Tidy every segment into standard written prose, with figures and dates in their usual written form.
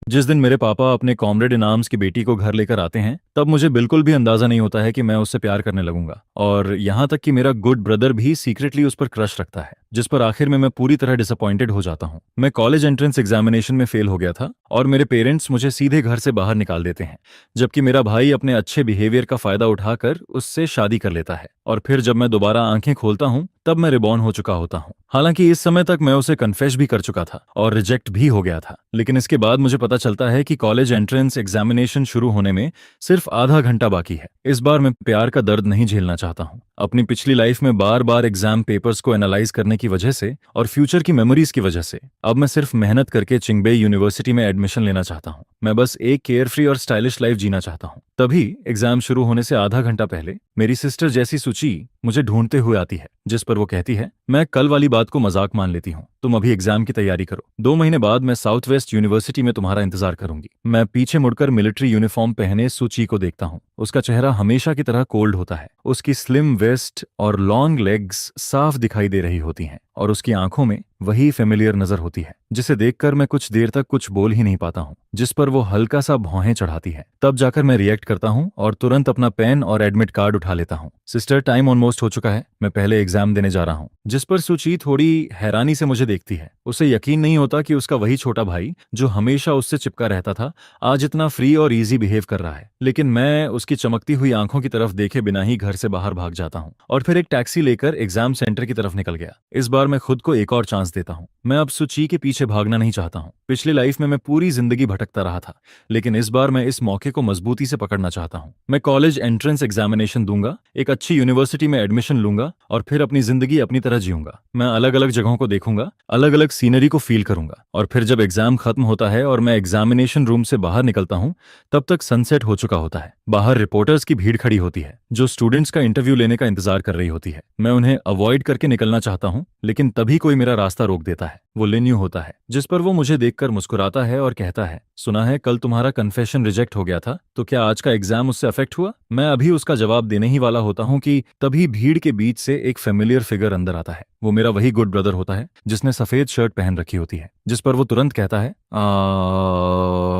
जिस दिन मेरे पापा अपने कॉमरेड इन आर्म्स की बेटी को घर लेकर आते हैं, तब मुझे बिल्कुल भी अंदाजा नहीं होता है कि मैं उससे प्यार करने लगूंगा। और यहाँ तक कि मेरा गुड ब्रदर भी सीक्रेटली उस पर क्रश रखता है, जिस पर आखिर में मैं पूरी तरह डिसअपॉइंटेड हो जाता हूँ। मैं कॉलेज एंट्रेंस एग्जामिनेशन में फेल हो गया था और मेरे पेरेंट्स मुझे सीधे घर से बाहर निकाल देते हैं, जबकि मेरा भाई अपने अच्छे बिहेवियर का फायदा उठाकर उससे शादी कर लेता है। और फिर जब मैं दोबारा आंखें खोलता हूँ, तब मैं रिबॉर्न हो चुका होता हूँ। हालांकि इस समय तक मैं उसे कन्फेस भी कर चुका था और रिजेक्ट भी हो गया था, लेकिन इसके बाद मुझे पता चलता है कि कॉलेज एंट्रेंस एग्जामिनेशन शुरू होने में सिर्फ आधा घंटा बाकी है। इस बार मैं प्यार का दर्द नहीं झेलना चाहता हूँ। अपनी पिछली लाइफ में बार बार एग्जाम पेपर्स को एनालाइज करने की वजह से और फ्यूचर की मेमोरीज की वजह से अब मैं सिर्फ मेहनत करके चिंगबेई यूनिवर्सिटी में एडमिशन लेना चाहता हूँ। मैं बस एक केयरफ्री और स्टाइलिश लाइफ जीना चाहता हूँ। तभी एग्जाम शुरू होने से आधा घंटा पहले मेरी सिस्टर जैसी सुची मुझे ढूंढते हुए आती है, जिस पर वो कहती है, मैं कल वाली बात को मजाक मान लेती हूँ, तुम अभी एग्जाम की तैयारी करो, 2 महीने बाद मैं साउथ वेस्ट यूनिवर्सिटी में तुम्हारा इंतजार करूंगी। मैं पीछे मुड़कर मिलिट्री यूनिफॉर्म पहने सुची को देखता हूँ। उसका चेहरा हमेशा की तरह कोल्ड होता है। उसकी स्लिम वेस्ट और लॉन्ग लेग्स साफ दिखाई दे रही होती हैं और उसकी आंखों में वही फेमिलियर नजर होती है, जिसे देखकर मैं कुछ देर तक कुछ बोल ही नहीं पाता हूँ, जिस पर वो हल्का सा भौहें चढ़ाती है। तब जाकर मैं रिएक्ट करता हूँ और तुरंत अपना पेन और एडमिट कार्ड उठा लेता हूँ। सिस्टर, टाइम ऑलमोस्ट हो चुका है, मैं पहले एग्जाम देने जा रहा हूँ। जिस पर सुची थोड़ी हैरानी से मुझे देखती है। उसे यकीन नहीं होता कि उसका वही छोटा भाई जो हमेशा उससे चिपका रहता था, आज इतना फ्री और इजी बिहेव कर रहा है। लेकिन मैं उसकी चमकती हुई आंखों की तरफ देखे बिना ही घर से बाहर भाग जाता हूँ और फिर एक टैक्सी लेकर एग्जाम सेंटर की तरफ निकल गया। इस बार मैं खुद को एक और चांस देता हूँ। मैं अब सुची के पीछे भागना नहीं चाहता हूँ। पिछली लाइफ में मैं पूरी जिंदगी भटकता रहा था, लेकिन इस बार मैं इस मौके को मजबूती से पकड़ना चाहता हूँ। मैं कॉलेज एंट्रेंस एग्जामिनेशन दूंगा, एक अच्छी यूनिवर्सिटी में एडमिशन लूंगा और फिर अपनी जिंदगी अपनी तरह जीऊंगा। मैं अलग अलग जगहों को देखूंगा, अलग अलग सीनरी को फील करूंगा और फिर जब एग्जाम खत्म होता है और मैं एग्जामिनेशन रूम से बाहर निकलता हूं, तब तक सनसेट हो चुका होता है। बाहर रिपोर्टर्स की भीड़ खड़ी होती है जो स्टूडेंट्स का इंटरव्यू लेने का इंतजार कर रही होती है। मैं उन्हें अवॉइड करके निकलना चाहता हूं, लेकिन तभी कोई मेरा रास्ता रोक देता है। वो लिन्यू होता है, जिस पर वो मुझे देखकर मुस्कुराता है और कहता है, सुना है कल तुम्हारा कन्फेशन रिजेक्ट हो गया था, तो क्या आज का एग्जाम उससे अफेक्ट हुआ? मैं अभी उसका जवाब देने ही वाला होता हूं कि तभी भीड़ के बीच से एक फेमिलियर फिगर अंदर आता है। वो मेरा वही गुड ब्रदर होता है जिसने सफेद शर्ट पहन रखी होती है। जिस पर वो तुरंत कहता है,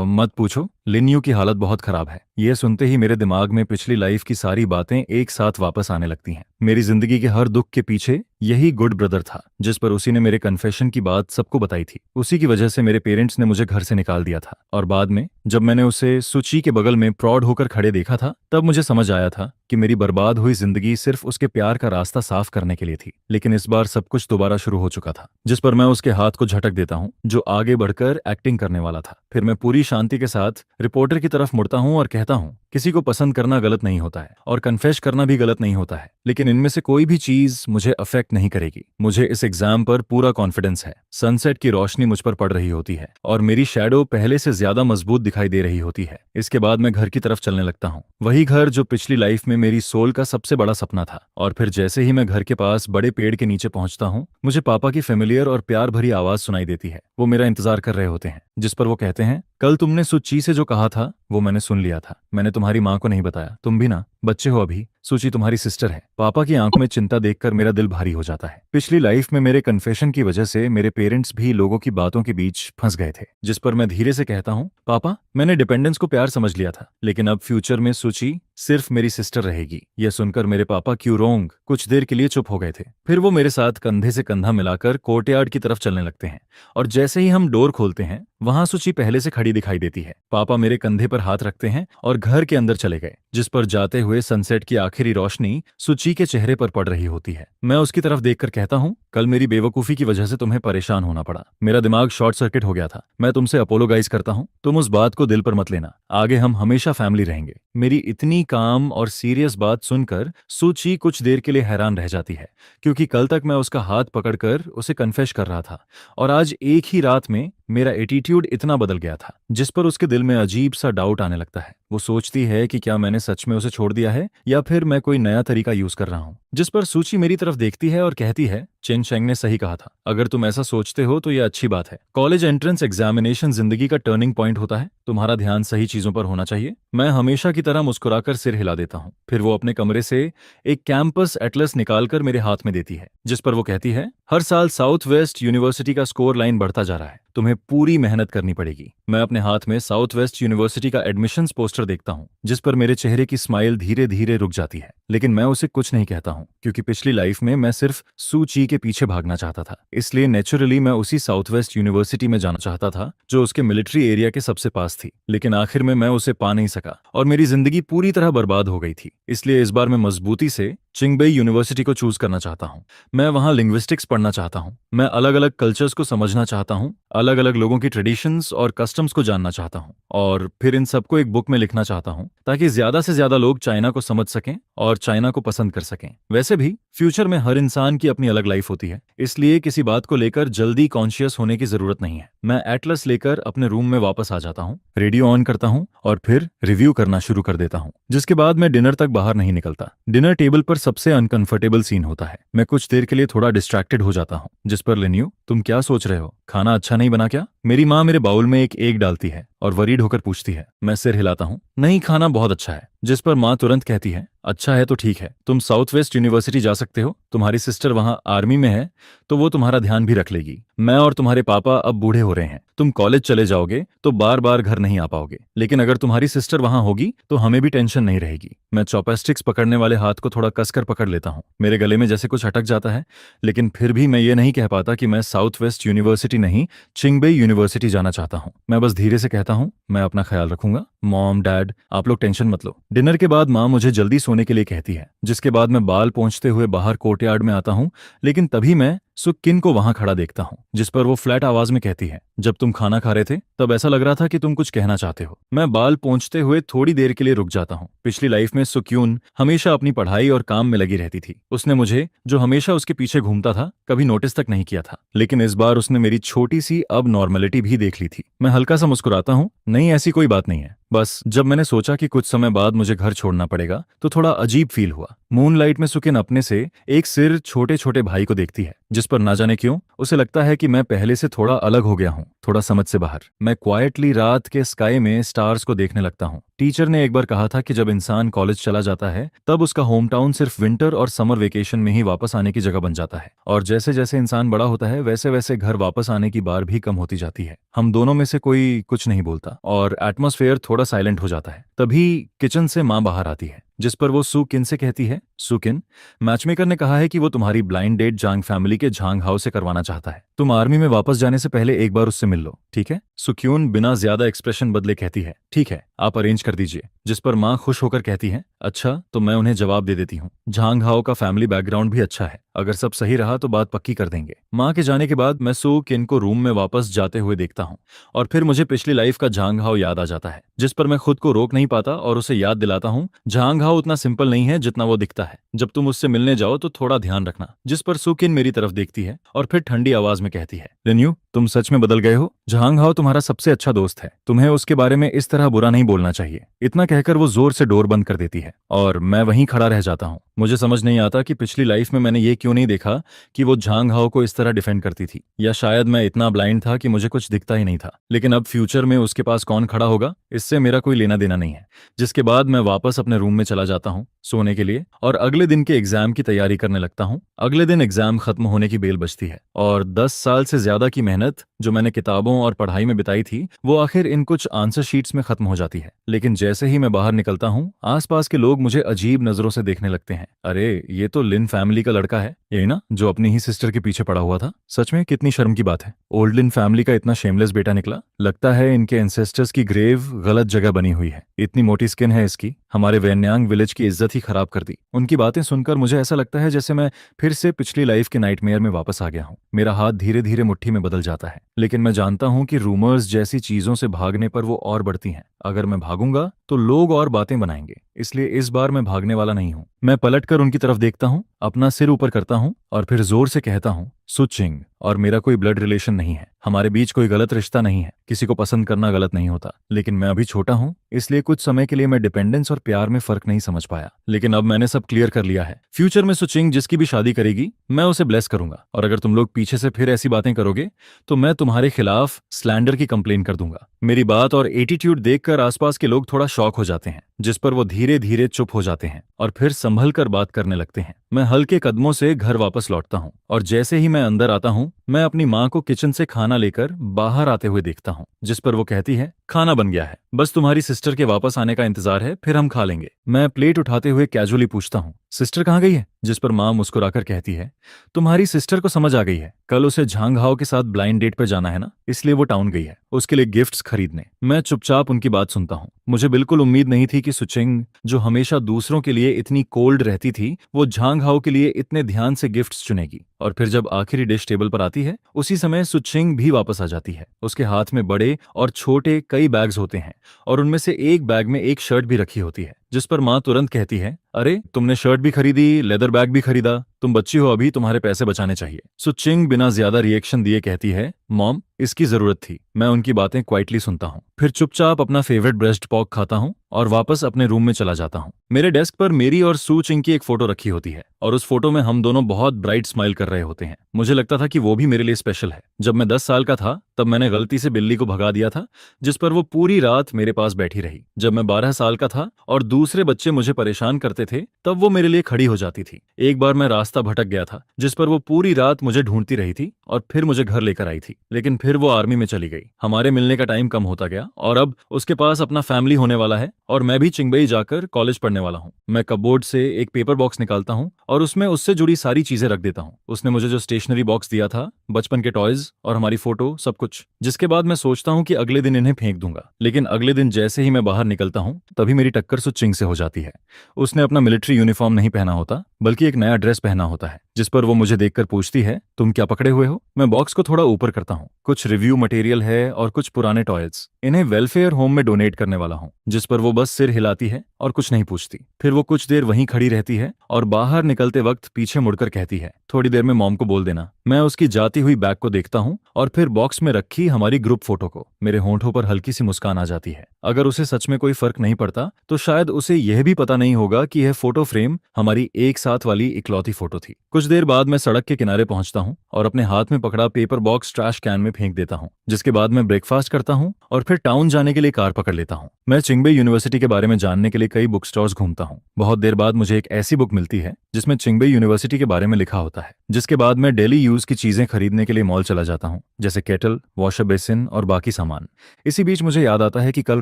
मत पूछो, लिन्यू की हालत बहुत खराब है। यह सुनते ही मेरे दिमाग में पिछली लाइफ की सारी बातें एक साथ वापस आने लगती हैं। मेरी जिंदगी के हर दुख के पीछे यही गुड ब्रदर था, जिस पर उसी ने मेरे कन्फेशन की बात सबको बताई थी। उसी की वजह से मेरे पेरेंट्स ने मुझे घर से निकाल दिया था और बाद में जब मैंने उसे सुची के बगल में प्रौढ़ होकर खड़े देखा था, तब मुझे समझ आया था कि मेरी बर्बाद हुई जिंदगी सिर्फ उसके प्यार का रास्ता साफ करने के लिए थी। लेकिन इस बार सब कुछ दोबारा शुरू हो चुका था, जिस पर मैं उसके हाथ को झटक देता हूँ जो आगे बढ़कर एक्टिंग करने वाला था। फिर मैं पूरी शांति के साथ रिपोर्टर की तरफ मुड़ता हूँ और कहता हूँ, किसी को पसंद करना गलत नहीं होता है और कन्फेस करना भी गलत नहीं होता है, लेकिन इनमें से कोई भी चीज मुझे अफेक्ट नहीं करेगी। मुझे इस एग्जाम पर पूरा कॉन्फिडेंस है। सनसेट की रोशनी मुझ पर पड़ रही होती है और मेरी शैडो पहले से ज्यादा मजबूत दिखाई दे रही होती है। इसके बाद मैं घर की तरफ चलने लगता हूँ, वही घर जो पिछली लाइफ में मेरी सोल का सबसे बड़ा सपना था। और फिर जैसे ही मैं घर के पास बड़े पेड़ के नीचे पहुंचता हूँ, मुझे पापा की फेमिलियर और प्यार भरी आवाज सुनाई देती है। वो मेरा इंतजार कर रहे होते हैं, जिस पर वो कहते हैं, कल तुमने सुची से जो कहा था वो मैंने सुन लिया था। मैंने तुम्हारी माँ को नहीं बताया, तुम भी ना बच्चे हो अभी। सुची तुम्हारी सिस्टर है। पापा की आंखों में चिंता देखकर मेरा दिल भारी हो जाता है। पिछली लाइफ में मेरे कन्फेशन की वजह से मेरे पेरेंट्स भी लोगों की बातों के बीच फंस गए थे, जिस पर मैं धीरे से कहता हूँ, पापा, मैंने डिपेंडेंस को प्यार समझ लिया था, लेकिन अब फ्यूचर में सुची सिर्फ मेरी सिस्टर रहेगी। यह सुनकर मेरे पापा क्यों रोंग कुछ देर के लिए चुप हो गए थे। फिर वो मेरे साथ कंधे से कंधा मिलाकर कोर्टयार्ड की तरफ चलने लगते हैं और जैसे ही हम डोर खोलते हैं, वहां सुची पहले से खड़ी दिखाई देती है। पापा मेरे कंधे पर हाथ रखते हैं और घर के अंदर चले गए, जिस पर जाते हुए सनसेट की आखिरी रोशनी सुची के चेहरे पर पड़ रही होती है। मैं उसकी तरफ देखकर कहता हूँ, कल मेरी बेवकूफी की वजह से तुम्हें परेशान होना पड़ा। मेरा दिमाग शॉर्ट सर्किट हो गया था। मैं तुमसे अपोलोगाइज करता हूँ, तुम उस बात को दिल पर मत लेना। आगे हम हमेशा फैमिली रहेंगे। मेरी इतनी काम और सीरियस बात सुनकर सुची कुछ देर के लिए हैरान रह जाती है, क्योंकि कल तक मैं उसका हाथ पकड़कर उसे कन्फेस कर रहा था और आज एक ही रात में मेरा एटीट्यूड इतना बदल गया था, जिस पर उसके दिल में अजीब सा डाउट आने लगता है। वो सोचती है कि क्या मैंने सच में उसे छोड़ दिया है या फिर मैं कोई नया तरीका यूज कर रहा हूँ। जिस पर सूची मेरी तरफ देखती है और कहती है, चेन शेंग ने सही कहा था, अगर तुम ऐसा सोचते हो तो यह अच्छी बात है। कॉलेज एंट्रेंस एग्जामिनेशन जिंदगी का टर्निंग पॉइंट होता है, तुम्हारा ध्यान सही चीजों पर होना चाहिए। मैं हमेशा की तरह मुस्कुराकर सिर हिला देता हूँ। फिर वो अपने कमरे से एक कैंपस एटलस निकालकर मेरे हाथ में देती है, जिस पर वो कहती है, हर साल साउथ वेस्ट यूनिवर्सिटी का स्कोर लाइन बढ़ता जा रहा है, तुम्हें पूरी मेहनत करनी पड़ेगी। मैं अपने हाथ में साउथ वेस्ट यूनिवर्सिटी का एडमिशन्स पोस्टर देखता हूँ, जिस पर मेरे चेहरे की स्माइल धीरे धीरे रुक जाती है, लेकिन मैं उसे कुछ नहीं कहता हूँ, क्योंकि पिछली लाइफ में मैं सिर्फ सूची के पीछे भागना चाहता था। इसलिए नेचुरली मैं उसी साउथ वेस्ट यूनिवर्सिटी में जाना चाहता था जो उसके मिलिट्री एरिया के सबसे पास थी। लेकिन आखिर में मैं उसे पा नहीं सका और मेरी जिंदगी पूरी तरह बर्बाद हो गई थी। इसलिए इस बार मैं मजबूती से चिंगबई यूनिवर्सिटी को चूज करना चाहता हूँ। मैं वहाँ लिंग्विस्टिक्स पढ़ना चाहता हूँ। मैं अलग अलग कल्चर्स को समझना चाहता हूँ, अलग अलग लोगों की ट्रेडिशंस और कस्टम्स को जानना चाहता हूँ, और फिर इन सबको एक बुक में लिखना चाहता हूँ ताकि ज्यादा से ज्यादा लोग चाइना को समझ सकें और चाइना को पसंद कर सकें। वैसे भी फ्यूचर में हर इंसान की अपनी अलग लाइफ होती है, इसलिए किसी बात को लेकर जल्दी कॉन्शियस होने की जरूरत नहीं है। मैं एटलस लेकर अपने रूम में वापस आ जाता हूँ, रेडियो ऑन करता हूँ और फिर रिव्यू करना शुरू कर देता हूँ, जिसके बाद मैं डिनर तक बाहर नहीं निकलता। डिनर टेबल पर सबसे अनकंफर्टेबल सीन होता है। मैं कुछ देर के लिए थोड़ा डिस्ट्रैक्टेड हो जाता हूँ, जिस पर लिन्यू, तुम क्या सोच रहे हो? खाना अच्छा नहीं बना क्या? मेरी माँ मेरे बाउल में एक एग डालती है और वरीड होकर पूछती है। मैं सिर हिलाता हूँ, नहीं, खाना बहुत अच्छा है। जिस पर माँ तुरंत कहती है, अच्छा है तो ठीक है, तुम साउथ वेस्ट यूनिवर्सिटी जा सकते हो, तुम्हारी सिस्टर वहां आर्मी में है तो वो तुम्हारा ध्यान भी रख लेगी। मैं और तुम्हारे पापा अब बूढ़े हो रहे हैं, तुम कॉलेज चले जाओगे तो बार बार घर नहीं आ पाओगे, लेकिन अगर तुम्हारी सिस्टर वहां होगी तो हमें भी टेंशन नहीं रहेगी। मैं चॉपस्टिक्स पकड़ने वाले हाथ को थोड़ा कसकर पकड़ लेता हूँ। मेरे गले में जैसे कुछ अटक जाता है, लेकिन फिर भी मैं ये नहीं कह पाता कि मैं साउथ वेस्ट यूनिवर्सिटी नहीं, चिंगबई यूनिवर्सिटी जाना चाहता हूँ। मैं बस धीरे से कहता हूँ, मैं अपना ख्याल रखूंगा, मॉम डैड आप लोग टेंशन मत लो। डिनर के बाद माँ मुझे जल्दी सोने के लिए कहती है, जिसके बाद मैं बाल पोंछते हुए बाहर कोर्टयार्ड में आता हूँ, लेकिन तभी मैं सुक्किन को वहां खड़ा देखता हूँ, जिस पर वो फ्लैट आवाज में कहती है, जब तुम खाना खा रहे थे तब ऐसा लग रहा था कि तुम कुछ कहना चाहते हो। मैं बाल पोंछते हुए थोड़ी देर के लिए रुक जाता हूँ। पिछली लाइफ में सुक्यून हमेशा अपनी पढ़ाई और काम में लगी रहती थी। उसने मुझे, जो हमेशा उसके पीछे घूमता था, कभी नोटिस तक नहीं किया था, लेकिन इस बार उसने मेरी छोटी सी अब नॉर्मेलिटी भी देख ली थी। मैं हल्का सा मुस्कुराता हूँ, नहीं ऐसी कोई बात नहीं है, बस जब मैंने सोचा कि कुछ समय बाद मुझे घर छोड़ना पड़ेगा तो थोड़ा अजीब फील हुआ। मूनलाइट में सुकिन अपने से एक सिर छोटे छोटे भाई को देखती है, जिस पर ना जाने क्यों उसे लगता है कि मैं पहले से थोड़ा अलग हो गया हूँ, थोड़ा समझ से बाहर। मैं क्वाइटली रात के स्काई में स्टार्स को देखने लगता हूँ। टीचर ने एक बार कहा था कि जब इंसान कॉलेज चला जाता है तब उसका होम टाउन सिर्फ विंटर और समर वेकेशन में ही वापस आने की जगह बन जाता है, और जैसे जैसे इंसान बड़ा होता है वैसे वैसे घर वापस आने की बार भी कम होती जाती है। हम दोनों में से कोई कुछ नहीं बोलता और एटमॉस्फेयर थोड़ा साइलेंट हो जाता है। तभी किचन से माँ बाहर आती है, जिस पर वो सुकिन से कहती है, सुकिन, मैचमेकर ने कहा है कि वो तुम्हारी ब्लाइंड डेट जांग फैमिली के झांग हाउस से करवाना चाहता है। तुम आर्मी में वापस जाने से पहले एक बार उससे मिल लो, ठीक है? सुक्यून बिना ज्यादा एक्सप्रेशन बदले कहती है, ठीक है, आप अरेंज कर दीजिए। जिस पर माँ खुश होकर कहती है, अच्छा, तो मैं उन्हें जवाब दे देती हूँ। झांग हाओ का फैमिली बैकग्राउंड भी अच्छा है, अगर सब सही रहा तो बात पक्की कर देंगे। माँ के जाने के बाद मैं सुकिन को रूम में वापस जाते हुए देखता हूँ और फिर मुझे पिछली लाइफ का झांग हाओ याद आ जाता है, जिस पर मैं खुद को रोक नहीं पाता और उसे याद दिलाता हूँ, झांग हाओ उतना सिंपल नहीं है जितना वो दिखता है। जब तुम उससे मिलने जाओ तो थोड़ा ध्यान रखना। जिस पर सुकिन मेरी तरफ देखती है और फिर ठंडी आवाज में कहती है, लिन्यू, तुम सच में बदल गए हो। झांग हाओ तुम्हारा सबसे अच्छा दोस्त है, तुम्हें उसके बारे में इस तरह बुरा नहीं बोलना चाहिए। इतना कहकर वो जोर से डोर बंद कर देती है और मैं वहीं खड़ा रह जाता हूँ। मुझे समझ नहीं आता कि पिछली लाइफ में मैंने ये क्यों नहीं देखा कि वो झांग हाओ को इस तरह डिफेंड करती थी, या शायद मैं इतना ब्लाइंड था कि मुझे कुछ दिखता ही नहीं था। लेकिन अब फ्यूचर में उसके पास कौन खड़ा होगा इससे मेरा कोई लेना देना नहीं है। जिसके बाद मैं वापस अपने रूम में चला जाता हूँ सोने के लिए और अगले दिन के एग्जाम की तैयारी करने लगता हूँ। अगले दिन एग्जाम खत्म होने की बेल बजती है और 10 साल से ज्यादा की मेहनत जो मैंने किताबों और पढ़ाई में बिताई थी वो आखिर इन कुछ आंसर शीट्स में खत्म हो जाती है। लेकिन जैसे ही मैं बाहर निकलता हूँ आसपास के लोग मुझे अजीब नजरों से देखने लगते हैं। अरे, ये तो लिन फैमिली का लड़का है, यही ना जो अपनी ही सिस्टर के पीछे पड़ा हुआ था। सच में कितनी शर्म की बात है, ओल्ड लिन फैमिली का इतना शेमलेस बेटा निकला। लगता है इनके एंसेस्टर्स की ग्रेव गलत जगह बनी हुई है। इतनी मोटी स्किन है इसकी, हमारे वेन्यांग विलेज की इज्जत ही खराब कर दी। उनकी बातें सुनकर मुझे ऐसा लगता है जैसे मैं फिर से पिछली लाइफ के नाइटमेयर में वापस आ गया हूँ। मेरा हाथ धीरे धीरे मुट्ठी में बदल जाता है, लेकिन मैं जानता हूँ कि रूमर्स जैसी चीजों से भागने पर वो और बढ़ती हैं। अगर मैं भागूंगा तो लोग और बातें बनाएंगे, इसलिए इस बार मैं भागने वाला नहीं हूँ। मैं पलटकर उनकी तरफ देखता हूँ, अपना सिर ऊपर करता हूँ और फिर जोर से कहता हूँ, सुचिंग और मेरा कोई ब्लड रिलेशन नहीं है, हमारे बीच कोई गलत रिश्ता नहीं है, किसी को पसंद करना गलत नहीं होता। लेकिन मैं अभी छोटा हूँ, इसलिए कुछ समय के लिए मैं डिपेंडेंस और प्यार में फर्क नहीं समझ पाया। लेकिन अब मैंने सब क्लियर कर लिया है। फ्यूचर में सुचिंग जिसकी भी शादी करेगी मैं उसे ब्लेस करूंगा, और अगर तुम लोग पीछे से फिर ऐसी बातें करोगे तो मैं तुम्हारे खिलाफ स्लैंडर की कंप्लेन कर दूंगा। मेरी बात और एटीट्यूड देखकर आसपास के लोग थोड़ा शॉक हो जाते हैं। जिस पर वो धीरे धीरे चुप हो जाते हैं और फिर संभल कर बात करने लगते हैं। मैं हल्के कदमों से घर वापस लौटता हूँ और जैसे ही मैं अंदर आता हूँ, मैं अपनी माँ को किचन से खाना लेकर बाहर आते हुए देखता हूँ, जिस पर वो कहती है, खाना बन गया है, बस तुम्हारी सिस्टर के वापस आने का इंतजार है, फिर हम खा लेंगे। मैं प्लेट उठाते हुए कैजुअली पूछता हूँ, सिस्टर कहाँ गई है? जिस पर माँ मुस्कुराकर कहती है, तुम्हारी सिस्टर को समझ आ गई है, कल उसे झांग हाओ के साथ ब्लाइंड डेट पर जाना है ना, इसलिए वो टाउन गई है उसके लिए गिफ्ट्स खरीदने। मैं चुपचाप उनकी बात सुनता हूँ। मुझे बिल्कुल उम्मीद नहीं थी कि सुचिंग, जो हमेशा दूसरों के लिए इतनी कोल्ड रहती थी, वो झांग हाओ के लिए इतने ध्यान से गिफ्ट्स चुनेगी। और फिर जब आखिरी डिश टेबल पर आती है, उसी समय सुचिंग भी वापस आ जाती है। उसके हाथ में बड़े और छोटे कई बैग्स होते हैं और उनमें से एक बैग में एक शर्ट भी रखी होती है, जिस पर माँ तुरंत कहती है, अरे तुमने शर्ट भी खरीदी, लेदर बैग भी खरीदा, तुम बच्ची हो अभी, तुम्हारे पैसे बचाने चाहिए। सुचिंग बिना ज्यादा रिएक्शन दिए कहती है, मॉम इसकी जरूरत थी। मैं उनकी बातें क्वाइटली सुनता हूँ, फिर चुपचाप अपना फेवरेट ब्रेस्ट पॉक खाता हूँ और वापस अपने रूम में चला जाता हूँ। मेरे डेस्क पर मेरी और सू चिंग की एक फोटो रखी होती है और उस फोटो में हम दोनों बहुत ब्राइट स्माइल कर रहे होते हैं। मुझे लगता था कि वो भी मेरे लिए स्पेशल है। जब मैं 10 साल का था तब मैंने गलती से बिल्ली को भगा दिया था, जिस पर वो पूरी रात मेरे पास बैठी रही। जब मैं 12 साल का था और दूसरे बच्चे मुझे परेशान करते थे, तब वो मेरे लिए खड़ी हो जाती थी। एक बार मैं रास्ता भटक गया था, जिस पर वो पूरी रात मुझे ढूंढती रही थी और फिर मुझे घर लेकर आई थी, लेकिन फिर वो आर्मी में चली गई। हमारे मिलने का टाइम कम होता गया और अब उसके पास अपना फैमिली होने वाला है और मैं भी चिंगबई जाकर कॉलेज पढ़ने वाला हूँ। मैं कपबोर्ड से एक पेपर बॉक्स निकालता हूँ और उसमें उससे जुड़ी सारी चीजें रख देता हूँ। उसने मुझे जो स्टेशनरी बॉक्स दिया था, बचपन के टॉयज और हमारी फोटो, सब कुछ। जिसके बाद मैं सोचता हूँ कि अगले दिन इन्हें फेंक दूंगा, लेकिन अगले दिन जैसे ही मैं बाहर निकलता हूँ, तभी मेरी टक्कर सुचिंग से हो जाती है। उसने अपना मिलिट्री यूनिफॉर्म नहीं पहना होता, बल्कि एक नया ड्रेस पहना होता है, जिस पर वो मुझे देखकर पूछती है, तुम क्या पकड़े हुए हो? मैं बॉक्स को थोड़ा ऊपर करता हूँ। कुछ रिव्यू मटेरियल है और कुछ पुराने टॉयज। इन्हें वेलफेयर होम में डोनेट करने वाला हूँ। जिस पर वो बस सिर हिलाती है और कुछ नहीं पूछती। फिर वो कुछ देर वहीं खड़ी रहती है और बाहर निकलते वक्त पीछे मुड़कर कहती है, थोड़ी देर में मॉम को बोल देना। मैं उसकी जाती हुई बैग को देखता हूँ और फिर बॉक्स में रखी हमारी ग्रुप फोटो को। मेरे होंठों पर हल्की सी मुस्कान आ जाती है। अगर उसे सच में कोई फर्क नहीं पड़ता तो शायद उसे यह भी पता नहीं होगा कि यह फोटो फ्रेम हमारी एक साथ वाली इकलौती फोटो थी। कुछ देर बाद मैं सड़क के किनारे पहुंचता हूँ और अपने हाथ में पकड़ा पेपर बॉक्स ट्रैश कैन में फेंक देता हूँ। जिसके बाद मैं ब्रेकफास्ट करता हूँ और फिर टाउन जाने के लिए कार पकड़ लेता हूँ। मैं चिंगबई यूनिवर्सिटी के बारे में जानने के लिए कई बुक स्टोर्स घूमता हूँ। बहुत देर बाद मुझे एक ऐसी बुक मिलती है जिसमें चिंगबई यूनिवर्सिटी के बारे में लिखा होता है। जिसके बाद मैं डेली यूज की चीजें खरीदने के लिए मॉल चला जाता हूँ, जैसे केटल, वॉशर बेसिन और बाकी सामान। इसी बीच मुझे याद आता है कि कल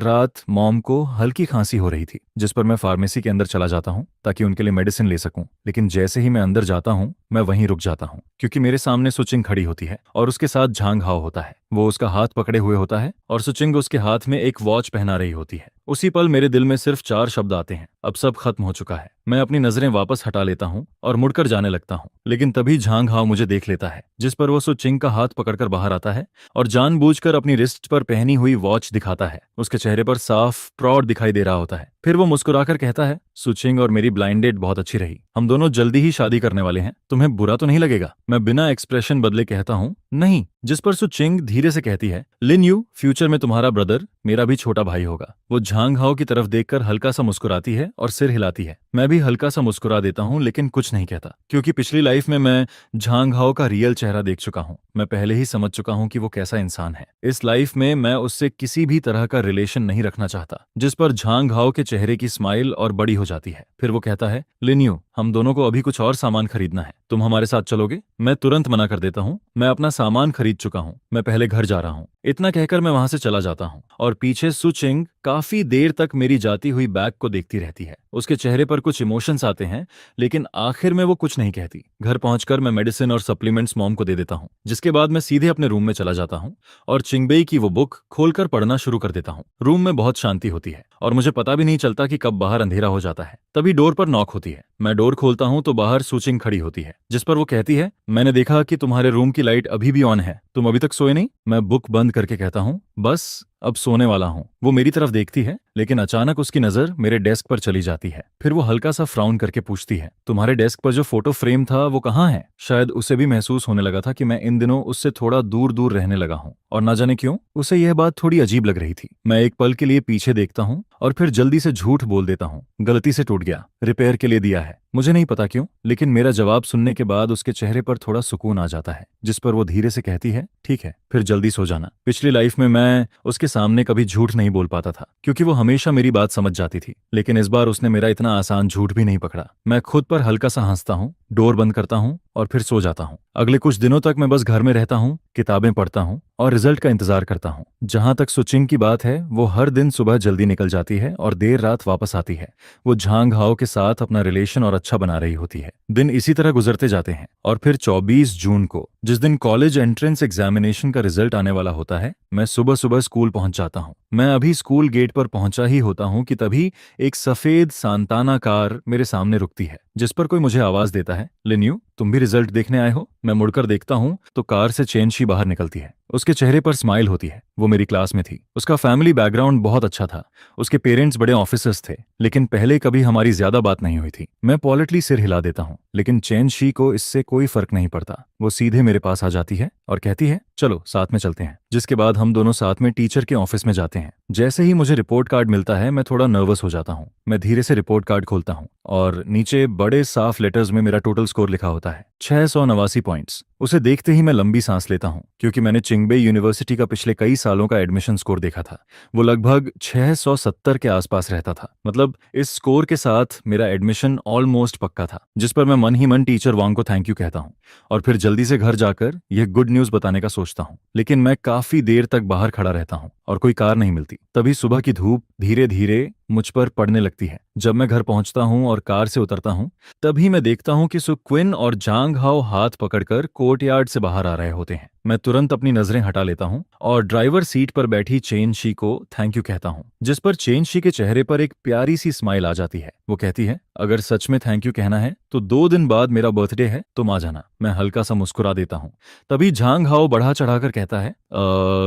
रात मॉम को हल्की खांसी हो रही थी, जिस पर मैं फार्मेसी के अंदर चला जाता हूँ ताकि उनके लिए मेडिसिन ले सकूं। लेकिन जैसे ही मैं अंदर जाता हूँ, मैं वहीं रुक जाता हूँ, क्योंकि मेरे सामने सुचिंग खड़ी होती है और उसके साथ झांग हाओ होता है। वो उसका हाथ पकड़े हुए होता है और सुचिंग उसके हाथ में एक वॉच पहना रही होती है। उसी पल मेरे दिल में सिर्फ 4 शब्द आते हैं, अब सब खत्म हो चुका है। मैं अपनी नजरें वापस हटा लेता हूँ और मुड़कर जाने लगता हूँ, लेकिन तभी झांग हाओ मुझे देख लेता है, जिस पर वो सुचिंग का हाथ पकड़कर बाहर आता है और जानबूझकर अपनी रिस्ट पर पहनी हुई वॉच दिखाता है। उसके चेहरे पर साफ प्राउड दिखाई दे रहा होता है। फिर वो मुस्कुराकर कहता है, सुचिंग और मेरी ब्लाइंड डेट बहुत अच्छी रही, हम दोनों जल्दी ही शादी करने वाले हैं, तुम्हें बुरा तो नहीं लगेगा? मैं बिना एक्सप्रेशन बदले कहता हूँ, नहीं। जिस पर सुचिंग धीरे से कहती है, लिन यू, फ्यूचर में तुम्हारा ब्रदर मेरा भी छोटा भाई होगा। वो झांग हाओ की तरफ देखकर हल्का सा मुस्कुराती है और सिर हिलाती है। मैं भी हल्का सा मुस्कुरा देता हूँ, लेकिन कुछ नहीं कहता, क्योंकि पिछली लाइफ में मैं झांग हाओ का रियल चेहरा देख चुका हूँ। मैं पहले ही समझ चुका हूँ कि वो कैसा इंसान है। इस लाइफ में मैं उससे किसी भी तरह का रिलेशन नहीं रखना चाहता। जिस पर झांग हाओ के चेहरे की स्माइल और बड़ी हो जाती है। फिर वो कहता है, लिन यू, हम दोनों को अभी कुछ और सामान खरीदना है, तुम हमारे साथ चलोगे? मैं तुरंत मना कर देता हूँ, मैं अपना सामान खरीद चुका हूँ, मैं पहले घर जा रहा हूँ। इतना कहकर मैं वहां से चला जाता हूँ और पीछे सुचिंग काफी देर तक मेरी जाती हुई बैग को देखती रहती है। उसके चेहरे पर कुछ इमोशंस आते हैं, लेकिन आखिर में वो कुछ नहीं कहती। घर पहुंचकर मैं मेडिसिन और सप्लीमेंट्स मॉम को दे देता हूँ, जिसके बाद मैं सीधे अपने रूम में चला जाता हूँ और चिंगबई की वो बुक खोलकर पढ़ना शुरू कर देता हूँ। रूम में बहुत शांति होती है और मुझे पता भी नहीं चलता कि कब बाहर अंधेरा हो जाता है। तभी डोर पर नॉक होती है। मैं डोर खोलता हूँ तो बाहर सुचिंग खड़ी होती है, जिस पर वो कहती है, मैंने देखा कि तुम्हारे रूम की लाइट अभी भी ऑन है, तुम अभी तक सोए नहीं? मैं बुक बंद करके कहता हूँ, बस अब सोने वाला हूँ। वो मेरी तरफ देखती है, लेकिन अचानक उसकी नजर मेरे डेस्क पर चली जाती है। फिर वो हल्का सा फ्राउन करके पूछती है, तुम्हारे डेस्क पर जो फोटो फ्रेम था वो कहाँ है? शायद उसे भी महसूस होने लगा था कि मैं इन दिनों उससे थोड़ा दूर दूर रहने लगा हूँ, और ना जाने क्यों उसे यह बात थोड़ी अजीब लग रही थी। मैं एक पल के लिए पीछे देखता हूँ और फिर जल्दी से झूठ बोल देता हूँ, गलती से टूट गया, रिपेयर के लिए दिया है। मुझे नहीं पता क्यों, लेकिन मेरा जवाब सुनने के बाद उसके चेहरे पर थोड़ा सुकून आ जाता है, जिस पर वो धीरे से कहती है, ठीक है, फिर जल्दी सो जाना। पिछली लाइफ में मैं उसके सामने कभी झूठ नहीं बोल पाता था क्योंकि वो हमेशा मेरी बात समझ जाती थी। लेकिन इस बार उसने मेरा इतना आसान झूठ भी नहीं पकड़ा। मैं खुद पर हल्का सा हंसता हूँ, डोर बंद करता हूँ और फिर सो जाता हूँ। अगले कुछ दिनों तक मैं बस घर में रहता हूँ, किताबें पढ़ता हूँ और रिजल्ट का इंतजार करता हूँ। जहां तक सुचिंग की बात है, वो हर दिन सुबह जल्दी निकल जाती है और देर रात वापस आती है। वो झांग हाओ के साथ अपना रिलेशन और अच्छा बना रही होती है। दिन इसी तरह गुजरते जाते हैं और फिर 24 जून को, जिस दिन कॉलेज एंट्रेंस एग्जामिनेशन का रिजल्ट आने वाला होता है, मैं सुबह सुबह स्कूल पहुंच जाता हूँ। मैं अभी स्कूल गेट पर पहुंचा ही होता हूँ कि तभी एक सफेद सांताना कार मेरे सामने रुकती है, जिस पर कोई मुझे आवाज देता है, लिन्यू, तुम भी रिजल्ट देखने आए हो? मैं मुड़कर देखता हूँ तो कार से चेनशी बाहर निकलती है। उसके चेहरे पर स्माइल होती है। वो मेरी क्लास में थी। उसका फैमिली बैकग्राउंड बहुत अच्छा था। उसके पेरेंट्स बड़े ऑफिसर्स थे, लेकिन पहले कभी हमारी ज्यादा बात नहीं हुई थी। मैं पॉलिटली सिर हिला देता हूँ, लेकिन चेनशी को इससे कोई फर्क नहीं पड़ता। वो सीधे मेरे पास आ जाती है और कहती है, चलो साथ में चलते हैं। जिसके बाद हम दोनों साथ में टीचर के ऑफिस में जाते हैं। जैसे ही मुझे रिपोर्ट कार्ड मिलता है, मैं थोड़ा नर्वस हो जाता हूँ। मैं धीरे से रिपोर्ट कार्ड खोलता हूँ और नीचे बड़े साफ लेटर्स में मेरा टोटल स्कोर लिखा होता है, 689 पॉइंट्स। उसे देखते ही मैं लंबी सांस लेता हूँ, क्योंकि मैंने चिंगबे यूनिवर्सिटी का पिछले कई सालों का एडमिशन स्कोर देखा था। वो लगभग 670 के आसपास रहता था। मतलब इस स्कोर के साथ मेरा एडमिशन ऑलमोस्ट पक्का था, जिस पर मैं मन ही मन टीचर वांग को थैंक यू कहता हूँ और फिर जल्दी से घर जाकर यह गुड न्यूज बताने का सोचता हूँ। लेकिन मैं काफी देर तक बाहर खड़ा रहता हूँ और कोई कार नहीं मिलती। तभी सुबह की धूप धीरे धीरे मुझ पर पड़ने लगती है। जब मैं घर पहुंचता हूं और कार से उतरता हूं, तभी मैं देखता हूं कि सुक्विन और जांग हाओ हाथ पकड़कर कोर्टयार्ड से बाहर आ रहे होते हैं। मैं तुरंत अपनी नजरें हटा लेता हूं और ड्राइवर सीट पर बैठी चेन शी को थैंक यू कहता हूं, जिस पर चेन शी के चेहरे पर एक प्यारी सी स्माइल आ जाती है। वो कहती है, अगर सच में थैंक यू कहना है तो 2 दिन बाद मेरा बर्थडे है, तुम आ जाना। मैं हल्का सा मुस्कुरा देता हूं। तभी झांग हाओ बढ़ा चढ़ाकर कहता है,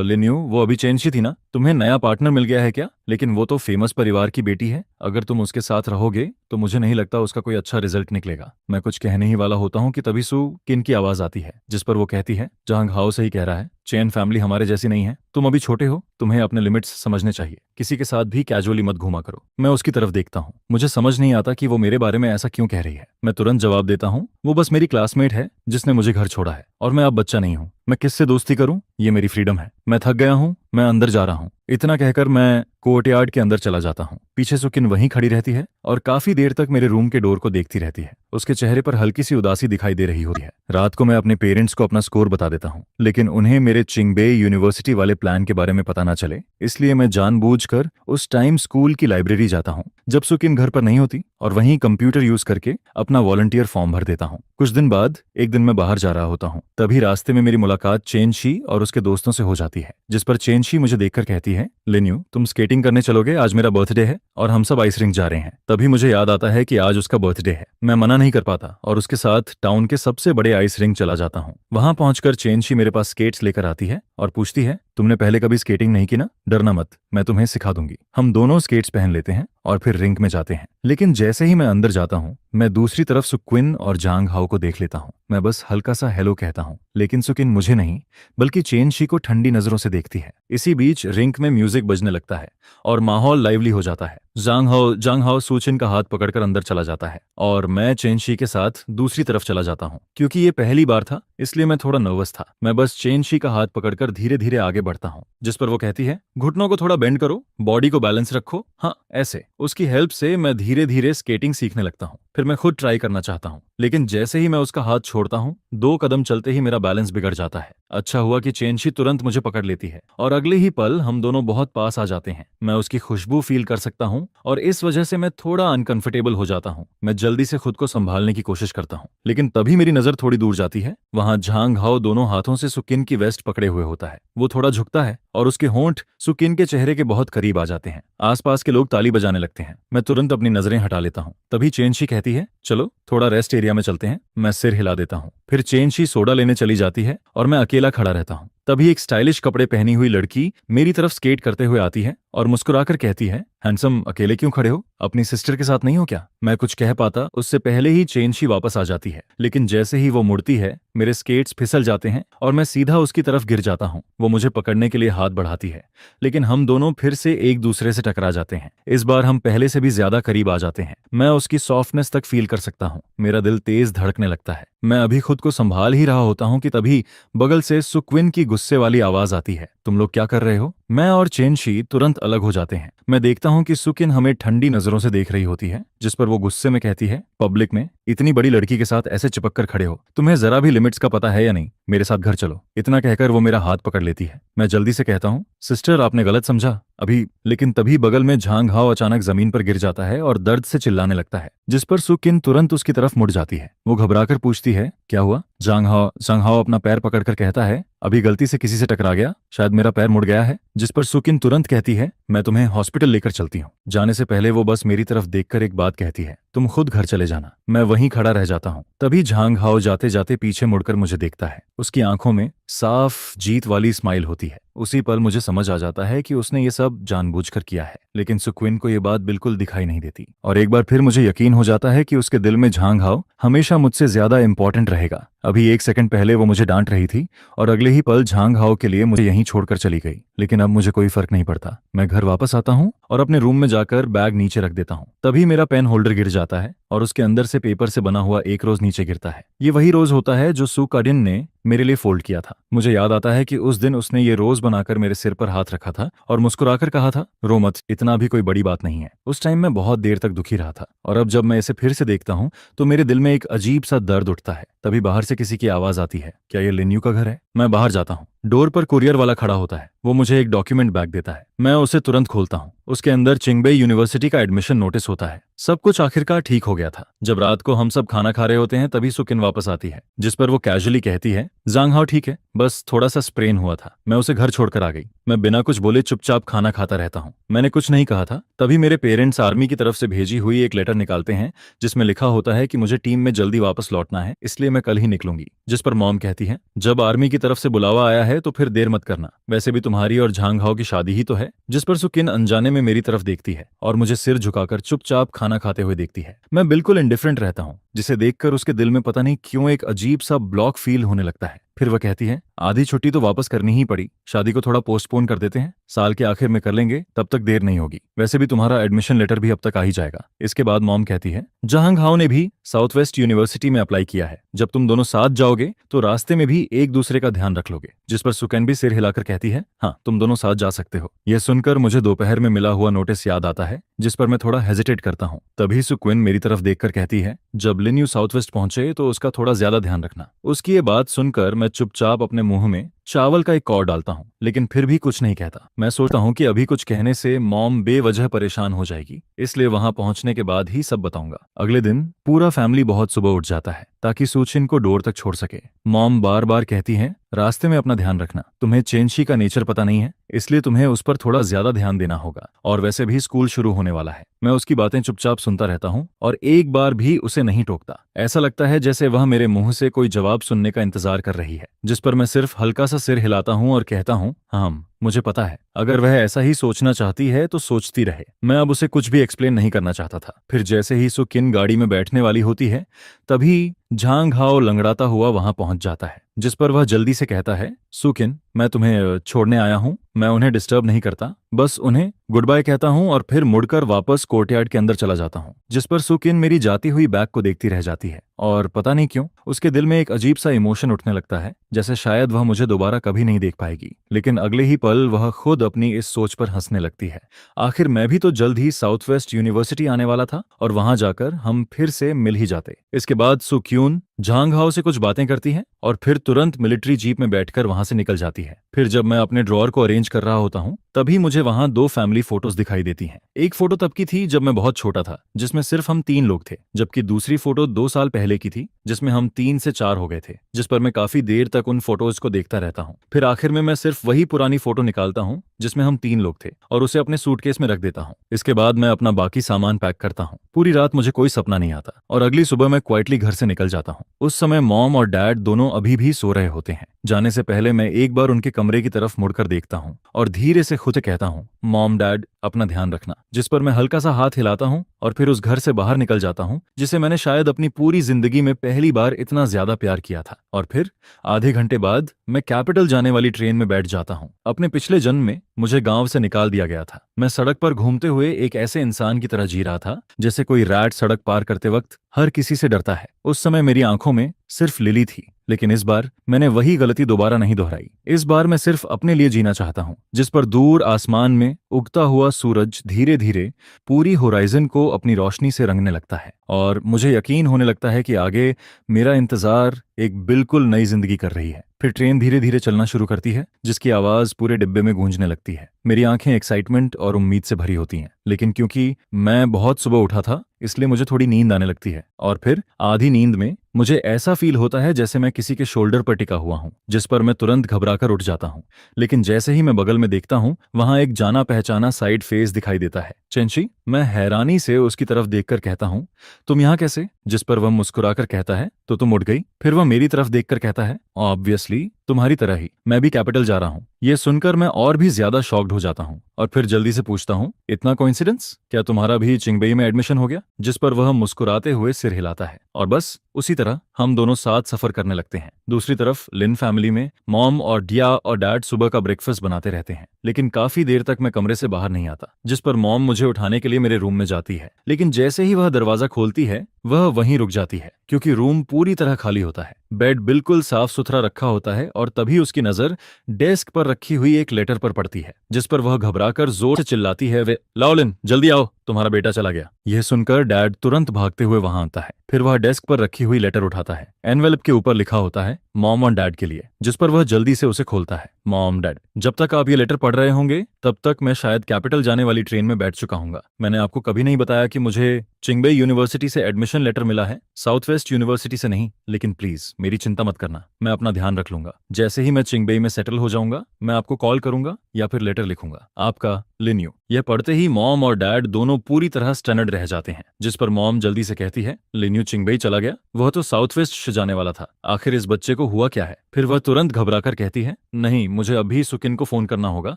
लिन्यू, वो अभी चेन शी थी ना, तुम्हें नया पार्टनर मिल गया है क्या? लेकिन वो तो फेमस परिवार की बेटी है। अगर तुम उसके साथ रहोगे तो मुझे नहीं लगता उसका कोई अच्छा रिजल्ट निकलेगा। मैं कुछ कहने ही वाला होता हूँ कि तभी सु किन की आवाज आती है, जिस पर वो कहती है, झांग हाओ सही कह रहा है, चेन फैमिली हमारे जैसी नहीं है। तुम अभी छोटे हो, तुम्हें अपने लिमिट्स समझने चाहिए। किसी के साथ भी कैजुअली मत घूमा करो। मैं उसकी तरफ देखता हूँ। मुझे समझ नहीं आता कि वो मेरे बारे में ऐसा क्यों कह रही है। मैं तुरंत जवाब देता हूँ, वो बस मेरी क्लासमेट है जिसने मुझे घर छोड़ा है और मैं अब बच्चा नहीं हूँ। मैं किससे दोस्ती करूं, ये मेरी फ्रीडम है। मैं थक गया हूं, मैं अंदर जा रहा हूं। इतना कहकर मैं कोर्टयार्ड के अंदर चला जाता हूं। पीछे सुकिन वहीं खड़ी रहती है और काफी देर तक मेरे रूम के डोर को देखती रहती है। उसके चेहरे पर हल्की सी उदासी दिखाई दे रही होती है। रात को मैं अपने पेरेंट्स को अपना स्कोर बता देता हूं, लेकिन उन्हें मेरे चिंगबे यूनिवर्सिटी वाले प्लान के बारे में पता ना चले, इसलिए मैं जानबूझकर उस टाइम स्कूल की लाइब्रेरी जाता हूं जब सुकिन घर पर नहीं होती और वहीं कंप्यूटर यूज करके अपना वॉलंटियर फॉर्म भर देता हूं। कुछ दिन बाद एक दिन मैं बाहर जा रहा होता हूं, तभी रास्ते में मेरी मुलाकात चेनशी और उसके दोस्तों से हो जाती है, जिस पर चेनशी मुझे देखकर कहती है, लिन्यू, तुम स्केटिंग करने चलोगे? आज मेरा बर्थडे है और हम सब आइस रिंक जा रहे हैं। तभी मुझे याद आता है कि आज उसका बर्थडे है। मैं मना नहीं कर पाता और उसके साथ टाउन के सबसे बड़े आइस रिंक चला जाता हूँ। वहां पहुंचकर चेनशी मेरे पास स्केट्स लेकर आती है और पूछती है, तुमने पहले कभी स्केटिंग नहीं की ना? डरना मत, मैं तुम्हें सिखा दूंगी। हम दोनों स्केट्स पहन लेते हैं और फिर रिंक में जाते हैं। लेकिन जैसे ही मैं अंदर जाता हूँ, मैं दूसरी तरफ सुक्विन और जांग हाओ को देख लेता हूँ। मैं बस हल्का सा हेलो कहता हूँ, लेकिन सुकिन मुझे नहीं बल्कि चेनशी को ठंडी नजरों से देखती है। इसी बीच रिंक में म्यूजिक बजने लगता है और माहौल लाइवली हो जाता है। जांग हाओ सुचिन का हाथ पकड़कर अंदर चला जाता है और मैं चेनशी के साथ दूसरी तरफ चला जाता हूँ। क्योंकि ये पहली बार था, इसलिए मैं थोड़ा नर्वस था। मैं बस चेनशी का हाथ पकड़कर धीरे धीरे आगे बढ़ता हूँ, जिस पर वो कहती है, घुटनों को थोड़ा बेंड करो, बॉडी को बैलेंस रखो। हाँ, ऐसे। उसकी हेल्प से मैं धीरे धीरे स्केटिंग सीखने लगता हूँ। फिर मैं खुद ट्राई करना चाहता हूँ, लेकिन जैसे ही मैं उसका हाथ छोड़ता हूँ, 2 कदम चलते ही मेरा बैलेंस बिगड़ जाता है। अच्छा हुआ कि चेनशी तुरंत मुझे पकड़ लेती है और अगले ही पल हम दोनों बहुत पास आ जाते हैं। मैं उसकी खुशबू फील कर सकता हूँ और इस वजह से मैं थोड़ा अनकंफर्टेबल हो जाता हूँ। मैं जल्दी से खुद को संभालने की कोशिश करता हूँ, लेकिन तभी मेरी नजर थोड़ी दूर जाती है। वहां झांग हाओ दोनों हाथों से सुकिन की वेस्ट पकड़े हुए होता है। वो थोड़ा झुकता है और उसके होंठ सुकिन के चेहरे के बहुत करीब आ जाते हैं। आसपास के लोग ताली बजाने लगते हैं। मैं तुरंत अपनी नजरें हटा लेता हूँ। तभी चेनशी कहती है, चलो थोड़ा रेस्ट एरिया में चलते हैं। मैं सिर हिला देता हूँ। फिर चेनशी सोडा लेने चली जाती है और मैं अकेला खड़ा रहता हूँ। तभी एक स्टाइलिश कपड़े पहनी हुई लड़की मेरी तरफ स्केट करते हुए आती है और मुस्कुराकर कहती है, हैंडसम, अकेले क्यों खड़े हो? अपनी सिस्टर के साथ नहीं हो क्या? मैं कुछ कह पाता उससे पहले ही चेनशी वापस आ जाती है, लेकिन जैसे ही वो मुड़ती है, मेरे स्केट्स फिसल जाते हैं और मैं सीधा उसकी तरफ गिर जाता हूँ। वो मुझे पकड़ने के लिए हाथ बढ़ाती है, लेकिन हम दोनों फिर से एक दूसरे से टकरा जाते हैं। इस बार हम पहले से भी ज्यादा करीब आ जाते हैं। मैं उसकी सॉफ्टनेस तक फील कर सकता हूँ। मेरा दिल तेज धड़कने लगता है। मैं अभी खुद को संभाल ही रहा होता हूँ कि तभी बगल से सुक्विन की गुस्से वाली आवाज आती है, तुम लोग क्या कर रहे हो? मैं और चेनशी तुरंत अलग हो जाते हैं। मैं देखता हूँ कि सुकिन हमें ठंडी नजरों से देख रही होती है, जिस पर वो गुस्से में कहती है, पब्लिक में इतनी बड़ी लड़की के साथ ऐसे चिपक कर खड़े हो, तुम्हें जरा भी लिमिट्स का पता है या नहीं? मेरे साथ घर चलो। इतना कहकर वो मेरा हाथ पकड़ लेती है। मैं जल्दी से कहता हूँ, सिस्टर आपने गलत समझा अभी। लेकिन तभी बगल में झांग हाओ अचानक जमीन पर गिर जाता है और दर्द से चिल्लाने लगता है, जिस पर सुकिन तुरंत उसकी तरफ मुड़ जाती है। वो घबराकर पूछती है, क्या हुआ? झांग हाओ अपना पैर पकड़कर कहता है, अभी गलती से किसी से टकरा गया, शायद मेरा पैर मुड़ गया है। जिस पर सुकिन तुरंत कहती है, मैं तुम्हें हॉस्पिटल लेकर चलती हूँ। जाने से पहले वो बस मेरी तरफ देखकर एक बात कहती है, तुम खुद घर चले जाना। मैं वहीं खड़ा रह जाता हूँ। तभी झांग हाओ जाते जाते पीछे मुड़कर मुझे देखता है। उसकी आंखों में साफ जीत वाली स्माइल होती है। उसी पल मुझे समझ आ जाता है कि उसने ये सब जानबूझकर किया है, लेकिन सुक्विन को ये बात बिल्कुल दिखाई नहीं देती। और एक बार फिर मुझे यकीन हो जाता है कि उसके दिल में झांग हाओ हमेशा मुझसे ज्यादा इंपॉर्टेंट रहेगा। अभी एक सेकंड पहले वो मुझे डांट रही थी और अगले ही पल झांग हाओ के लिए मुझे यहीं छोड़कर चली गई। लेकिन अब मुझे कोई फर्क नहीं पड़ता। मैं घर वापस आता हूँ और अपने रूम में जाकर बैग नीचे रख देता हूँ। तभी मेरा पेन होल्डर गिर जाता है और उसके अंदर से पेपर से बना हुआ एक रोज नीचे गिरता है। ये वही रोज होता है जो सू काडिन ने मेरे लिए फोल्ड किया था। मुझे याद आता है कि उस दिन उसने ये रोज बनाकर मेरे सिर पर हाथ रखा था और मुस्कुराकर कहा था, रो मत, इतना भी कोई बड़ी बात नहीं है। उस टाइम मैं बहुत देर तक दुखी रहा था और अब जब मैं इसे फिर से देखता हूँ तो मेरे दिल में एक अजीब सा दर्द उठता है। तभी बाहर से किसी की आवाज आती है, क्या ये लिन्यू का घर है? मैं बाहर जाता हूँ। डोर पर कुरियर वाला खड़ा होता है। वो मुझे एक डॉक्यूमेंट बैग देता है। मैं उसे तुरंत खोलता हूँ। उसके अंदर चिंगबे यूनिवर्सिटी का एडमिशन नोटिस होता है। सब कुछ आखिरकार ठीक हो गया था। जब रात को हम सब खाना खा रहे होते हैं तभी सुकिन वापस आती है, जिस पर वो कैजुअली कहती है, जांग हाओ ठीक है, बस थोड़ा सा स्प्रेन हुआ था। मैं उसे घर छोड़कर आ गई। मैं बिना कुछ बोले चुपचाप खाना खाता रहता हूँ। मैंने कुछ नहीं कहा था। तभी मेरे पेरेंट्स आर्मी की तरफ से भेजी हुई एक लेटर निकालते हैं, जिसमें लिखा होता है कि मुझे टीम में जल्दी वापस लौटना है, इसलिए मैं कल ही निकलूंगी। जिस पर मॉम कहती है, जब आर्मी की तरफ से बुलावा आया है तो फिर देर मत करना, वैसे भी तुम्हारी और झांग हाओ की शादी ही तो है। जिस पर सुकिन अनजाने में मेरी तरफ देखती है और मुझे सिर झुकाकर चुपचाप खाना खाते हुए देखती है। मैं बिल्कुल इंडिफरेंट रहता हूँ, जिसे देखकर उसके दिल में पता नहीं क्यों एक अजीब सा ब्लॉक फील होने लगता है। फिर वह कहती है, आधी छुट्टी तो वापस करनी ही पड़ी, शादी को थोड़ा पोस्टपोन कर देते हैं, साल के आखिर में कर लेंगे, तब तक देर नहीं होगी। वैसे भी तुम्हारा एडमिशन लेटर भी अब तक आ ही जाएगा। इसके बाद मॉम कहती है, झांग हाओ ने भी साउथ वेस्ट यूनिवर्सिटी में अप्लाई किया है, जब तुम दोनों साथ जाओगे तो रास्ते में भी एक दूसरे का ध्यान रख लोगे। जिस पर सुकैन भी सिर हिलाकर कहती है, हाँ तुम दोनों साथ जा सकते हो। यह सुनकर मुझे दोपहर में मिला हुआ नोटिस याद आता है, जिस पर मैं थोड़ा हेजिटेट करता हूँ। तभी सुक्विन मेरी तरफ देखकर कहती है, जब लिन्यू साउथ वेस्ट पहुंचे तो उसका थोड़ा ज्यादा ध्यान रखना। उसकी ये बात सुनकर मैं चुपचाप अपने मुंह में चावल का एक कौर डालता हूँ, लेकिन फिर भी कुछ नहीं कहता। मैं सोचता हूँ कि अभी कुछ कहने से मॉम बेवजह परेशान हो जाएगी, इसलिए वहां पहुंचने के बाद ही सब बताऊंगा। अगले दिन पूरा फैमिली बहुत सुबह उठ जाता है ताकि सूचिन को डोर तक छोड़ सके। मॉम बार बार कहती है, रास्ते में अपना ध्यान रखना, तुम्हें चेनशी का नेचर पता नहीं है, इसलिए तुम्हें उस पर थोड़ा ज्यादा ध्यान देना होगा, और वैसे भी स्कूल शुरू होने वाला है। मैं उसकी बातें चुपचाप सुनता रहता हूँ और एक बार भी उसे नहीं टोकता। ऐसा लगता है जैसे वह मेरे मुंह से कोई जवाब सुनने का इंतजार कर रही है, जिस पर मैं सिर्फ हल्का सा सिर हिलाता हूँ और कहता हूँ, हाँ मुझे पता है, अगर वह ऐसा ही सोचना चाहती है तो सोचती रहे। मैं अब उसे कुछ भी एक्सप्लेन नहीं करना चाहता था। फिर जैसे ही सुकिन गाड़ी में बैठने वाली होती है, तभी झांग हाओ लंगड़ाता हुआ वहां पहुंच जाता है, जिस पर वह जल्दी से कहता है, सुकिन मैं तुम्हें छोड़ने आया हूँ, मैं उन्हें डिस्टर्ब नहीं करता, बस उन्हें गुड बाय कहता हूँ और फिर मुड़कर वापस कोर्टयार्ड के अंदर चला जाता हूँ। जिस पर सुकिन मेरी जाती हुई बैग को देखती रह जाती है और पता नहीं क्यों उसके दिल में एक अजीब सा इमोशन उठने लगता है, जैसे शायद वह मुझे दोबारा कभी नहीं देख पाएगी। लेकिन अगले ही पल वह खुद अपनी इस सोच पर हंसने लगती है। आखिर मैं भी तो जल्द ही साउथ वेस्ट यूनिवर्सिटी आने वाला था और वहां जाकर हम फिर से मिल ही जाते। इसके बाद सुक्यून झांग हाओ से कुछ बातें करती है और फिर तुरंत मिलिट्री जीप में बैठकर वहां से निकल जाती है। फिर जब मैं अपने ड्रॉअर को अरेंज कर रहा होता हूँ तभी मुझे वहां 2 फैमिली फोटोज दिखाई देती हैं। एक फोटो तब की थी जब मैं बहुत छोटा था, जिसमें सिर्फ हम 3 लोग थे, जबकि दूसरी फोटो 2 साल पहले की थी, जिसमें हम 3 से 4 हो गए थे। जिस पर मैं काफी देर तक उन फोटोज को देखता रहता हूँ। फिर आखिर में मैं सिर्फ वही पुरानी फोटो निकालता हूँ जिसमें हम 3 लोग थे और उसे अपने सूटकेस में रख देता हूँ। इसके बाद मैं अपना बाकी सामान पैक करता हूँ। पूरी रात मुझे कोई सपना नहीं आता और अगली सुबह मैं क्वाइटली घर से निकल जाता हूँ। उस समय मॉम और डैड दोनों अभी भी सो रहे होते हैं। जाने से पहले मैं एक बार उनके कमरे की तरफ मुड़कर देखता हूँ और धीरे से खुद से कहता हूँ, मॉम डैड अपना ध्यान रखना। जिस पर मैं हल्का सा हाथ हिलाता हूँ और फिर उस घर से बाहर निकल जाता हूँ जिसे मैंने शायद अपनी पूरी जिंदगी में पहली बार इतना ज्यादा प्यार किया था। और फिर आधे घंटे बाद मैं कैपिटल जाने वाली ट्रेन में बैठ जाता हूँ। अपने पिछले जन्म में मुझे गांव से निकाल दिया गया था। मैं सड़क पर घूमते हुए एक ऐसे इंसान की तरह जी रहा था जैसे कोई रैट सड़क पार करते वक्त हर किसी से डरता है। उस समय मेरी आंखों में सिर्फ लिली थी, लेकिन इस बार मैंने वही गलती दोबारा नहीं दोहराई। इस बार मैं सिर्फ अपने लिए जीना चाहता हूँ, जिस पर दूर आसमान में उगता हुआ सूरज धीरे धीरे पूरी होराइजन को अपनी रोशनी से रंगने लगता है और मुझे यकीन होने लगता है कि आगे मेरा इंतजार एक बिल्कुल नई जिंदगी कर रही है। फिर ट्रेन धीरे धीरे चलना शुरू करती है, जिसकी आवाज पूरे डिब्बे में गूंजने लगती है। मेरी आंखें एक्साइटमेंट और उम्मीद से भरी होती हैं, लेकिन क्योंकि मैं बहुत सुबह उठा था इसलिए मुझे थोड़ी नींद आने लगती है और फिर आधी नींद में मुझे ऐसा फील होता है जैसे मैं किसी के शोल्डर पर टिका हुआ हूं, जिस पर मैं तुरंत घबराकर उठ जाता हूं। लेकिन जैसे ही मैं बगल में देखता हूं, वहां एक जाना पहचाना साइड फेस दिखाई देता है। चेंशी, मैं हैरानी से उसकी तरफ देखकर कहता हूं, तुम यहाँ कैसे? जिस पर वह मुस्कुराकर कहता है, तो तुम उठ गई? फिर वह मेरी तरफ देखकर कहता है, ऑब्वियसली तुम्हारी तरह ही मैं भी कैपिटल जा रहा हूँ। यह सुनकर मैं और भी ज्यादा शॉक्ड हो जाता हूँ और फिर जल्दी से पूछता हूँ, इतना कोइंसिडेंस? क्या तुम्हारा भी चिंगबई में एडमिशन हो गया? जिस पर वह मुस्कुराते हुए सिर हिलाता है और बस उसी तरह हम दोनों साथ सफर करने लगते हैं। दूसरी तरफ लिन फैमिली में मॉम और डिया और डैड सुबह का ब्रेकफास्ट बनाते रहते हैं, लेकिन काफी देर तक मैं कमरे से बाहर नहीं आता, जिस पर मॉम मुझे उठाने के लिए मेरे रूम में जाती है। लेकिन जैसे ही वह दरवाजा खोलती है, वह वहीं रुक जाती है, क्योंकि रूम पूरी तरह खाली होता है। बेड बिल्कुल साफ सुथरा रखा होता है और तभी उसकी नजर डेस्क पर रखी हुई एक लेटर पर पड़ती है, जिस पर वह घबराकर जोर से चिल्लाती है, वे लाओ लिन, जल्दी आओ, तुम्हारा बेटा चला गया। यह सुनकर डैड तुरंत भागते हुए वहां आता है। फिर वह डेस्क पर रखी हुई लेटर उठाता है। एनवेलप के ऊपर लिखा होता है मॉम और डैड के लिए, जिस पर वह जल्दी से उसे खोलता है। मॉम डैड, जब तक आप ये लेटर पढ़ रहे होंगे तब तक मैं शायद कैपिटल जाने वाली ट्रेन में बैठ चुका हूंगा। मैंने आपको कभी नहीं बताया कि मुझे चिंगबई यूनिवर्सिटी से एडमिशन लेटर मिला है, साउथ वेस्ट यूनिवर्सिटी से नहीं। लेकिन प्लीज मेरी चिंता मत करना, मैं अपना ध्यान रख लूंगा। जैसे ही मैं चिंगबई में सेटल हो जाऊंगा मैं आपको कॉल करूंगा या फिर लेटर लिखूंगा। आपका लिन्यू। यह पढ़ते ही मॉम और डैड दोनों पूरी तरह स्टनड रह जाते हैं, जिस पर मॉम जल्दी से कहती है, लिन्यू चिंगबई चला गया? वह तो साउथ वेस्ट जाने वाला था, आखिर इस बच्चे को हुआ क्या है? फिर वह तुरंत घबराकर कहती है, नहीं, मुझे अभी सुकिन को फोन करना होगा,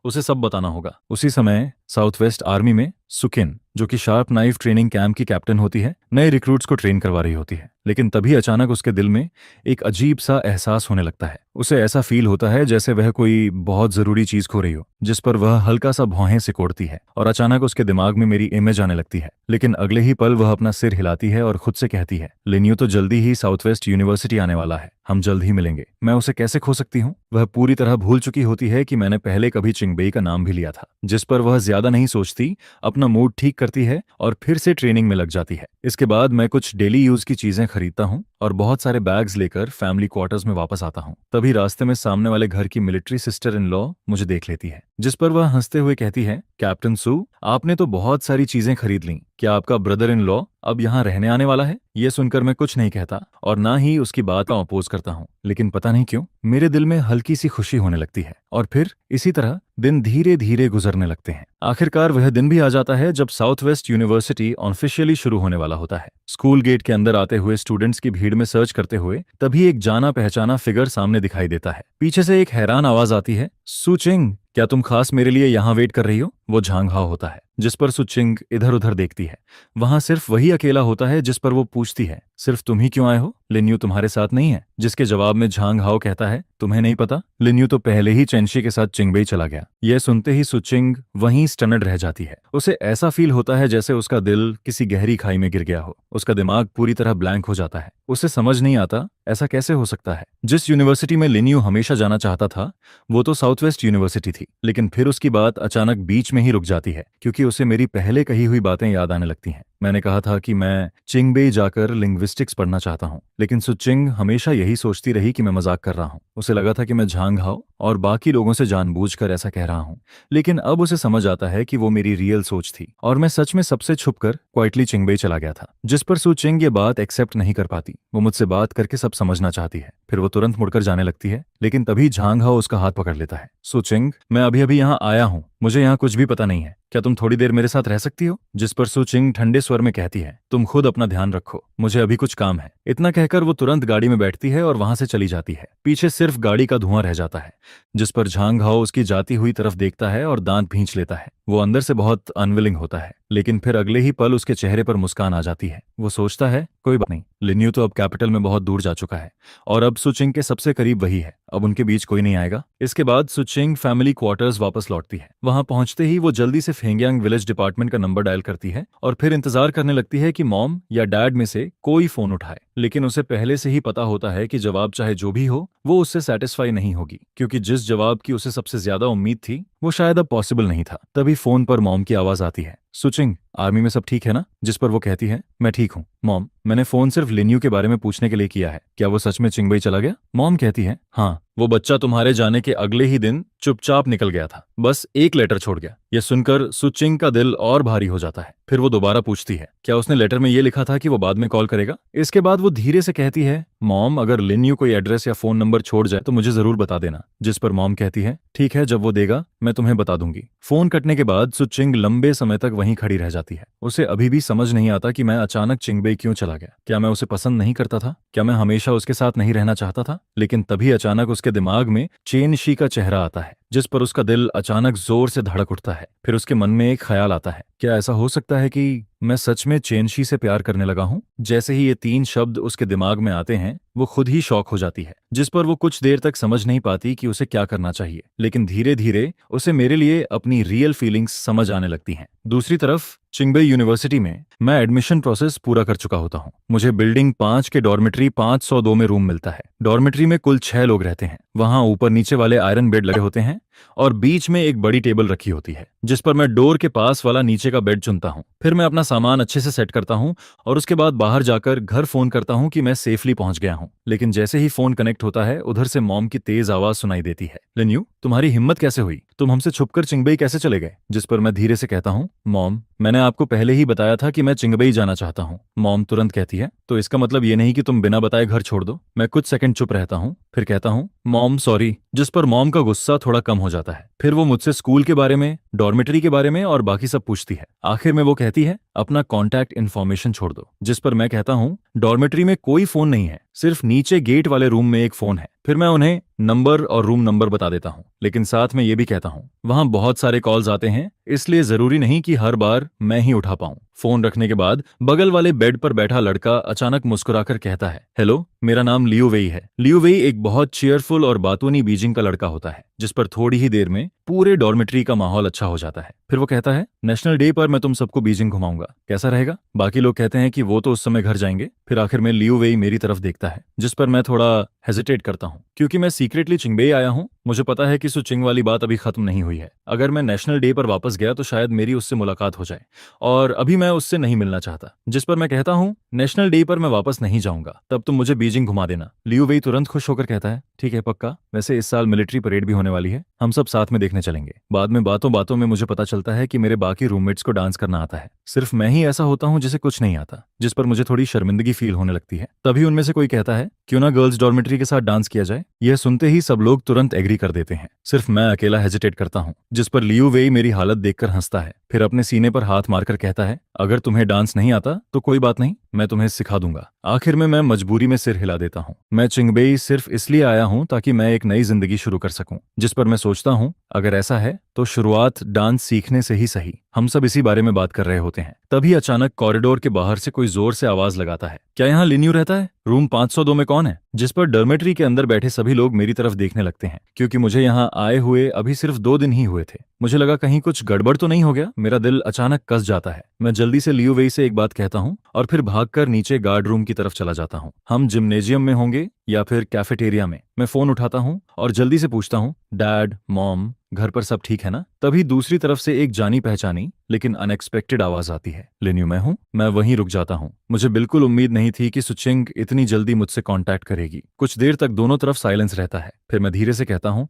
उसे सब बताना होगा। उसी समय साउथ वेस्ट आर्मी में सुकिन, जो कि शार्प नाइफ ट्रेनिंग कैंप की कैप्टन होती है, नए रिक्रूट्स को ट्रेन करवा रही होती है। लेकिन तभी अचानक उसके दिल में एक अजीब सा एहसास होने लगता है। उसे ऐसा फील होता है जैसे वह कोई बहुत जरूरी चीज खो रही हो, जिस पर वह हल्का सा भौहें सिकोड़ती है और अचानक उसके दिमाग में मेरी इमेज आने लगती है। लेकिन अगले ही पल वह अपना सिर हिलाती है और खुद से कहती है, लिन्यू तो जल्दी ही साउथ वेस्ट यूनिवर्सिटी आने वाला है, हम जल्द ही मिलेंगे। मैं उसे कैसे खो सकती हूँ? वह पूरी तरह भूल चुकी होती है कि मैंने पहले कभी चिंगबई का नाम भी लिया था। जिस पर वह ज्यादा नहीं सोचती, अपना मूड ठीक करती है और फिर से ट्रेनिंग में लग जाती है। इसके बाद मैं कुछ डेली यूज की चीजें खरीदता हूँ और बहुत सारे बैग्स लेकर फैमिली क्वार्टर्स में वापस आता हूँ। तभी रास्ते में सामने वाले घर की मिलिट्री सिस्टर इन लॉ मुझे देख लेती है, जिस पर वह हंसते हुए कहती है, कैप्टन सू, आपने तो बहुत सारी चीजें खरीद ली, क्या आपका ब्रदर इन लॉ अब यहाँ रहने आने वाला है? ये सुनकर मैं कुछ नहीं कहता और ना ही उसकी बात का अपोज करता हूँ, लेकिन पता नहीं क्यों मेरे दिल में हल्की सी खुशी होने लगती है। और फिर इसी तरह दिन धीरे धीरे गुजरने लगते हैं। आखिरकार वह दिन भी आ जाता है जब साउथ वेस्ट यूनिवर्सिटी ऑफिशियली शुरू होने वाला होता है। स्कूल गेट के अंदर आते हुए स्टूडेंट्स की भीड़ में सर्च करते हुए तभी एक जाना पहचाना फिगर सामने दिखाई देता है। पीछे से एक हैरान आवाज आती है, सुचिंग, क्या तुम खास मेरे लिए यहाँ वेट कर रही हो? वो झांग हाव होता है, जिस पर सुचिंग इधर उधर देखती है। वहां सिर्फ वही अकेला होता है, जिस पर वो पूछती है, सिर्फ तुम ही क्यों आए हो? लिन्यू तुम्हारे साथ नहीं है? जिसके जवाब में झांग हाव कहता है, तुम्हें नहीं पता, लिन्यू तो पहले ही चेंशी के साथ चिंगबई चला गया। यह सुनते ही सुचिंग वहीं स्टनड रह जाती है। उसे ऐसा फील होता है जैसे उसका दिल किसी गहरी खाई में गिर गया हो। उसका दिमाग पूरी तरह ब्लैंक हो जाता है। उसे समझ नहीं आता ऐसा कैसे हो सकता है। जिस यूनिवर्सिटी में लिन्यू हमेशा जाना चाहता था वो तो साउथ वेस्ट यूनिवर्सिटी थी, लेकिन फिर उसकी बात अचानक बीच में ही रुक जाती है, क्योंकि उसे मेरी पहले कही हुई बातें याद आने लगती हैं। मैंने कहा था कि मैं चिंगबई जाकर लिंग्विस्टिक्स पढ़ना चाहता हूँ, लेकिन सुचिंग हमेशा यही सोचती रही कि मैं मजाक कर रहा हूँ। उसे लगा था कि मैं झांग हाव और बाकी लोगों से जानबूझकर ऐसा कह रहा हूँ, लेकिन अब उसे समझ आता है कि वो मेरी रियल सोच थी और मैं सच में सबसे छुपकर क्वाइटली चिंगबई चला गया था। जिस पर सुचिंग ये बात एक्सेप्ट नहीं कर पाती। वो मुझसे बात करके सब समझना चाहती है। फिर वो तुरंत मुड़कर जाने लगती है, लेकिन तभी झांग हाव उसका हाथ पकड़ लेता है। सुचिंग, मैं अभी अभी यहाँ आया हूँ, मुझे यहाँ कुछ भी पता नहीं है, क्या तुम थोड़ी देर मेरे साथ रह सकती हो? जिस पर सुचिंग ठंडे स्वर में कहती है, तुम खुद अपना ध्यान रखो, मुझे अभी कुछ काम है। इतना कहकर वो तुरंत गाड़ी में बैठती है और वहां से चली जाती है। पीछे सिर्फ गाड़ी का धुआं रह जाता है, जिस पर झांग हाव उसकी जाती हुई तरफ देखता है और दांत भींच लेता है। वो अंदर से बहुत अनविलिंग होता है, लेकिन फिर अगले ही पल उसके चेहरे पर मुस्कान आ जाती है। वो सोचता है कोई बात नहीं, लिन्यू तो अब कैपिटल में बहुत दूर जा चुका है और अब सुचिंग के सबसे करीब वही है, अब उनके बीच कोई नहीं आएगा। इसके बाद सुचिंग फैमिली क्वार्टर्स वापस लौटती है। वहां पहुंचते ही वो जल्दी से फेंगयांग विलेज डिपार्टमेंट का नंबर डायल करती है और फिर इंतजार करने लगती है कि मॉम या डैड में से कोई फोन उठाए। लेकिन उसे पहले से ही पता होता है कि जवाब चाहे जो भी हो वो उससे सेटिस्फाई नहीं होगी, क्योंकि जिस जवाब की उसे सबसे ज्यादा उम्मीद थी वो शायद अब पॉसिबल नहीं था। तभी फोन पर मॉम की आवाज आती है, सुचिंग आर्मी में सब ठीक है ना? जिस पर वो कहती है, मैं ठीक हूँ मॉम, मैंने फोन सिर्फ लिन्यू के बारे में पूछने के लिए किया है, क्या वो सच में चिंगबई चला गया? मॉम कहती है, हाँ, वो बच्चा तुम्हारे जाने के अगले ही दिन चुपचाप निकल गया था, बस एक लेटर छोड़ गया। यह सुनकर सुचिंग का दिल और भारी हो जाता है। फिर वो दोबारा पूछती है, क्या उसने लेटर में ये लिखा था कि वो बाद में कॉल करेगा? इसके बाद वो धीरे से कहती है, मॉम अगर लिन्यू कोई एड्रेस या फोन नंबर छोड़ जाए तो मुझे जरूर बता देना। जिस पर मॉम कहती है, ठीक है, जब वो देगा मैं तुम्हें बता दूंगी। फोन कटने के बाद सुचिंग लंबे समय तक वहीं खड़ी रह जाती है। उसे अभी भी समझ नहीं आता कि मैं अचानक चिंगबई क्यों चला गया। क्या मैं उसे पसंद नहीं करता था? क्या मैं हमेशा उसके साथ नहीं रहना चाहता था? लेकिन तभी अचानक उसके दिमाग में चेनशी का चेहरा आता है, जिस पर उसका दिल अचानक जोर से धड़क उठता है। फिर उसके मन में एक ख्याल आता है, क्या ऐसा हो सकता है कि मैं सच में चेनशी से प्यार करने लगा हूं? जैसे ही ये 3 शब्द उसके दिमाग में आते हैं वो खुद ही शॉक हो जाती है, जिस पर वो कुछ देर तक समझ नहीं पाती कि उसे क्या करना चाहिए। लेकिन धीरे धीरे उसे मेरे लिए अपनी रियल फीलिंग्स समझ आने लगती हैं। दूसरी तरफ चिंगबई यूनिवर्सिटी में मैं एडमिशन प्रोसेस पूरा कर चुका होता हूँ। मुझे बिल्डिंग 5 के डॉर्मेट्री 502 में रूम मिलता है। डॉर्मेट्री में कुल 6 लोग रहते हैं। वहां ऊपर नीचे वाले आयरन बेड लगे होते हैं और बीच में एक बड़ी टेबल रखी होती है, जिस पर मैं डोर के पास वाला नीचे का बेड चुनता हूँ। फिर मैं अपना सामान अच्छे से सेट करता हूँ और उसके बाद बाहर जाकर घर फोन करता हूँ कि मैं सेफली पहुंच गया हूँ। लेकिन जैसे ही फोन कनेक्ट होता है उधर से मॉम की तेज आवाज सुनाई देती है, लिन्यू तुम्हारी हिम्मत कैसे हुई? तुम हमसे छुपकर चिंगबई कैसे चले गए? जिस पर मैं धीरे से कहता हूँ, मॉम मैंने आपको पहले ही बताया था कि मैं चिंगबई जाना चाहता हूँ। मॉम तुरंत कहती है, तो इसका मतलब ये नहीं कि तुम बिना बताए घर छोड़ दो? मैं कुछ सेकंड चुप रहता हूँ, फिर कहता हूँ, मॉम सॉरी। जिस पर मॉम का गुस्सा थोड़ा कम हो जाता है। फिर वो मुझसे स्कूल के बारे में, डॉर्मेटरी के बारे में और बाकी सब पूछती है। आखिर में वो कहती है, अपना कॉन्टैक्ट इन्फॉर्मेशन छोड़ दो। जिस पर मैं कहता हूँ, डॉर्मेटरी में कोई फोन नहीं है, सिर्फ नीचे गेट वाले रूम में एक फोन है। फिर मैं उन्हें नंबर और रूम नंबर बता देता हूँ, लेकिन साथ में ये भी कहता हूँ वहां बहुत सारे कॉल्स आते हैं, इसलिए जरूरी नहीं कि हर बार मैं ही उठा पाऊं। फोन रखने के बाद बगल वाले बेड पर बैठा लड़का अचानक मुस्कुराकर कहता है, हेलो, मेरा नाम लियू वेई है। लियू वेई एक बहुत चीयरफुल और बातूनी बीजिंग का लड़का होता है, जिस पर थोड़ी ही देर में पूरे डॉर्मेट्री का माहौल अच्छा हो जाता है। फिर वो कहता है, नेशनल डे पर मैं तुम सबको बीजिंग घुमाऊंगा, कैसा रहेगा? बाकी लोग कहते हैं कि वो तो उस समय घर जाएंगे। फिर आखिर में लियू वेई मेरी तरफ देखता है, जिस पर मैं थोड़ा हेजिटेट करता हूँ, क्योंकि मैं सीक्रेटली चिंगबई आया हूँ। मुझे पता है कि सुचिंग वाली बात अभी खत्म नहीं हुई है। अगर मैं नेशनल डे पर वापस गया तो शायद मेरी उससे मुलाकात हो जाए, और अभी मैं उससे नहीं मिलना चाहता। जिस पर मैं कहता हूँ, नेशनल डे पर मैं वापस नहीं जाऊंगा, तब तुम मुझे बीजिंग घुमा देना। लियू वेई तुरंत खुश होकर कहता है, ठीक है पक्का। वैसे इस साल मिलिट्री परेड भी होने वाली है, हम सब साथ में देखने चलेंगे। बाद में बातों बातों में मुझे पता चलता है कि मेरे बाकी रूममेट्स को डांस करना आता है, सिर्फ मैं ही ऐसा होता हूँ जिसे कुछ नहीं आता, जिस पर मुझे थोड़ी शर्मिंदगी फील होने लगती है। तभी उनमें से कोई कहता है, क्यों ना गर्ल्स डॉर्मेट्री के साथ डांस किया जाए? यह सुनते ही सब लोग तुरंत एग्री कर देते हैं, सिर्फ मैं अकेला हेजिटेट करता हूँ। जिस पर लियू वेई मेरी हालत देखकर हंसता है, फिर अपने सीने पर हाथ मारकर कहता है, अगर तुम्हें डांस नहीं आता तो कोई बात नहीं, मैं तुम्हें सिखा दूंगा। आखिर में मैं मजबूरी में सिर हिला देता हूँ। मैं चिंगबई सिर्फ इसलिए आया हूँ ताकि मैं एक नई जिंदगी शुरू कर सकूं। जिस पर मैं सोचता हूँ, अगर ऐसा है तो शुरुआत डांस सीखने से ही सही। हम सब इसी बारे में बात कर रहे होते हैं, तभी अचानक कॉरिडोर के बाहर से कोई जोर से आवाज लगाता है, क्या यहाँ लिन्यू रहता है? रूम 502 में कौन है? जिस पर डॉर्मेट्री के अंदर बैठे सभी लोग मेरी तरफ देखने लगते हैं, क्योंकि मुझे यहाँ आए हुए अभी सिर्फ 2 दिन ही हुए थे। मुझे लगा कहीं कुछ गड़बड़ तो नहीं हो गया। मेरा दिल अचानक कस जाता है। मैं जल्दी से लियू वेई से एक बात कहता हूँ और फिर भागकर नीचे गार्ड रूम की तरफ चला जाता हूँ। हम जिम्नेजियम में होंगे या फिर कैफेटेरिया में? मैं फोन उठाता हूँ और जल्दी से पूछता हूँ, डैड, मॉम, घर पर सब ठीक है ना? तभी दूसरी तरफ से एक जानी पहचानी लेकिन अनएक्सपेक्टेड आवाज आती है, लिन्यू मैं हूँ। मैं वहीं रुक जाता हूँ। मुझे बिल्कुल उम्मीद नहीं थी कि सुचिंग इतनी जल्दी मुझसे कांटेक्ट करेगी। कुछ देर तक दोनों तरफ साइलेंस रहता है, फिर मैं धीरे से कहता हूँ,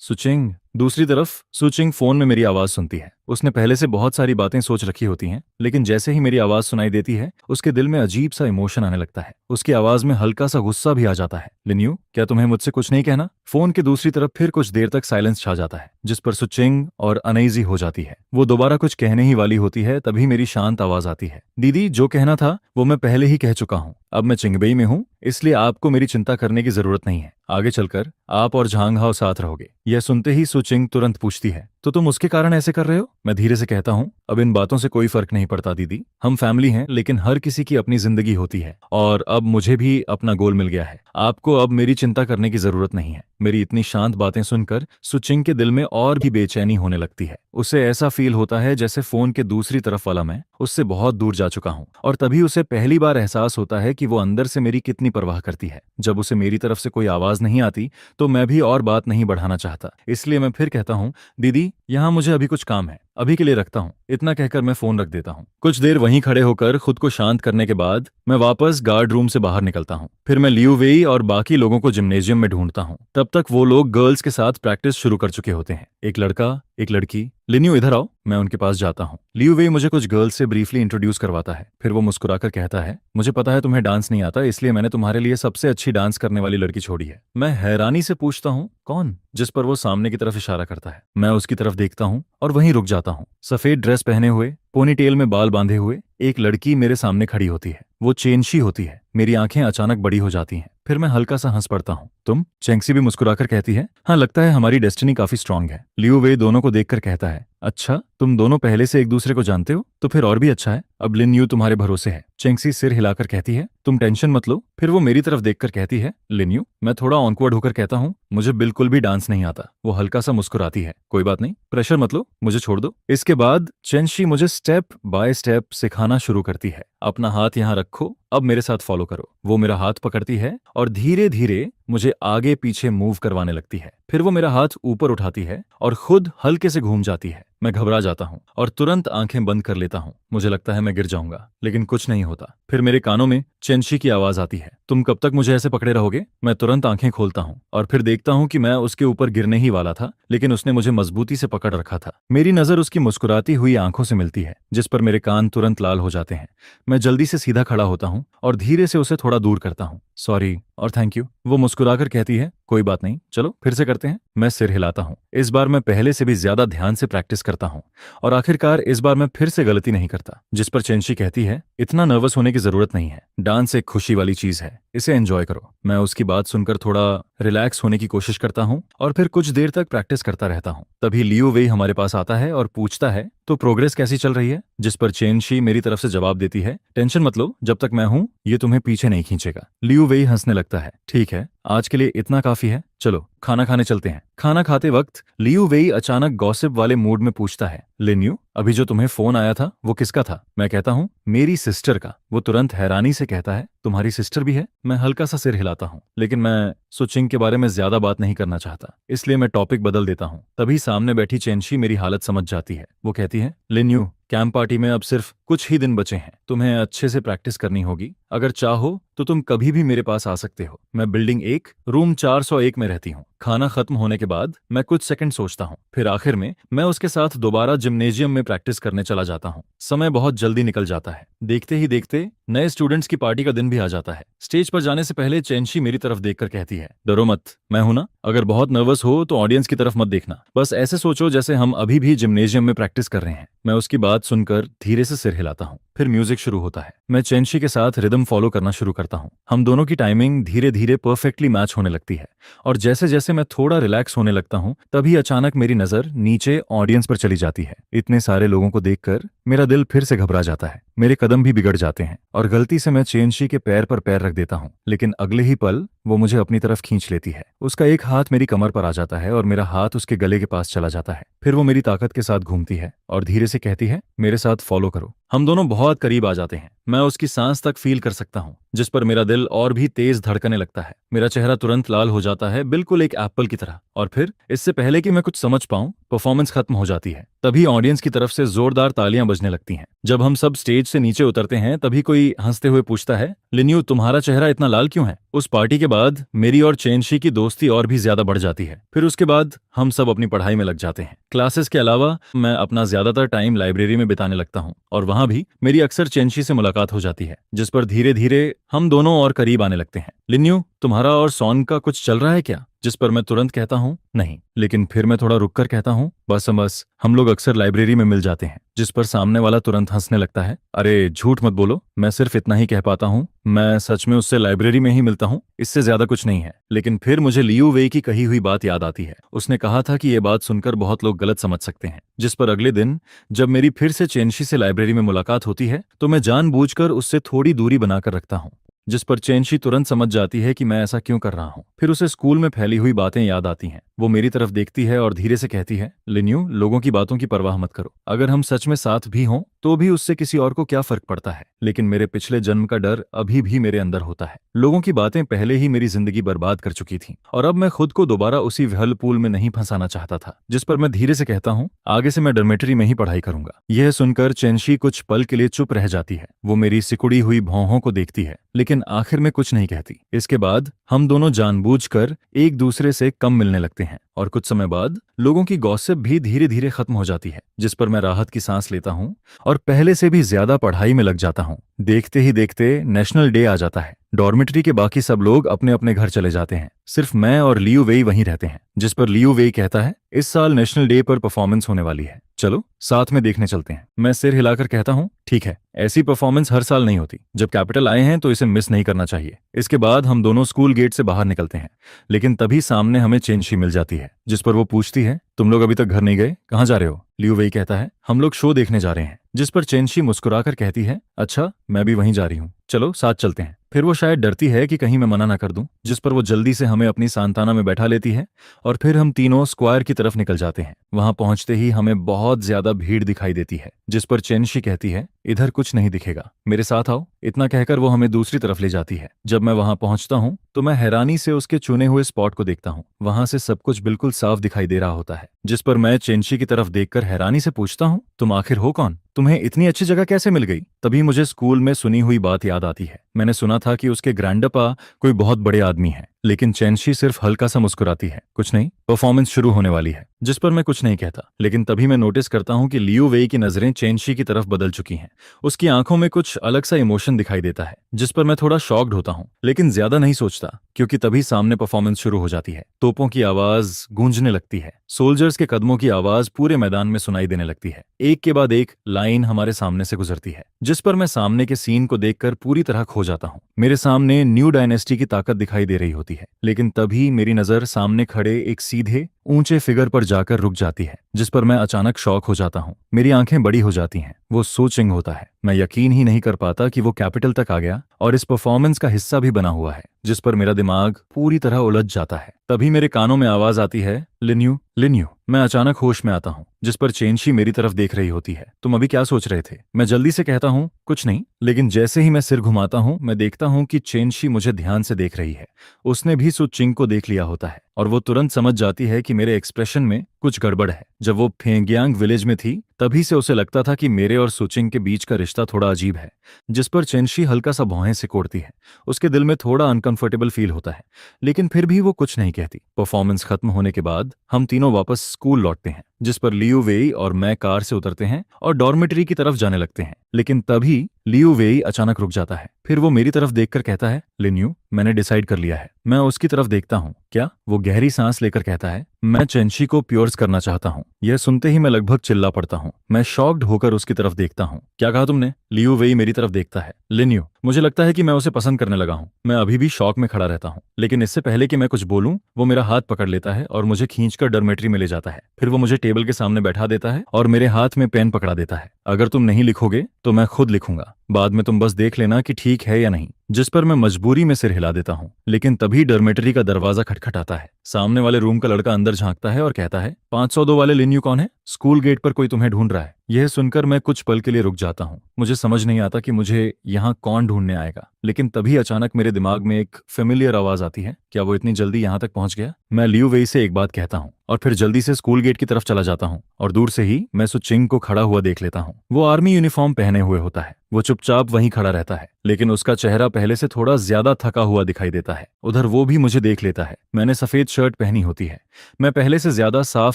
सुचिंग। दूसरी तरफ सुचिंग फोन में मेरी आवाज सुनती है। उसने पहले से बहुत सारी बातें सोच रखी होती हैं, लेकिन जैसे ही मेरी आवाज सुनाई देती है उसके दिल में अजीब सा इमोशन आने लगता है। उसकी आवाज में हल्का सा गुस्सा भी आ जाता है। लिन्यू, क्या तुम्हें मुझसे कुछ नहीं कहना? फोन के दूसरी तरफ फिर कुछ देर तक साइलेंस छा जाता है, जिस पर सुचिंग और अनईजी हो जाती है। वो दोबारा कुछ कहने ही वाली होती है, तभी मेरी शांत आवाज आती है, दीदी जो कहना था वो मैं पहले ही कह चुका हूँ। अब मैं चिंगबई में हूँ, इसलिए आपको मेरी चिंता करने की जरूरत नहीं है। आगे चलकर आप और झांग हाओ साथ रहोगे। यह सुनते ही सुचिंग तुरंत पूछती है, तो तुम उसके कारण ऐसे कर रहे हो? मैं धीरे से कहता हूँ, अब इन बातों से कोई फर्क नहीं पड़ता दीदी, हम फैमिली हैं, लेकिन हर किसी की अपनी जिंदगी होती है और अब मुझे भी अपना गोल मिल गया है। आपको अब मेरी चिंता करने की जरूरत नहीं है। मेरी इतनी शांत बातें सुनकर सुचिंग के दिल में और भी बेचैनी होने लगती है। उसे ऐसा फील होता है जैसे फोन के दूसरी तरफ वाला मैं उससे बहुत दूर जा चुका हूँ, और तभी उसे पहली बार एहसास होता है कि वो अंदर से मेरी कितनी परवाह करती है। जब उसे मेरी तरफ से कोई आवाज नहीं आती तो मैं भी और बात नहीं बढ़ाना चाहता, इसलिए मैं फिर कहता हूँ, दीदी यहाँ मुझे अभी कुछ काम है, अभी के लिए रखता हूँ। इतना कहकर मैं फोन रख देता हूँ। कुछ देर वहीं खड़े होकर खुद को शांत करने के बाद मैं वापस गार्ड रूम से बाहर निकलता हूँ। फिर मैं लियू वेई और बाकी लोगों को जिम्नेजियम में ढूंढता हूँ। तब तक वो लोग गर्ल्स के साथ प्रैक्टिस शुरू कर चुके होते हैं। एक लड़का, एक लड़की। लिन्यू इधर आओ। मैं उनके पास जाता हूँ। लियू वेई मुझे कुछ गर्ल्स से ब्रीफली इंट्रोड्यूस करवाता है। फिर वो मुस्कुराकर कहता है, मुझे पता है तुम्हें डांस नहीं आता, इसलिए मैंने तुम्हारे लिए सबसे अच्छी डांस करने वाली लड़की छोड़ी है। मैं हैरानी से पूछता हूँ, कौन? जिस पर वो सामने की तरफ इशारा करता है। मैं उसकी तरफ देखता हूँ और वहीं रुक जाता हूँ। सफेद ड्रेस पहने हुए, पोनीटेल में बाल बांधे हुए एक लड़की मेरे सामने खड़ी होती है। वो चेंशी होती है। मेरी आंखें अचानक बड़ी हो जाती हैं। फिर मैं हल्का सा हंस पड़ता हूँ। तुम? चेंगसी भी मुस्कुराकर कहती है, हाँ लगता है हमारी डेस्टिनी काफी स्ट्रांग है। लियू वे दोनों को देखकर कहता है, अच्छा तुम दोनों पहले से एक दूसरे को जानते हो? तो फिर और भी अच्छा है। अब लिन यू तुम्हारे भरोसे है। चेंगसी सिर हिलाकर कहती है, तुम टेंशन मत लो। फिर वो मेरी तरफ देखकर कहती है, लिन यू। मैं थोड़ा ऑकवर्ड होकर कहता हूँ, मुझे बिल्कुल भी डांस नहीं आता। वो हल्का सा मुस्कुराती है, कोई बात नहीं, प्रेशर मत लो, मुझे छोड़ दो। इसके बाद चेंशी मुझे स्टेप बाय स्टेप सिखाना शुरू करती है। अपना हाथ यहाँ रखो, अब मेरे साथ फॉलो करो। वो मेरा हाथ पकड़ती है और धीरे धीरे मुझे आगे पीछे मूव करवाने लगती है। फिर वो मेरा हाथ ऊपर उठाती है और खुद हल्के से घूम जाती है। मैं घबरा जाता हूँ और तुरंत आंखें बंद कर लेता हूँ। मुझे लगता है मैं गिर जाऊंगा, लेकिन कुछ नहीं होता। फिर मेरे कानों में चेंशी की आवाज आती है, तुम कब तक मुझे ऐसे पकड़े रहोगे? मैं तुरंत आंखें खोलता हूँ और फिर देखता हूँ कि मैं उसके ऊपर गिरने ही वाला था, लेकिन उसने मुझे मजबूती से पकड़ रखा था। मेरी नजर उसकी मुस्कुराती हुई आंखों से मिलती है, जिस पर मेरे कान तुरंत लाल हो जाते हैं। मैं जल्दी से सीधा खड़ा होता हूँ और धीरे से उसे थोड़ा दूर करता हूँ। सॉरी और थैंक यू। वो मुस्कुराकर कहती है, कोई बात नहीं, चलो फिर से करते हैं। मैं सिर हिलाता हूँ। इस बार मैं पहले से भी ज्यादा ध्यान से प्रैक्टिस करता हूँ और आखिरकार इस बार मैं फिर से गलती नहीं करता। जिस पर चेंशी कहती है, इतना नर्वस होने की जरूरत नहीं है, डांस एक खुशी वाली चीज है, इसे एंजॉय करो। मैं उसकी बात सुनकर थोड़ा रिलैक्स होने की कोशिश करता हूँ और फिर कुछ देर तक प्रैक्टिस करता रहता हूँ। तभी लियू वेई हमारे पास आता है और पूछता है, तो प्रोग्रेस कैसी चल रही है? जिस पर चेंशी मेरी तरफ से जवाब देती है, टेंशन मत लो, जब तक मैं हूँ ये तुम्हें पीछे नहीं खींचेगा। लियू वेई हंसने लगता है, ठीक है, आज के लिए इतना काफी है, चलो खाना खाने चलते हैं। खाना खाते वक्त लियू वेई अचानक गॉसिप वाले मूड में पूछता है, लिन्यू अभी जो तुम्हें फोन आया था वो किसका था? मैं कहता हूँ, मेरी सिस्टर का। वो तुरंत हैरानी से कहता है, तुम्हारी सिस्टर भी है? मैं हल्का सा सिर हिलाता हूँ, लेकिन मैं सुचिंग के बारे में ज्यादा बात नहीं करना चाहता, इसलिए मैं टॉपिक बदल देता हूँ। तभी सामने बैठी चेंशी मेरी हालत समझ जाती है। वो कहती है, लिन्यू कैंप पार्टी में अब सिर्फ कुछ ही दिन बचे हैं, तुम्हें अच्छे से प्रैक्टिस करनी होगी। अगर चाहो तो तुम कभी भी मेरे पास आ सकते हो। मैं बिल्डिंग 1 रूम 401 में रहती हूँ। खाना खत्म होने के बाद मैं कुछ सेकंड सोचता हूँ, फिर आखिर में मैं उसके साथ दोबारा जिम्नेजियम में प्रैक्टिस करने चला जाता हूँ। समय बहुत जल्दी निकल जाता है। देखते ही देखते नए स्टूडेंट्स की पार्टी का दिन भी आ जाता है। स्टेज पर जाने से पहले चेंशी मेरी तरफ देखकर कहती है, डरो मत, मैं हूं ना। अगर बहुत नर्वस हो तो ऑडियंस की तरफ मत देखना, बस ऐसे सोचो जैसे हम अभी भी जिम्नेजियम में प्रैक्टिस कर रहे हैं। मैं उसकी बात सुनकर धीरे से सिर हिलाता हूँ। फिर म्यूजिक शुरू होता है। मैं चेंशी के साथ रिदम फॉलो करना शुरू करता हूँ। हम दोनों की टाइमिंग धीरे धीरे परफेक्टली मैच होने लगती है और जैसे जैसे मैं थोड़ा रिलैक्स होने लगता हूँ, तभी अचानक मेरी नजर नीचे ऑडियंस पर चली जाती है। इतने सारे लोगों को देखकर मेरा दिल फिर से घबरा जाता है। मेरे कदम भी बिगड़ जाते हैं और गलती से मैं चेंशी के पैर पर पैर रख देता हूँ, लेकिन अगले ही पल वो मुझे अपनी तरफ खींच लेती है। उसका एक हाथ मेरी कमर पर आ जाता है और मेरा हाथ उसके गले के पास चला जाता है। फिर वो मेरी ताकत के साथ घूमती है और धीरे से कहती है, मेरे साथ फॉलो करो। हम दोनों बहुत करीब आ जाते हैं। मैं उसकी सांस तक फील कर सकता हूँ, जिस पर मेरा दिल और भी तेज धड़कने लगता है। मेरा चेहरा तुरंत लाल हो जाता है, बिल्कुल एक एप्पल की तरह। और फिर इससे पहले कि मैं कुछ समझ पाऊं, परफॉर्मेंस खत्म हो जाती है। तभी ऑडियंस की तरफ से जोरदार तालियां बजने लगती हैं। जब हम सब स्टेज से नीचे उतरते हैं, तभी कोई हंसते हुए पूछता है, लिन्यू तुम्हारा चेहरा इतना लाल क्यों है? उस पार्टी के बाद मेरी और चेंशी की दोस्ती और भी ज्यादा बढ़ जाती है। फिर उसके बाद हम सब अपनी पढ़ाई में लग जाते हैं। क्लासेस के अलावा मैं अपना ज्यादातर टाइम लाइब्रेरी में बिताने लगता हूँ और वहां भी मेरी अक्सर चेंशी से मुलाकात हो जाती है, जिस पर धीरे धीरे हम दोनों और करीब आने लगते हैं। लिन्यू तुम्हारा और सॉन का कुछ चल रहा है क्या? जिस पर मैं तुरंत कहता हूँ नहीं, लेकिन फिर मैं थोड़ा रुक कर कहता हूँ बस हम लोग अक्सर लाइब्रेरी में मिल जाते हैं। जिस पर सामने वाला तुरंत हंसने लगता है। अरे झूठ मत बोलो, मैं सिर्फ इतना ही कह पाता हूँ, मैं सच में उससे लाइब्रेरी में ही मिलता हूँ, इससे ज्यादा कुछ नहीं है। लेकिन फिर मुझे लियू वेई की कही हुई बात याद आती है। उसने कहा था कि ये बात सुनकर बहुत लोग गलत समझ सकते हैं। जिस पर अगले दिन जब मेरी फिर से चेंशी से लाइब्रेरी में मुलाकात होती है तो मैं जानबूझकर उससे थोड़ी दूरी बनाकर रखता हूँ। जिस पर चेंशी तुरंत समझ जाती है कि मैं ऐसा क्यों कर रहा हूँ। फिर उसे स्कूल में फैली हुई बातें याद आती हैं। वो मेरी तरफ देखती है और धीरे से कहती है, लिन्यू, लोगों की बातों की परवाह मत करो। अगर हम सच में साथ भी हों तो भी उससे किसी और को क्या फर्क पड़ता है। लेकिन मेरे पिछले जन्म का डर अभी भी मेरे अंदर होता है। लोगों की बातें पहले ही मेरी जिंदगी बर्बाद कर चुकी थी और अब मैं खुद को दोबारा उसी व्हर्लपूल में नहीं फंसाना चाहता था। जिस पर मैं धीरे से कहता हूँ, आगे से मैं डॉर्मेट्री में ही पढ़ाई करूंगा। यह सुनकर चेंशी कुछ पल के लिए चुप रह जाती है। वो मेरी सिकुड़ी हुई भौहों को देखती है लेकिन आखिर में कुछ नहीं कहती। इसके बाद हम दोनों जानबूझकर एक दूसरे से कम मिलने लगते हैं और कुछ समय बाद लोगों की गॉसिप भी धीरे धीरे खत्म हो जाती है। जिस पर मैं राहत की सांस लेता हूँ और पहले से भी ज्यादा पढ़ाई में लग जाता हूँ। देखते ही देखते नेशनल डे आ जाता है। डॉर्मेट्री के बाकी सब लोग अपने अपने घर चले जाते हैं। सिर्फ मैं और लियू वेई वहीं रहते हैं। जिस पर लियू वेई कहता है, इस साल नेशनल डे पर परफॉर्मेंस होने वाली है, चलो साथ में देखने चलते हैं। मैं सिर हिलाकर कहता हूँ, ठीक है। ऐसी परफॉर्मेंस हर साल नहीं होती। जब कैपिटल आए हैं तो इसे मिस नहीं करना चाहिए। इसके बाद हम दोनों स्कूल गेट से बाहर निकलते हैं। लेकिन तभी सामने हमें चेंशी मिल जाती है। जिस पर वो पूछती है, तुम लोग अभी तक घर नहीं गए, कहाँ जा रहे हो? लियू वेई कहता है, हम लोग शो देखने जा रहे हैं। जिस पर चेंशी मुस्कुराकर कहती है, अच्छा, मैं भी वहीं जा रही हूँ, चलो साथ चलते हैं। फिर वो शायद डरती है कि कहीं मैं मना ना कर दूं। जिस पर वो जल्दी से हमें अपनी सांताना में बैठा लेती है और फिर हम तीनों स्क्वायर की तरफ निकल जाते हैं। वहां पहुंचते ही हमें बहुत ज्यादा भीड़ दिखाई देती है। जिस पर चेंशी कहती है, इधर कुछ नहीं दिखेगा, मेरे साथ आओ। इतना कहकर वो हमें दूसरी तरफ ले जाती है। जब मैं वहां पहुंचता हूं तो मैं हैरानी से उसके चुने हुए स्पॉट को देखता हूं। वहां से सब कुछ बिल्कुल साफ दिखाई दे रहा होता है। जिस पर मैं चेंशी की तरफ देखकर हैरानी से पूछता हूं, तुम आखिर हो कौन? तुम्हें इतनी अच्छी जगह कैसे मिल गई? तभी मुझे स्कूल में सुनी हुई बात याद आती है। मैंने सुना था कि उसके ग्रैंडपा कोई बहुत बड़े आदमी है। लेकिन चेंशी सिर्फ हल्का सा मुस्कुराती है, कुछ नहीं, परफॉर्मेंस शुरू होने वाली है। जिस पर मैं कुछ नहीं कहता। लेकिन तभी मैं नोटिस करता हूं कि लियू वेई की नजरें चेंशी की तरफ बदल चुकी हैं। उसकी आंखों में कुछ अलग सा इमोशन दिखाई देता है। जिस पर मैं थोड़ा शॉक्ड होता हूं, लेकिन ज्यादा नहीं सोचता, क्योंकि तभी सामने परफॉर्मेंस शुरू हो जाती है। तोपों की आवाज गूंजने लगती है। सोल्जर्स के कदमों की आवाज पूरे मैदान में सुनाई देने लगती है। एक के बाद एक लाइन हमारे सामने से गुजरती है। जिस पर मैं सामने के सीन को देखकर पूरी तरह खो जाता हूँ। मेरे सामने न्यू डायनेस्टी की ताकत दिखाई दे रही होती है। लेकिन तभी मेरी नजर सामने खड़े एक सीधे ऊंचे फिगर पर जाकर रुक जाती है। जिस पर मैं अचानक शॉक हो जाता हूँ। मेरी आंखें बड़ी हो जाती हैं। वो सो चिंग होता है। मैं यकीन ही नहीं कर पाता कि वो कैपिटल तक आ गया और इस परफॉर्मेंस का हिस्सा भी बना हुआ है। जिस पर मेरा दिमाग पूरी तरह उलझ जाता है। तभी मेरे कानों में आवाज आती है, लिन्यू, लिन्यू। मैं अचानक होश में आता हूँ। जिस पर चेंशी मेरी तरफ देख रही होती है। तुम अभी क्या सोच रहे थे? मैं जल्दी से कहता हूँ, कुछ नहीं। लेकिन जैसे ही मैं सिर घुमाता हूँ मैं देखता हूँ कि चेंशी मुझे ध्यान से देख रही है। उसने भी सु चिंग को देख लिया होता है और वो तुरंत समझ जाती है कि मेरे एक्सप्रेशन में कुछ गड़बड़ है। जब वो फेंगियांग विलेज में थी तभी से उसे लगता था कि मेरे और सुचिंग के बीच का रिश्ता थोड़ा अजीब है। जिस पर चेंशी हल्का सा भौहें सिकोड़ती है। उसके दिल में थोड़ा अनकंफर्टेबल फील होता है, लेकिन फिर भी वो कुछ नहीं कहती। परफॉर्मेंस खत्म होने के बाद हम तीनों वापस स्कूल लौटते हैं। जिस पर लियू वेई और मैं कार से उतरते हैं और डॉर्मेट्री की तरफ जाने लगते हैं। लेकिन तभी लियू वेई अचानक रुक जाता है। फिर वो मेरी तरफ देखकर कहता है, लिन्यू, मैंने डिसाइड कर लिया है। मैं उसकी तरफ देखता हूँ। क्या? वो गहरी सांस लेकर कहता है, मैं चेंशी को प्योर्स करना चाहता हूँ। यह सुनते ही मैं लगभग चिल्ला पड़ता हूँ। मैं शॉक्ड होकर उसकी तरफ देखता हूँ। क्या कहा तुमने? लियू वेई मेरी तरफ देखता है। लिन्यू, मुझे लगता है कि मैं उसे पसंद करने लगा हूँ। मैं अभी भी शॉक में खड़ा रहता हूँ, लेकिन इससे पहले कि मैं कुछ बोलूं वो मेरा हाथ पकड़ लेता है और मुझे खींचकर डॉर्मेट्री में ले जाता है। फिर वो मुझे टेबल के सामने बैठा देता है और मेरे हाथ में पेन पकड़ा देता है। अगर तुम नहीं लिखोगे तो मैं खुद लिखूंगा, बाद में तुम बस देख लेना कि ठीक है या नहीं। जिस पर मैं मजबूरी में सिर हिला देता हूँ। लेकिन तभी डॉर्मेट्री का दरवाजा खटखटाता है। सामने वाले रूम का लड़का अंदर झांकता है और कहता है, 502 वाले लिन्यू कौन है? स्कूल गेट पर कोई तुम्हें ढूंढ रहा है। यह सुनकर मैं कुछ पल के लिए रुक जाता हूँ। मुझे समझ नहीं आता कि मुझे यहाँ कौन ढूंढने आएगा। लेकिन तभी अचानक मेरे दिमाग में एक फेमिलियर आवाज आती है, क्या वो इतनी जल्दी यहाँ तक पहुंच गया? मैं लियू वेई से एक बात कहता हूँ और फिर जल्दी से स्कूल गेट की तरफ चला जाता हूँ और दूर से ही मैं सुचिंग को खड़ा हुआ देख लेता हूँ। वो आर्मी यूनिफॉर्म पहने हुए होता है। वो चुपचाप वहीं खड़ा रहता है, लेकिन उसका चेहरा पहले से थोड़ा ज्यादा थका हुआ दिखाई देता है। उधर वो भी मुझे देख लेता है। मैंने सफेद शर्ट पहनी होती है। मैं पहले से ज्यादा साफ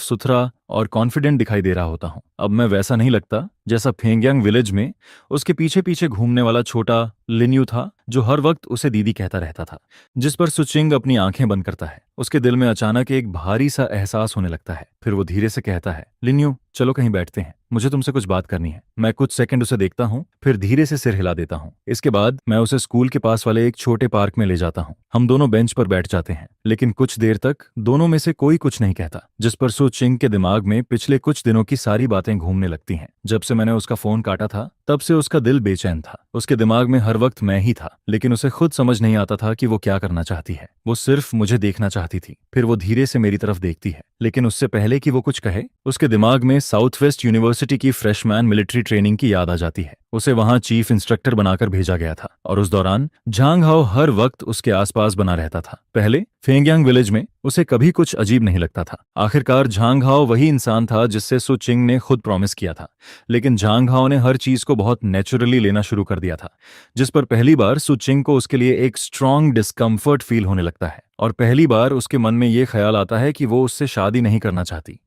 सुथरा और कॉन्फिडेंट दिखाई दे रहा होता हूँ। अब मैं वैसा नहीं लगता जैसा फेंगयांग विलेज में उसके पीछे पीछे घूमने वाला छोटा लिन्यू था, जो हर वक्त उसे दीदी कहता रहता था। जिस पर सुचिंग अपनी आंखें बंद करता है। उसके दिल में अचानक एक भारी सा एहसास होने लगता है। फिर वो धीरे से कहता है, लिन्यू चलो कहीं बैठते हैं, मुझे तुमसे कुछ बात करनी है। मैं कुछ सेकंड उसे देखता हूँ, फिर धीरे से सिर हिला देता हूँ। इसके बाद मैं उसे स्कूल के पास वाले एक छोटे पार्क में ले जाता हूँ। हम दोनों बेंच पर बैठ जाते हैं, लेकिन कुछ देर तक दोनों में से कोई कुछ नहीं कहता। जिस पर सुचिंग के दिमाग में पिछले कुछ दिनों की सारी बातें घूमने लगती हैं। जब से मैंने उसका फोन काटा था, तब से उसका दिल बेचैन था। उसके दिमाग में हर वक्त मैं ही था, लेकिन उसे खुद समझ नहीं आता था कि वो क्या करना चाहती है। वो सिर्फ मुझे देखना चाहती थी। फिर वो धीरे से मेरी तरफ देखती है, लेकिन उससे पहले कि वो कुछ कहे, उसके दिमाग में साउथ वेस्ट यूनिवर्सिटी की फ्रेशमैन मिलिट्री ट्रेनिंग की याद आ जाती है। उसे वहां चीफ इंस्ट्रक्टर बनाकर भेजा गया था, और उस दौरान झांग हाओ हर वक्त उसके आसपास बना रहता था। पहले फेंगयांग विलेज में उसे कभी कुछ अजीब नहीं लगता था। आखिरकार झांग हाओ वही इंसान था जिससे सुचिंग ने खुद प्रॉमिस किया था। लेकिन झांग हाओ ने हर चीज को बहुत नेचुरली लेना शुरू कर दिया था, जिस पर पहली बार सुचिंग को उसके लिए एक स्ट्रॉन्ग डिस्कम्फर्ट फील होने लगता है। और पहली बार उसके मन में ये ख्याल आता है कि वो उससे शादी नहीं करना चाहती।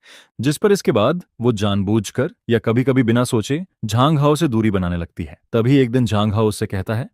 जिस पर इसके बाद वो जानबूझकर या कभी कभी बिना सोचे झांग हाओ से दूरी बनाने लगती है। तभी एक दिन झांग हाओ उससे कहता है,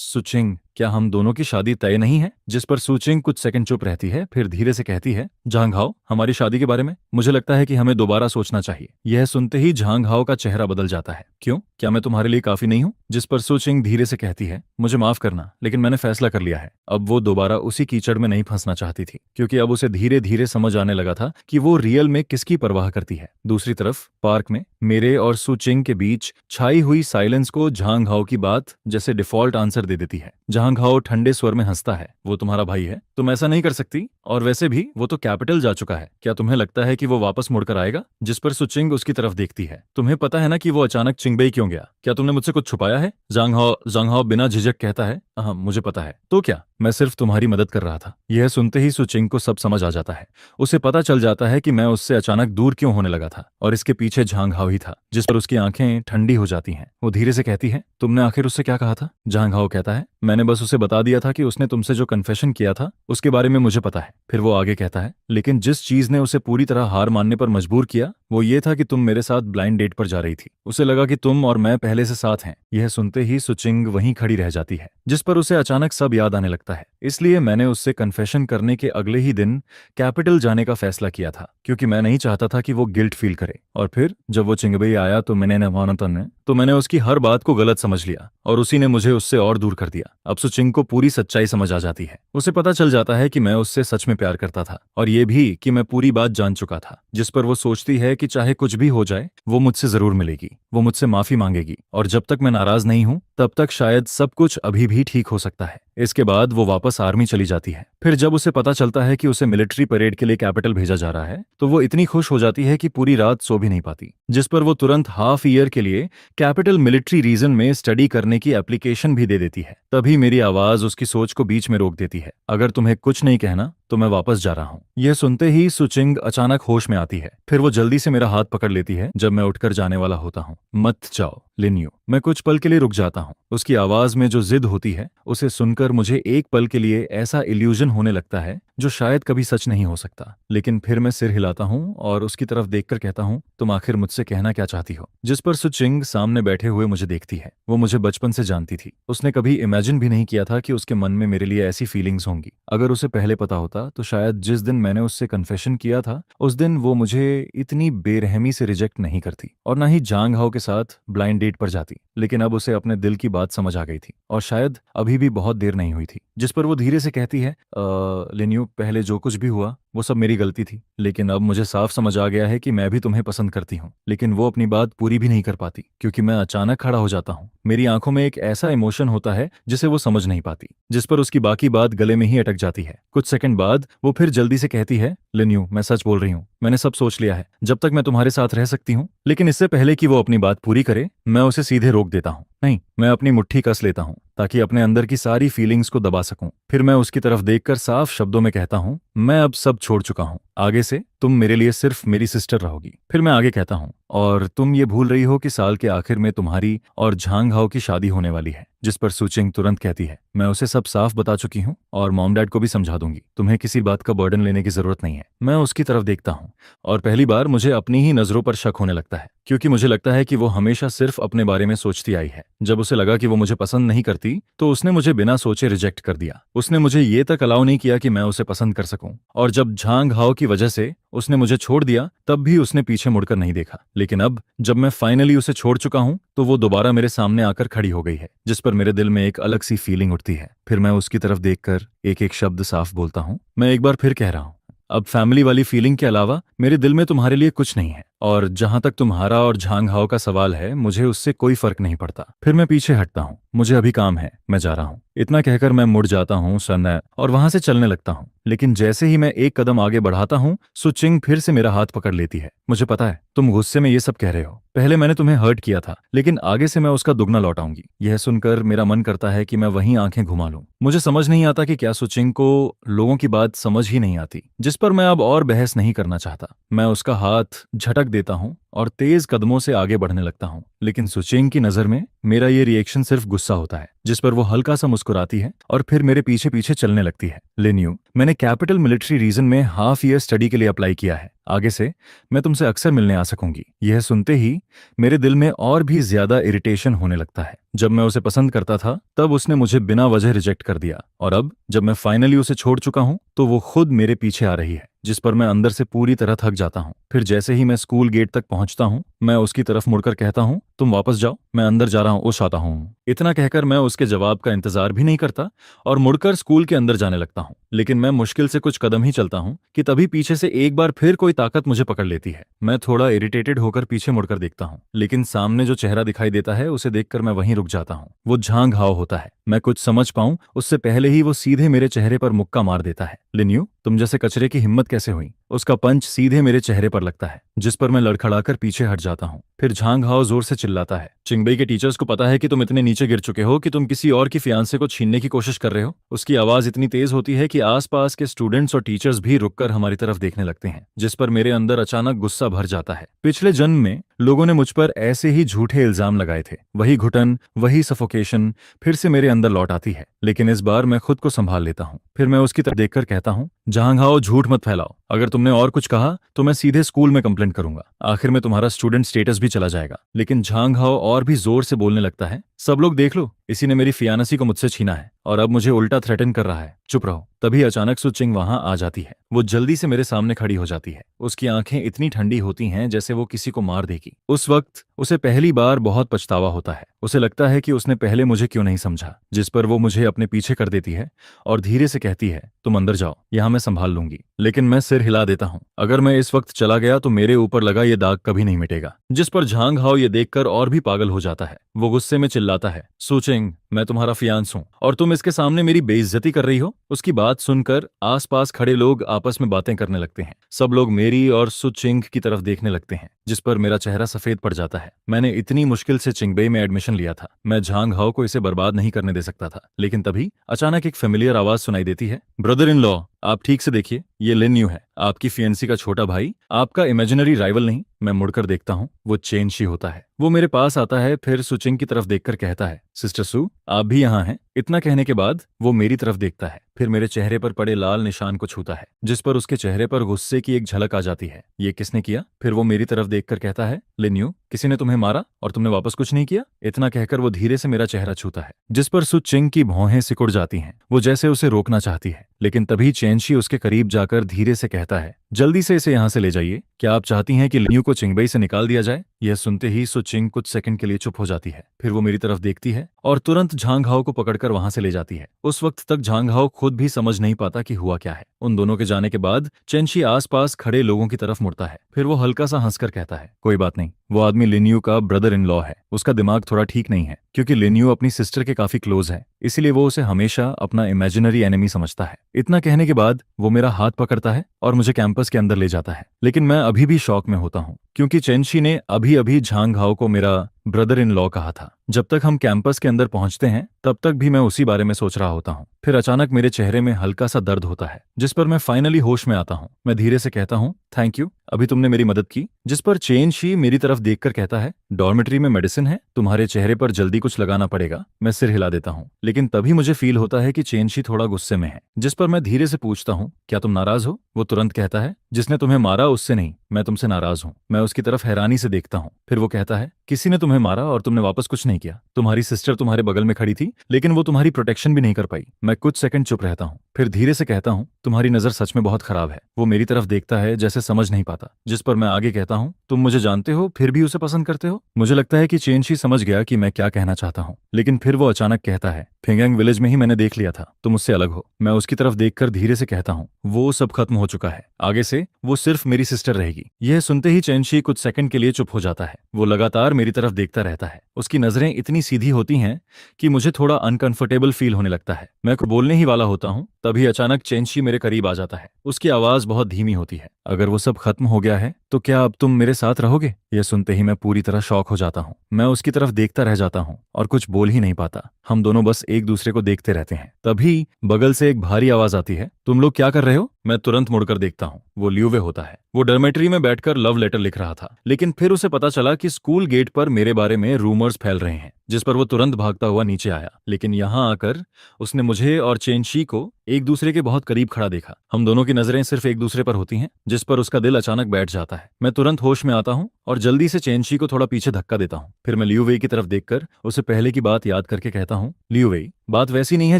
सुचिंग क्या हम दोनों की शादी तय नहीं है? जिस पर सुचिंग कुछ सेकंड चुप रहती है, फिर धीरे से कहती है, झांग हाओ हमारी शादी के बारे में मुझे लगता है कि हमें दोबारा सोचना चाहिए। यह सुनते ही झांग हाओ का चेहरा बदल जाता है। क्यों, क्या मैं तुम्हारे लिए काफी नहीं हूं? जिस पर सुचिंग धीरे से कहती है, मुझे माफ करना, लेकिन मैंने फैसला कर लिया है। अब वो दोबारा उसी कीचड़ में नहीं फंसना चाहती थी, क्योंकि अब उसे धीरे धीरे समझ आने लगा था कि वो रियल में किसकी परवाह करती है। दूसरी तरफ पार्क में मेरे और सुचिंग के बीच छाई हुई साइलेंस को झांग हाओ की बात जैसे डिफॉल्ट आंसर दे देती है। झांग हाओ ठंडे स्वर में हंसता है, वो तुम्हारा भाई है, तुम ऐसा नहीं कर सकती, और वैसे भी वो तो कैपिटल जा चुका है, क्या तुम्हें लगता है कि वो वापस मुड़कर आएगा? जिस पर सुचिंग उसकी तरफ देखती है, तुम्हें पता है ना कि वो अचानक चिंगबई क्यों गया? क्या तुमने मुझसे कुछ छुपाया है? झांग हाओ बिना झिझक कहता है, हाँ मुझे पता है। तो क्या, मैं सिर्फ तुम्हारी मदद कर रहा था। यह सुनते ही सुचिंग को सब समझ आ जाता है। उसे पता चल जाता है कि मैं उससे अचानक दूर क्यों होने लगा था, और इसके पीछे झांग हाओ ही था। जिस पर उसकी आंखें ठंडी हो जाती हैं। वो धीरे से कहती है, तुमने आखिर उससे क्या कहा था? झांग हाओ कहता है, मैंने बस उसे बता दिया था कि उसने तुमसे जो कन्फेशन किया था उसके बारे में मुझे पता है। फिर वो आगे कहता है, लेकिन जिस चीज ने उसे पूरी तरह हार मानने पर मजबूर किया वो ये था कि तुम मेरे साथ ब्लाइंड डेट पर जा रही थी। उसे लगा कि तुम और मैं पहले से साथ हैं। यह सुनते ही सुचिंग वहीं खड़ी रह जाती है, जिस पर उसे अचानक सब याद आने लगता है। इसलिए मैंने उससे कन्फेशन करने के अगले ही दिन कैपिटल जाने का फैसला किया था, क्योंकि मैं नहीं चाहता था कि वो गिल्ट फील करे। और फिर जब वो चिंगबई आया तो मैंने उसकी हर बात को गलत समझ लिया, और उसी ने मुझे उससे और दूर कर दिया। अब सुचिंग को पूरी सच्चाई समझ आ जाती है। उसे पता चल जाता है कि मैं उससे सच में प्यार करता था, और ये भी कि मैं पूरी बात जान चुका था। जिस पर वो सोचती है कि चाहे कुछ भी हो जाए वो मुझसे जरूर मिलेगी, वो मुझसे माफी मांगेगी, और जब तक मैं नाराज नहीं हूं तब तक शायद सब कुछ अभी भी ठीक हो सकता है। इसके बाद वो वापस आर्मी चली जाती है। फिर जब उसे पता चलता है कि उसे मिलिट्री परेड के लिए कैपिटल भेजा जा रहा है, तो वो इतनी खुश हो जाती है कि पूरी रात सो भी नहीं पाती। जिस पर वो तुरंत हाफ ईयर के लिए कैपिटल मिलिट्री रीजन में स्टडी करने की एप्लीकेशन भी दे देती है। तभी मेरी आवाज उसकी सोच को बीच में रोक देती है, अगर तुम्हें कुछ नहीं कहना तो मैं वापस जा रहा हूँ। यह सुनते ही सुचिंग अचानक होश में आती है। फिर वो जल्दी से मेरा हाथ पकड़ लेती है जब मैं उठकर जाने वाला होता हूँ। मत जाओ लिन्यू। मैं कुछ पल के लिए रुक जाता हूँ। उसकी आवाज में जो जिद होती है उसे सुनकर मुझे एक पल के लिए ऐसा इल्यूजन होने लगता है जो शायद कभी सच नहीं हो सकता। लेकिन फिर मैं सिर हिलाता हूँ और उसकी तरफ देखकर कहता हूँ, तुम आखिर मुझसे कहना क्या चाहती हो? जिस पर सुचिंग सामने बैठे हुए मुझे देखती है। वो मुझे बचपन से जानती थी। उसने कभी इमेजिन भी नहीं किया था कि उसके मन में मेरे लिए ऐसी फीलिंग्स होंगी। अगर उसे पहले पता होता तो शायद जिस दिन मैंने उससे कन्फेशन किया था उस दिन वो मुझे इतनी बेरहमी से रिजेक्ट नहीं करती, और ना ही झांग हाओ के साथ ब्लाइंड डेट पर जाती। लेकिन अब उसे अपने दिल की बात समझ आ गई थी, और शायद अभी भी बहुत देर नहीं हुई थी। जिस पर वो धीरे से कहती है, लिन्यू, पहले जो कुछ भी हुआ वो सब मेरी गलती थी, लेकिन अब मुझे साफ समझ आ गया है कि मैं भी तुम्हें पसंद करती हूँ। लेकिन वो अपनी बात पूरी भी नहीं कर पाती, क्योंकि मैं अचानक खड़ा हो जाता हूँ। मेरी आंखों में एक ऐसा इमोशन होता है जिसे वो समझ नहीं पाती। जिस पर उसकी बाकी बात गले में ही अटक जाती है। कुछ सेकंड बाद वो फिर जल्दी से कहती है, लिन्यू, मैं सच बोल रही हूँ, मैंने सब सोच लिया है। जब तक मैं तुम्हारे साथ रह सकती हूँ। लेकिन इससे पहले कि वो अपनी बात पूरी करे, मैं उसे सीधे रोक देता हूँ। नहीं, मैं अपनी मुट्ठी कस लेता हूँ ताकि अपने अंदर की सारी फीलिंग्स को दबा सकूं। फिर मैं उसकी तरफ देखकर साफ शब्दों में कहता हूँ, मैं अब सब छोड़ चुका हूँ, आगे से तुम मेरे लिए सिर्फ मेरी सिस्टर रहोगी। फिर मैं आगे कहता हूँ, और तुम ये भूल रही हो कि साल के आखिर में तुम्हारी और झांग हाओ की शादी होने वाली है। जिस पर सुचिंग तुरंत कहती है, मैं उसे सब साफ बता चुकी हूँ और मॉम डैड को भी समझा दूंगी, तुम्हें किसी बात का बर्डन लेने की जरूरत नहीं है। मैं उसकी तरफ देखता हूँ और पहली बार मुझे अपनी ही नजरों पर शक होने लगता है, क्योंकि मुझे लगता है कि वो हमेशा सिर्फ अपने बारे में सोचती आई है। जब उसे लगा कि वो मुझे पसंद नहीं करती तो उसने मुझे बिना सोचे रिजेक्ट कर दिया। उसने मुझे ये तक अलाउ नहीं किया कि मैं उसे पसंद कर सकूं। और जब झांग हाओ की वजह से उसने मुझे छोड़ दिया तब भी उसने पीछे मुड़कर नहीं देखा। लेकिन अब जब मैं फाइनली उसे छोड़ चुका हूं तो वो दोबारा मेरे सामने आकर खड़ी हो गई है, जिस पर मेरे दिल में एक अलग सी फीलिंग उठती है। फिर मैं उसकी तरफ देखकर एक एक शब्द साफ बोलता हूं, मैं एक बार फिर कह रहा हूं, अब फैमिली वाली फीलिंग के अलावा मेरे दिल में तुम्हारे लिए कुछ नहीं है। और जहां तक तुम्हारा और झांग हाओ का सवाल है, मुझे उससे कोई फर्क नहीं पड़ता। फिर मैं पीछे हटता हूँ, मुझे अभी काम है, मैं जा रहा हूँ। इतना कहकर मैं मुड़ जाता हूँ सन्ना और वहां से चलने लगता हूँ। लेकिन जैसे ही मैं एक कदम आगे बढ़ाता हूँ, सुचिंग फिर से मेरा हाथ पकड़ लेती है। मुझे पता है तुम गुस्से में ये सब कह रहे हो, पहले मैंने तुम्हें हर्ट किया था, लेकिन आगे से मैं उसका दुगना लौटाऊंगी। यह सुनकर मेरा मन करता है कि मैं वहीं आंखें घुमा लूं। मुझे समझ नहीं आता कि क्या सुचिंग को लोगों की बात समझ ही नहीं आती, जिस पर मैं अब और बहस नहीं करना चाहता। मैं उसका हाथ झटक देता हूँ और तेज कदमों से आगे बढ़ने लगता हूँ। लेकिन सुचिंग की नजर में मेरा ये रिएक्शन सिर्फ गुस्सा होता है, जिस पर वो हल्का सा मुस्कुराती है और फिर मेरे पीछे पीछे चलने लगती है। लिन्यू, मैंने कैपिटल मिलिट्री रीजन में हाफ ईयर स्टडी के लिए अप्लाई किया है, आगे से मैं तुमसे अक्सर मिलने आ सकूंगी। यह सुनते ही मेरे दिल में और भी ज्यादा इरिटेशन होने लगता है। जब मैं उसे पसंद करता था तब उसने मुझे बिना वजह रिजेक्ट कर दिया, और अब जब मैं फाइनली उसे छोड़ चुका हूं तो वो खुद मेरे पीछे आ रही है, जिस पर मैं अंदर से पूरी तरह थक जाता हूं। फिर जैसे ही मैं स्कूल गेट तक पहुंचता हूं, मैं उसकी तरफ मुड़कर कहता हूं, तुम वापस जाओ, मैं अंदर जा रहा हूं, उस आता हूं। इतना कहकर मैं उसके जवाब का इंतजार भी नहीं करता और मुड़कर स्कूल के अंदर जाने लगता हूं। लेकिन मैं मुश्किल से कुछ कदम ही चलता हूं कि तभी पीछे से एक बार फिर कोई ताकत मुझे पकड़ लेती है। मैं थोड़ा इरिटेटेड होकर पीछे मुड़कर देखता हूं, लेकिन सामने जो चेहरा दिखाई देता है उसे देखकर मैं वहीं रुक जाता हूं। वो झांग हाओ होता है। मैं कुछ समझ पाऊं उससे पहले ही वो सीधे मेरे चेहरे पर मुक्का मार देता है। लिन्यू, तुम जैसे कचरे की हिम्मत कैसे हुई? उसका पंच सीधे मेरे चेहरे पर लगता है, जिस पर मैं लड़खड़ाकर पीछे हट जाता हूँ। फिर झांग हाओ जोर से चिल्लाता है, चिंगबई के टीचर्स को पता है कि तुम इतने नीचे गिर चुके हो कि तुम किसी और की फियांसे को छीनने की कोशिश कर रहे हो। उसकी आवाज इतनी तेज होती है कि आसपास के स्टूडेंट्स और टीचर्स भी रुककर हमारी तरफ देखने लगते हैं, जिस पर मेरे अंदर अचानक गुस्सा भर जाता है। पिछले जन्म में लोगों ने मुझ पर ऐसे ही झूठे इल्जाम लगाए थे। वही घुटन, वही सफोकेशन फिर से मेरे अंदर लौट आती है, लेकिन इस बार मैं खुद को संभाल लेता हूँ। फिर मैं उसकी तरफ देखकर कहता हूँ, झांग हाओ, झूठ मत फैलाओ। अगर तुमने और कुछ कहा तो मैं सीधे स्कूल में कंप्लेंट करूंगा। आखिर में तुम्हारा स्टूडेंट स्टेटस भी चला जाएगा। लेकिन झांग हाओ और भी जोर से बोलने लगता है, सब लोग देख लो, इसी ने मेरी फियानसी को मुझसे छीना है और अब मुझे उल्टा थ्रेटन कर रहा है। चुप रहो। तभी अचानक सुचिंग वहां आ जाती है। वो जल्दी से मेरे सामने खड़ी हो जाती है। उसकी आंखें इतनी ठंडी होती हैं जैसे वो किसी को मार देगी। उस वक्त उसे पहली बार बहुत पछतावा होता है। उसे लगता है कि उसने पहले मुझे क्यों नहीं समझा, जिस पर वो मुझे अपने पीछे कर देती है और धीरे से कहती है, तुम अंदर जाओ, यहां मैं संभाल लूंगी। लेकिन मैं सिर हिला देता हूं। अगर मैं इस वक्त चला गया तो मेरे ऊपर लगा ये दाग कभी नहीं मिटेगा। जिस पर झांग हाओ ये देखकर और भी पागल हो जाता है। वो गुस्से में चिल्लाता है, सुचिंग, मैं तुम्हारा फियांस हूं और तुम इसके सामने मेरी बेइज्जती कर रही हो। उसकी बात सुनकर आसपास खड़े लोग आपस में बातें करने लगते हैं। सब लोग मेरी और सुचिंग की तरफ देखने लगते हैं, जिस पर मेरा चेहरा सफेद पड़ जाता है। मैंने इतनी मुश्किल से चिंगबई में एडमिशन लिया था। मैं झांग हाओ को इसे बर्बाद नहीं करने दे सकता था। लेकिन तभी अचानक एक फेमिलियर आवाज सुनाई देती है, ब्रदर इन लॉ, आप ठीक से देखिए, ये लिन्यू है, आपकी फियंसी का छोटा भाई, आपका इमेजिनरी राइवल नहीं। मैं मुड़कर देखता हूँ, वो चेनशी होता है। वो मेरे पास आता है, फिर सुचिंग की तरफ देखकर कहता है, सिस्टर सू, आप भी यहाँ हैं? इतना कहने के बाद वो मेरी तरफ देखता है, फिर मेरे चेहरे पर पड़े लाल निशान को छूता है, जिस पर उसके चेहरे पर गुस्से की एक झलक आ जाती है। ये किसने किया? फिर वो मेरी तरफ देखकर कहता है, लिन्यू, किसी ने तुम्हें मारा और तुमने वापस कुछ नहीं किया? इतना कहकर वो धीरे से मेरा चेहरा छूता है, जिस पर सुचिंग की भौहें सिकुड़ जाती हैं। वो जैसे उसे रोकना चाहती है, लेकिन तभी चेनशी उसके करीब जाकर धीरे से कहता है, जल्दी से इसे यहाँ से ले जाइए। क्या आप चाहती हैं कि लिन्यू को चिंगबई से निकाल दिया जाए? यह सुनते ही सुचिंग कुछ सेकंड के लिए चुप हो जाती है। फिर वो मेरी तरफ देखती है और तुरंत झांग हाओ को पकड़कर वहां से ले जाती है। उस वक्त तक झांग हाओ खुद भी समझ नहीं पाता कि हुआ क्या है। उन दोनों के जाने के बाद चेनशी आसपास खड़े लोगों की तरफ मुड़ता है। फिर वो हल्का सा हंसकर कहता है, कोई बात नहीं, वो आदमी लिन्यू का ब्रदर इन लॉ है। उसका दिमाग थोड़ा ठीक नहीं है, क्योंकि लिन्यू अपनी सिस्टर के काफी क्लोज है, इसीलिए वो उसे हमेशा अपना इमेजिनरी एनिमी समझता है। इतना कहने के बाद वो मेरा हाथ पकड़ता है और मुझे कैंपस के अंदर ले जाता है। लेकिन मैं अभी भी शॉक में होता हूँ, क्योंकि चेनशी ने अभी अभी झांग हाओ को मेरा ब्रदर इन लॉ कहा था। जब तक हम कैंपस के अंदर पहुंचते हैं तब तक भी मैं उसी बारे में सोच रहा होता हूँ। फिर अचानक मेरे चेहरे में हल्का सा दर्द होता है, जिस पर मैं फाइनली होश में आता हूँ। मैं धीरे से कहता हूँ, थैंक यू, अभी तुमने मेरी मदद की। जिस पर चेन शी मेरी तरफ देखकर कहता है, डॉर्मेट्री में मेडिसिन है, तुम्हारे चेहरे पर जल्दी कुछ लगाना पड़ेगा। मैं सिर हिला देता हूँ, लेकिन तभी मुझे फील होता है कि चेन शी थोड़ा गुस्से में है। जिस पर मैं धीरे से पूछता हूँ, क्या तुम नाराज हो? वो तुरंत कहता है, जिसने तुम्हें मारा उससे नहीं, मैं तुमसे नाराज हूँ। मैं उसकी तरफ हैरानी से देखता हूँ। फिर वो कहता है, किसी ने तुम्हें मारा और तुमने वापस कुछ नहीं किया। तुम्हारी सिस्टर तुम्हारे बगल में खड़ी थी, लेकिन वो तुम्हारी प्रोटेक्शन भी नहीं कर पाई। मैं कुछ सेकंड चुप रहता हूँ, फिर धीरे से कहता हूँ, तुम्हारी नजर सच में बहुत खराब है। वो मेरी तरफ देखता है जैसे समझ नहीं पाता। जिस पर मैं आगे कहता हूँ, तुम मुझे जानते हो फिर भी उसे पसंद करते हो? मुझे लगता है कि चेनशी समझ गया कि मैं क्या कहना चाहता हूँ, लेकिन फिर वो अचानक कहता है, फिंगैंग विलेज में ही मैंने देख लिया था, तुम उससे अलग हो। मैं उसकी तरफ देखकर धीरे से कहता हूँ, वो सब खत्म हो चुका है, आगे से वो सिर्फ मेरी सिस्टर रहेगी। यह सुनते ही चेनशी कुछ सेकंड के लिए चुप हो जाता है। वो लगातार मेरी तरफ देखता रहता है। उसकी नजरें इतनी सीधी होती हैं कि मुझे थोड़ा अनकंफर्टेबल फील होने लगता है। मैं कुछ बोलने ही वाला होता हूँ, तभी अचानक चेनशी मेरे करीब आ जाता है। उसकी आवाज बहुत धीमी होती है, अगर वो सब खत्म हो गया है तो क्या अब तुम मेरे साथ रहोगे? यह सुनते ही मैं पूरी तरह शॉक हो जाता हूँ। मैं उसकी तरफ देखता रह जाता हूँ और कुछ बोल ही नहीं पाता। हम दोनों बस एक दूसरे को देखते रहते हैं। तभी बगल से एक भारी आवाज आती है, तुम लोग क्या कर रहे हो? मैं तुरंत मुड़कर देखता हूँ। वो ल्यूवे होता है। वो डॉर्मेट्री में बैठकर लव लेटर लिख रहा था, लेकिन फिर उसे पता चला कि स्कूल गेट पर मेरे बारे में रूमर्स फैल रहे हैं। जिस पर वो तुरंत भागता हुआ नीचे आया, लेकिन यहाँ आकर उसने मुझे और चेनशी को एक दूसरे के बहुत करीब खड़ा देखा। हम दोनों की नजरें सिर्फ एक दूसरे पर होती हैं, जिस पर उसका दिल अचानक बैठ जाता है। मैं तुरंत होश में आता हूँ और जल्दी से चेनशी को थोड़ा पीछे धक्का देता हूँ। फिर मैं लियू वेई की तरफ देखकर उसे पहले की बात याद करके कहता हूँ, लियू वेई, बात वैसी नहीं है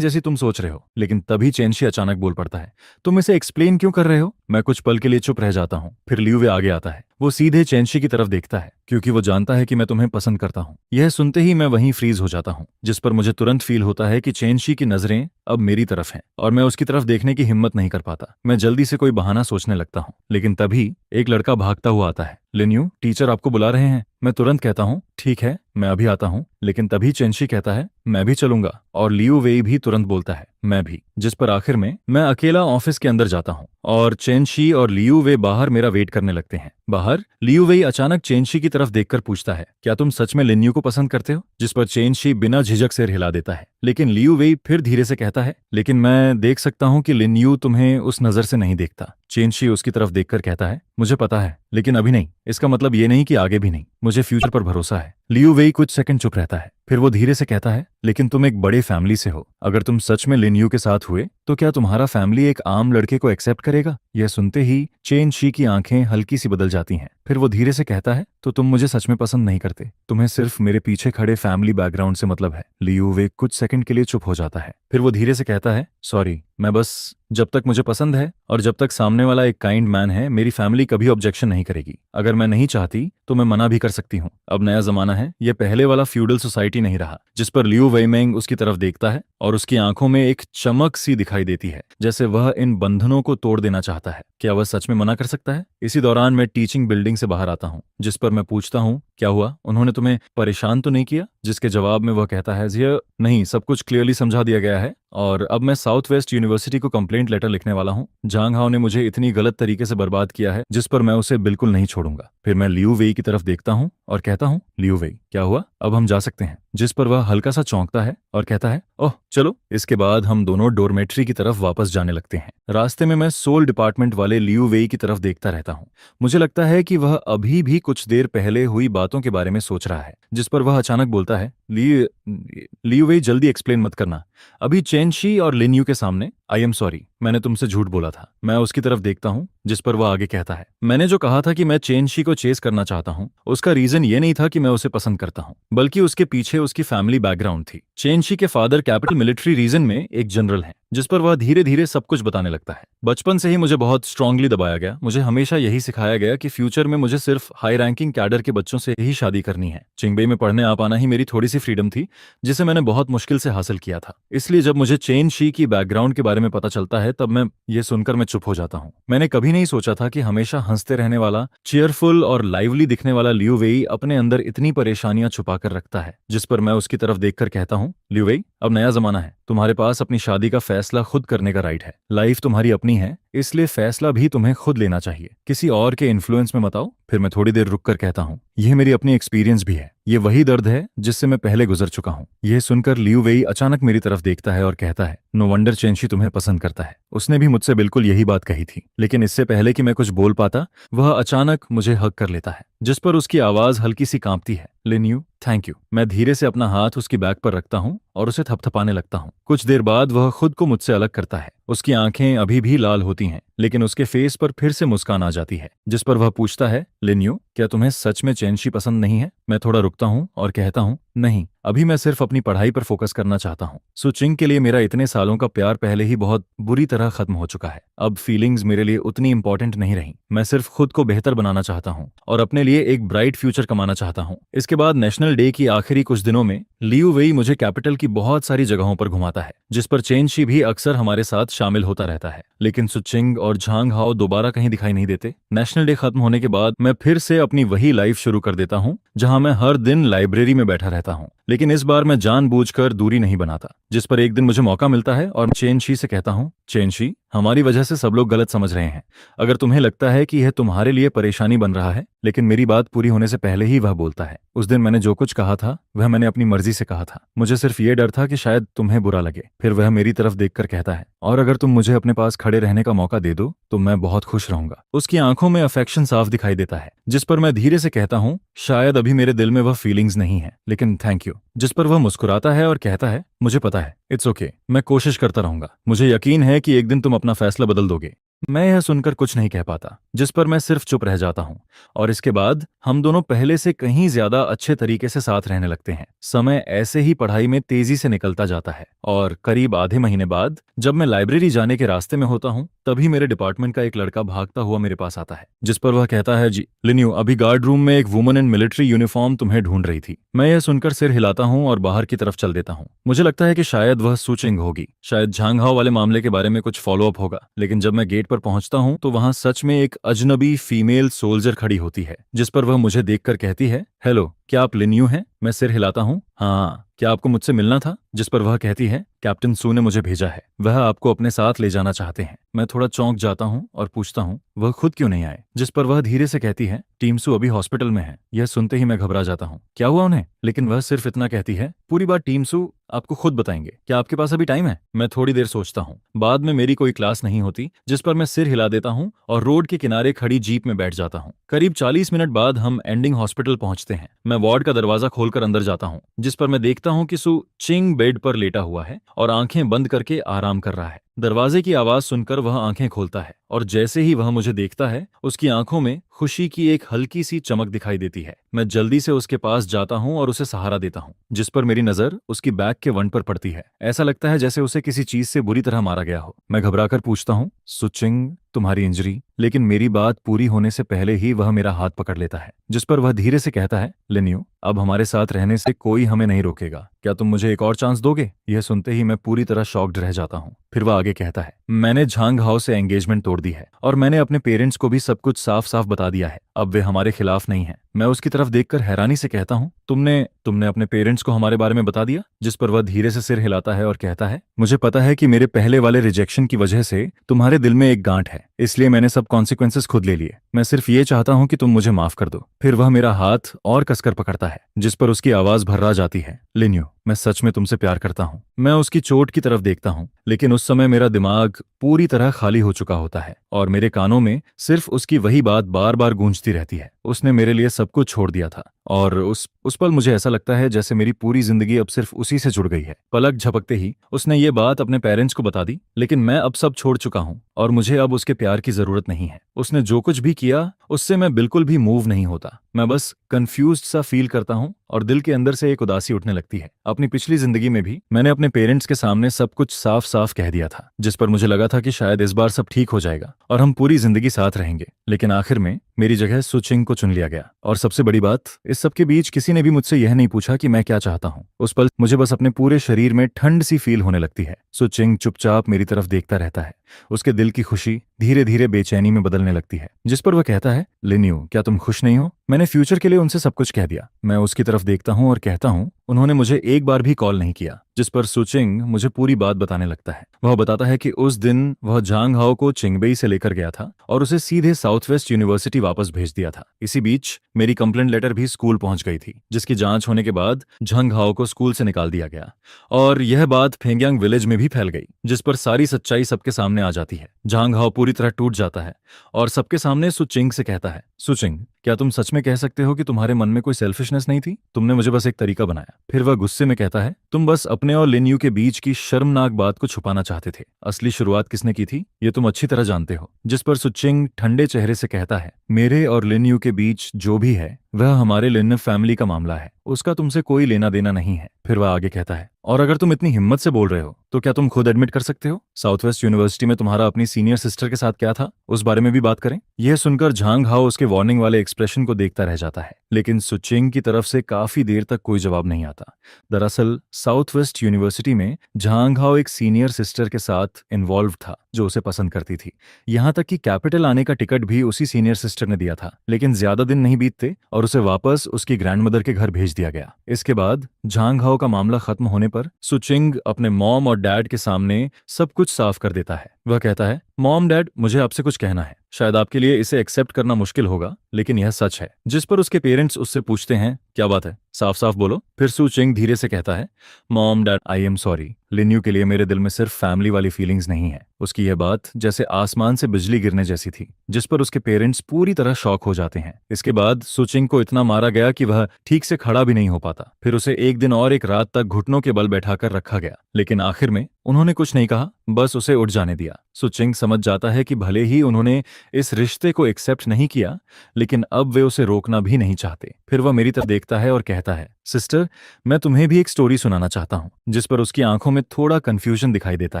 जैसी तुम सोच रहे हो। लेकिन तभी चेनशी अचानक बोल पड़ता है, तुम इसे एक्सप्लेन क्यों कर रहे हो? मैं कुछ पल के लिए चुप रह जाता हूँ। फिर लियू वे आगे आता है। वो सीधे चेनशी की तरफ देखता है, क्योंकि वो जानता है कि मैं तुम्हें पसंद करता हूँ। यह सुनते ही मैं वहीं फ्रीज हो जाता हूँ, जिस पर मुझे तुरंत फील होता है कि चेनशी की नजरें अब मेरी तरफ हैं और मैं उसकी तरफ देखने की हिम्मत नहीं कर पाता। मैं जल्दी से कोई बहाना सोचने लगता हूँ, लेकिन तभी एक लड़का भागता हुआ आता है। लिन्यू, टीचर आपको बुला रहे हैं। मैं तुरंत कहता हूँ, ठीक है, मैं अभी आता हूँ। लेकिन तभी चेनशी कहता है, मैं भी चलूंगा। और लियू वेई भी तुरंत बोलता है, मैं भी। जिस पर आखिर में मैं अकेला ऑफिस के अंदर जाता हूँ और चेनशी और लियू वे बाहर मेरा वेट करने लगते हैं। बाहर लियू वेई अचानक चेनशी की तरफ देखकर पूछता है, क्या तुम सच में लिन्यू को पसंद करते हो? जिस पर चेनशी बिना झिझक सिर हिला देता है। लेकिन लियू वेई फिर धीरे से कहता है, लेकिन मैं देख सकता हूँ कि लिन्यू तुम्हें उस नजर से नहीं देखता। चेनशी उसकी तरफ देखकर कहता है, मुझे पता है, लेकिन अभी नहीं। इसका मतलब ये नहीं कि आगे भी नहीं। मुझे फ्यूचर पर भरोसा है। लियू वेई कुछ सेकंड चुप रहता है, फिर वो धीरे से कहता है, लेकिन तुम एक बड़े फैमिली से हो। अगर तुम सच में लिन्यू के साथ हुए तो क्या तुम्हारा फैमिली एक आम लड़के को एक्सेप्ट करेगा? यह सुनते ही चेनशी की आंखें हल्की सी बदल जाती हैं। फिर वो धीरे से कहता है, तो तुम मुझे सच में पसंद नहीं करते, तुम्हें सिर्फ मेरे पीछे खड़े फैमिली बैकग्राउंड से मतलब है। लियू वे कुछ सेकंड के लिए चुप हो जाता है। फिर वो धीरे से कहता है, सॉरी, मैं बस, जब तक मुझे पसंद है और जब तक सामने वाला एक काइंड मैन है, मेरी फैमिली कभी ऑब्जेक्शन नहीं करेगी। अगर मैं नहीं चाहती तो मैं मना भी कर सकती हूँ। अब नया जमाना है, ये पहले वाला फ्यूडल सोसाइटी नहीं रहा। जिस पर लियू वेइमेंग उसकी तरफ देखता है और उसकी आंखों में एक चमक सी दिखाई देती है, जैसे वह इन बंधनों को तोड़ देना चाहता है। क्या वह सच में मना कर सकता है? इसी दौरान मैं टीचिंग बिल्डिंग से बाहर आता हूँ, जिस पर मैं पूछता हूँ, क्या हुआ? उन्होंने तुम्हें परेशान तो नहीं किया? जिसके जवाब में वह कहता है, जी नहीं, सब कुछ क्लियरली समझा दिया गया है और अब मैं साउथ वेस्ट यूनिवर्सिटी को कंप्लेंट लेटर लिखने वाला हूँ। जांग हाओ ने मुझे इतनी गलत तरीके से बर्बाद किया है, जिस पर मैं उसे बिल्कुल नहीं छोड़ूंगा। फिर मैं लियू वेई की तरफ देखता हूँ और कहता हूँ, लियू वेई, क्या हुआ? अब हम जा सकते हैं। जिस पर वह हल्का सा चौंकता है और कहता है, ओह चलो। इसके बाद हम दोनों डोरमेट्री की तरफ वापस जाने लगते हैं। रास्ते में मैं सोल डिपार्टमेंट वाले लियू वेई की तरफ देखता रहता हूँ। मुझे लगता है कि वह अभी भी कुछ देर पहले हुई बातों के बारे में सोच रहा है। जिस पर वह अचानक बोलता है, लियू वेई, जल्दी एक्सप्लेन मत करना, अभी चेनशी और लिन्यू के सामने। आई एम सॉरी, मैंने तुमसे झूठ बोला था। मैं उसकी तरफ देखता हूँ, जिस पर वह आगे कहता है, मैंने जो कहा था कि मैं चेनशी को चेस करना चाहता हूँ, उसका रीजन ये नहीं था कि मैं उसे पसंद करता हूँ, बल्कि उसके पीछे उसकी फैमिली बैकग्राउंड थी। चेनशी के फादर कैपिटल मिलिट्री रीजन में एक जनरल हैं। जिस पर वह धीरे धीरे सब कुछ बताने लगता है। बचपन से ही मुझे बहुत स्ट्रांगली दबाया गया। मुझे हमेशा यही सिखाया गया कि फ्यूचर में मुझे सिर्फ हाई रैंकिंग कैडर के बच्चों से ही शादी करनी है। चिंगबई में पढ़ने आ पाना ही मेरी थोड़ी सी फ्रीडम थी, जिसे मैंने बहुत मुश्किल से हासिल किया था। इसलिए जब मुझे चेन शी की बैकग्राउंड के बारे में पता चलता है, तब मैं ये सुनकर मैं चुप हो जाता हूँ। मैंने कभी नहीं सोचा था कि हमेशा हंसते रहने वाला, चेयरफुल और लाइवली दिखने वाला लियू वेई अपने अंदर इतनी परेशानियां छुपा कर रखता है। जिस पर मैं उसकी तरफ देखकर कहता हूँ, लियू वेई, अब नया जमाना है, तुम्हारे पास अपनी शादी का फैसला खुद करने का राइट है। लाइफ तुम्हारी अपनी है, इसलिए फैसला भी तुम्हें खुद लेना चाहिए, किसी और के इन्फ्लुएंस में मत आओ। फिर मैं थोड़ी देर रुक कर कहता हूँ, यह मेरी अपनी एक्सपीरियंस भी है, ये वही दर्द है जिससे मैं पहले गुजर चुका हूँ। यह सुनकर लियू वेई अचानक मेरी तरफ देखता है और कहता है, नो वंडर चेंशी तुम्हें पसंद करता है। उसने भी मुझसे बिल्कुल यही बात कही थी। लेकिन इससे पहले कि मैं कुछ बोल पाता, वह अचानक मुझे हग कर लेता है, जिस पर उसकी आवाज हल्की सी कांपती है। लिन्यू, थैंक यू। मैं धीरे से अपना हाथ उसकी बैक पर रखता हूँ और उसे थपथपाने लगता हूँ। कुछ देर बाद वह खुद को मुझसे अलग करता है। उसकी आंखें अभी भी लाल होती हैं, लेकिन उसके फेस पर फिर से मुस्कान आ जाती है, जिस पर वह पूछता है, लिन्यू, क्या तुम्हें सच में चेंशी पसंद नहीं है? मैं थोड़ा रुकता हूँ और कहता हूँ, नहीं, अभी मैं सिर्फ अपनी पढ़ाई पर फोकस करना चाहता हूँ। सुचिंग के लिए मेरा इतने सालों का प्यार पहले ही बहुत बुरी तरह खत्म हो चुका है। अब फीलिंग्स मेरे लिए उतनी इंपॉर्टेंट नहीं रही। मैं सिर्फ खुद को बेहतर बनाना चाहता हूँ और अपने लिए एक ब्राइट फ्यूचर कमाना चाहता हूँ। इसके बाद नेशनल डे की आखिरी कुछ दिनों में लियू वेई मुझे कैपिटल की बहुत सारी जगहों पर घुमाता है, जिस पर चेंशी भी अक्सर हमारे साथ शामिल होता रहता है। लेकिन सुचिंग और झांग हाओ दोबारा कहीं दिखाई नहीं देते। नेशनल डे खत्म होने के बाद मैं फिर से अपनी वही लाइफ शुरू कर देता हूँ, जहां मैं हर दिन लाइब्रेरी में बैठा रहता हूँ। लेकिन इस बार मैं जानबूझकर दूरी नहीं बनाता। जिस पर एक दिन मुझे मौका मिलता है और चेंशी से कहता हूँ, चेंशी, हमारी वजह से सब लोग गलत समझ रहे हैं। अगर तुम्हें लगता है कि यह तुम्हारे लिए परेशानी बन रहा है, लेकिन मेरी बात पूरी होने से पहले ही वह बोलता है, उस दिन मैंने जो कुछ कहा था वह मैंने अपनी मर्जी से कहा था। मुझे सिर्फ ये डर था कि शायद तुम्हें बुरा लगे। फिर वह मेरी तरफ देखकर कहता है, और अगर तुम मुझे अपने पास खड़े रहने का मौका दे दो तो मैं बहुत खुश रहूंगा। उसकी आंखों में अफेक्शन साफ दिखाई देता है, जिस पर मैं धीरे से कहता हूँ, शायद अभी मेरे दिल में वह फीलिंग्स नहीं है, लेकिन थैंक यू। जिस पर वह मुस्कुराता है और कहता है, मुझे पता है, इट्स ओके, मैं कोशिश करता रहूंगा। मुझे यकीन है कि एक दिन तुम अपना फैसला बदल दोगे। मैं यह सुनकर कुछ नहीं कह पाता, जिस पर मैं सिर्फ चुप रह जाता हूँ। और इसके बाद हम दोनों पहले से कहीं ज्यादा अच्छे तरीके से साथ रहने लगते हैं। समय ऐसे ही पढ़ाई में तेजी से निकलता जाता है और करीब आधे महीने बाद जब मैं लाइब्रेरी जाने के रास्ते में होता हूँ, तभी मेरे डिपार्टमेंट का एक लड़का भागता हुआ मेरे पास आता है, जिस पर वह कहता है, जी लिन्यू, अभी गार्ड रूम में एक वुमन इन मिलिट्री यूनिफॉर्म तुम्हें ढूंढ रही थी। मैं यह सुनकर सिर हिलाता हूँ और बाहर की तरफ चल देता हूँ। मुझे लगता है कि शायद वह सुचिंग होगी, शायद झांगहाओ वाले मामले के बारे में कुछ फॉलोअप होगा। लेकिन जब मैं गेट पर पहुंचता हूं तो वहां सच में एक अजनबी फीमेल सोल्जर खड़ी होती है, जिस पर वह मुझे देखकर कहती है, हेलो, क्या आप लिन्यू हैं? मैं सिर हिलाता हूँ, हाँ। क्या आपको मुझसे मिलना था? जिस पर वह कहती है, कैप्टन सू ने मुझे भेजा है, वह आपको अपने साथ ले जाना चाहते हैं। मैं थोड़ा चौंक जाता हूँ और पूछता हूँ, वह खुद क्यों नहीं आए? जिस पर वह धीरे से कहती है, टीम सू अभी हॉस्पिटल में है। यह सुनते ही मैं घबरा जाता हूँ, क्या हुआ उन्हें? लेकिन वह सिर्फ इतना कहती है, पूरी बात टीम सू आपको खुद बताएंगे, क्या आपके पास अभी टाइम है? मैं थोड़ी देर सोचता हूँ। बाद में मेरी कोई क्लास नहीं होती, जिस पर मैं सिर हिला देता हूँ और रोड के किनारे खड़ी जीप में बैठ जाता हूँ। करीब 40 मिनट बाद हम एंडिंग हॉस्पिटल पहुंचते हैं। मैं वार्ड का दरवाजा खोलकर अंदर जाता हूँ, जिस पर मैं देखता हूँ कि सू चिंग बेड पर लेटा हुआ है और आंखें बंद करके आराम कर रहा है। दरवाजे की आवाज सुनकर वह आंखें खोलता है और जैसे ही वह मुझे देखता है, उसकी आंखों में खुशी की एक हल्की सी चमक दिखाई देती है। मैं जल्दी से उसके पास जाता हूँ और उसे सहारा देता हूँ, जिस पर मेरी नजर उसकी बैक के वन पर पड़ती है। ऐसा लगता है जैसे उसे किसी चीज से बुरी तरह मारा गया हो। मैं घबराकर पूछता हूँ, सुचिंग, तुम्हारी इंजरी? लेकिन मेरी बात पूरी होने से पहले ही वह मेरा हाथ पकड़ लेता है, जिस पर वह धीरे से कहता है, लिन्यू, अब हमारे साथ रहने से कोई हमें नहीं रोकेगा। क्या तुम मुझे एक और चांस दोगे? यह सुनते ही मैं पूरी तरह शॉक्ड रह जाता हूँ। फिर वह आगे कहता है, मैंने झांगहाओ से एंगेजमेंट तोड़ दी है और मैंने अपने पेरेंट्स को भी सब कुछ साफ साफ बता दिया है। अब वे हमारे खिलाफ नहीं हैं। मैं उसकी तरफ देखकर हैरानी से कहता हूँ, तुमने अपने पेरेंट्स को हमारे बारे में बता दिया? जिस पर वह धीरे से सिर हिलाता है और कहता है, मुझे पता है कि मेरे पहले वाले रिजेक्शन की वजह से तुम्हारे दिल में एक गांठ है, इसलिए मैंने सब कॉन्सिक्वेंसेस खुद ले लिए। मैं सिर्फ ये चाहता हूँ कि तुम मुझे माफ कर दो। फिर वह मेरा हाथ और कसकर पकड़ता है, जिस पर उसकी आवाज भर्रा जाती है, लिन्यू, मैं सच में तुमसे प्यार करता हूँ। मैं उसकी चोट की तरफ देखता हूँ, लेकिन उस समय मेरा दिमाग पूरी तरह खाली हो चुका होता है और मेरे कानों में सिर्फ उसकी वही बात बार बार गूंजती रहती है, उसने मेरे लिए सब कुछ छोड़ दिया था। और उस पल मुझे ऐसा लगता है जैसे मेरी पूरी जिंदगी अब सिर्फ उसी से जुड़ गई है। पलक झपकते ही उसने ये बात अपने पेरेंट्स को बता दी, लेकिन मैं अब सब छोड़ चुका हूँ और मुझे अब उसके प्यार की जरूरत नहीं है। उसने जो कुछ भी किया उससे मैं बिल्कुल भी मूव नहीं होता। मैं बस कंफ्यूज्ड सा फील करता हूँ और दिल के अंदर से एक उदासी उठने लगती है। अपनी पिछली जिंदगी में भी मैंने अपने पेरेंट्स के सामने सब कुछ साफ साफ कह दिया था, जिस पर मुझे लगा था कि शायद इस बार सब ठीक हो जाएगा और हम पूरी जिंदगी साथ रहेंगे। लेकिन आखिर में मेरी जगह सुचिंग को चुन लिया गया। और सबसे बड़ी बात, इस सब के बीच किसी ने भी मुझसे यह नहीं पूछा कि मैं क्या चाहता हूँ। उस पल मुझे बस अपने पूरे शरीर में ठंड सी फील होने लगती है। सुचिंग चुपचाप मेरी तरफ देखता रहता है। उसके दिल की खुशी धीरे धीरे बेचैनी में बदलने लगती है, जिस पर वह कहता है, लिन्यू, क्या तुम खुश नहीं हो? मैंने फ्यूचर के लिए उनसे सब कुछ कह दिया। मैं उसकी तरफ देखता हूँ और कहता हूँ उन्होंने मुझे एक बार भी कॉल नहीं किया, जिस पर सुचिंग मुझे पूरी बात बताने लगता है। वह बताता है कि उस दिन वह झांग हाओ को चिंगबेई से लेकर गया था और उसे सीधे साउथ वेस्ट यूनिवर्सिटी वापस भेज दिया था। इसी बीच मेरी कंप्लेंट लेटर भी स्कूल पहुंच गई थी, जिसकी जांच होने के बाद झांग हाओ को स्कूल से निकाल दिया गया और यह बात फेंगयांग विलेज में भी फैल गई, जिस पर सारी सच्चाई सबके सामने आ जाती है। झांग हाओ पूरी तरह टूट जाता है और सबके सामने सुचिंग से कहता है, सुचिंग, क्या तुम सच में कह सकते हो कि तुम्हारे मन में कोई सेल्फिशनेस नहीं थी? तुमने मुझे बस एक तरीका बनाया। फिर वह गुस्से में कहता है, तुम बस अपने और लिन यू के बीच की शर्मनाक बात को छुपाना चाहते थे। असली शुरुआत किसने की थी ये तुम अच्छी तरह जानते हो। जिस पर सुचिंग ठंडे चेहरे से कहता है, मेरे और लिन यू के बीच जो भी है वह हमारे लिन फैमिली का मामला है, उसका तुमसे कोई लेना देना नहीं है। फिर वह आगे कहता है, और अगर तुम इतनी हिम्मत से बोल रहे हो तो क्या तुम खुद एडमिट कर सकते हो साउथ वेस्ट यूनिवर्सिटी में तुम्हारा अपनी सीनियर सिस्टर के साथ क्या था, उस बारे में भी बात करें। यह सुनकर झांग हाओ उसके वार्निंग वाले एक्सप्रेशन को देखता रह जाता है, लेकिन सुचिंग की तरफ से काफी देर तक कोई जवाब नहीं आता। दरअसल साउथ वेस्ट यूनिवर्सिटी में झांग हाओ एक सीनियर सिस्टर के साथ इन्वॉल्व था जो उसे पसंद करती थी। यहां तक कि कैपिटल आने का टिकट भी उसी सीनियर सिस्टर ने दिया था, लेकिन ज्यादा दिन नहीं बीतते और उसे वापस उसकी ग्रैंडमदर के घर भेज दिया गया। इसके बाद झांग हाओ का मामला खत्म होने पर सुचिंग अपने मॉम और डैड के सामने सब कुछ साफ कर देता है। वह कहता है, मॉम डैड, मुझे आपसे कुछ कहना है। शायद आपके लिए इसे एक्सेप्ट करना मुश्किल होगा, लेकिन यह सच है। जिस पर उसके पेरेंट्स उससे पूछते हैं, क्या बात है, साफ साफ बोलो। फिर सुचिंग धीरे से कहता है, mom dad, I am sorry. लिन्यू के लिए मेरे दिल में सिर्फ फैमिली वाली फीलिंग्स नहीं है। उसकी यह बात जैसे आसमान से बिजली गिरने जैसी थी, जिस पर उसके पेरेंट्स पूरी तरह शॉक हो जाते हैं। इसके बाद सुचिंग को इतना मारा गया कि वह ठीक से खड़ा भी नहीं हो पाता। फिर उसे एक दिन और एक रात तक घुटनों के बल बैठाकर रखा गया, लेकिन आखिर में उन्होंने कुछ नहीं कहा, बस उसे उठ जाने दिया। सुचिंग समझ जाता है कि भले ही उन्होंने इस रिश्ते को एक्सेप्ट नहीं किया, लेकिन अब वे उसे रोकना भी नहीं चाहते। फिर वह मेरी तरफ देखता है और कहता है, सिस्टर, मैं तुम्हें भी एक स्टोरी सुनाना चाहता हूँ। जिस पर उसकी आंखों में थोड़ा कंफ्यूजन दिखाई देता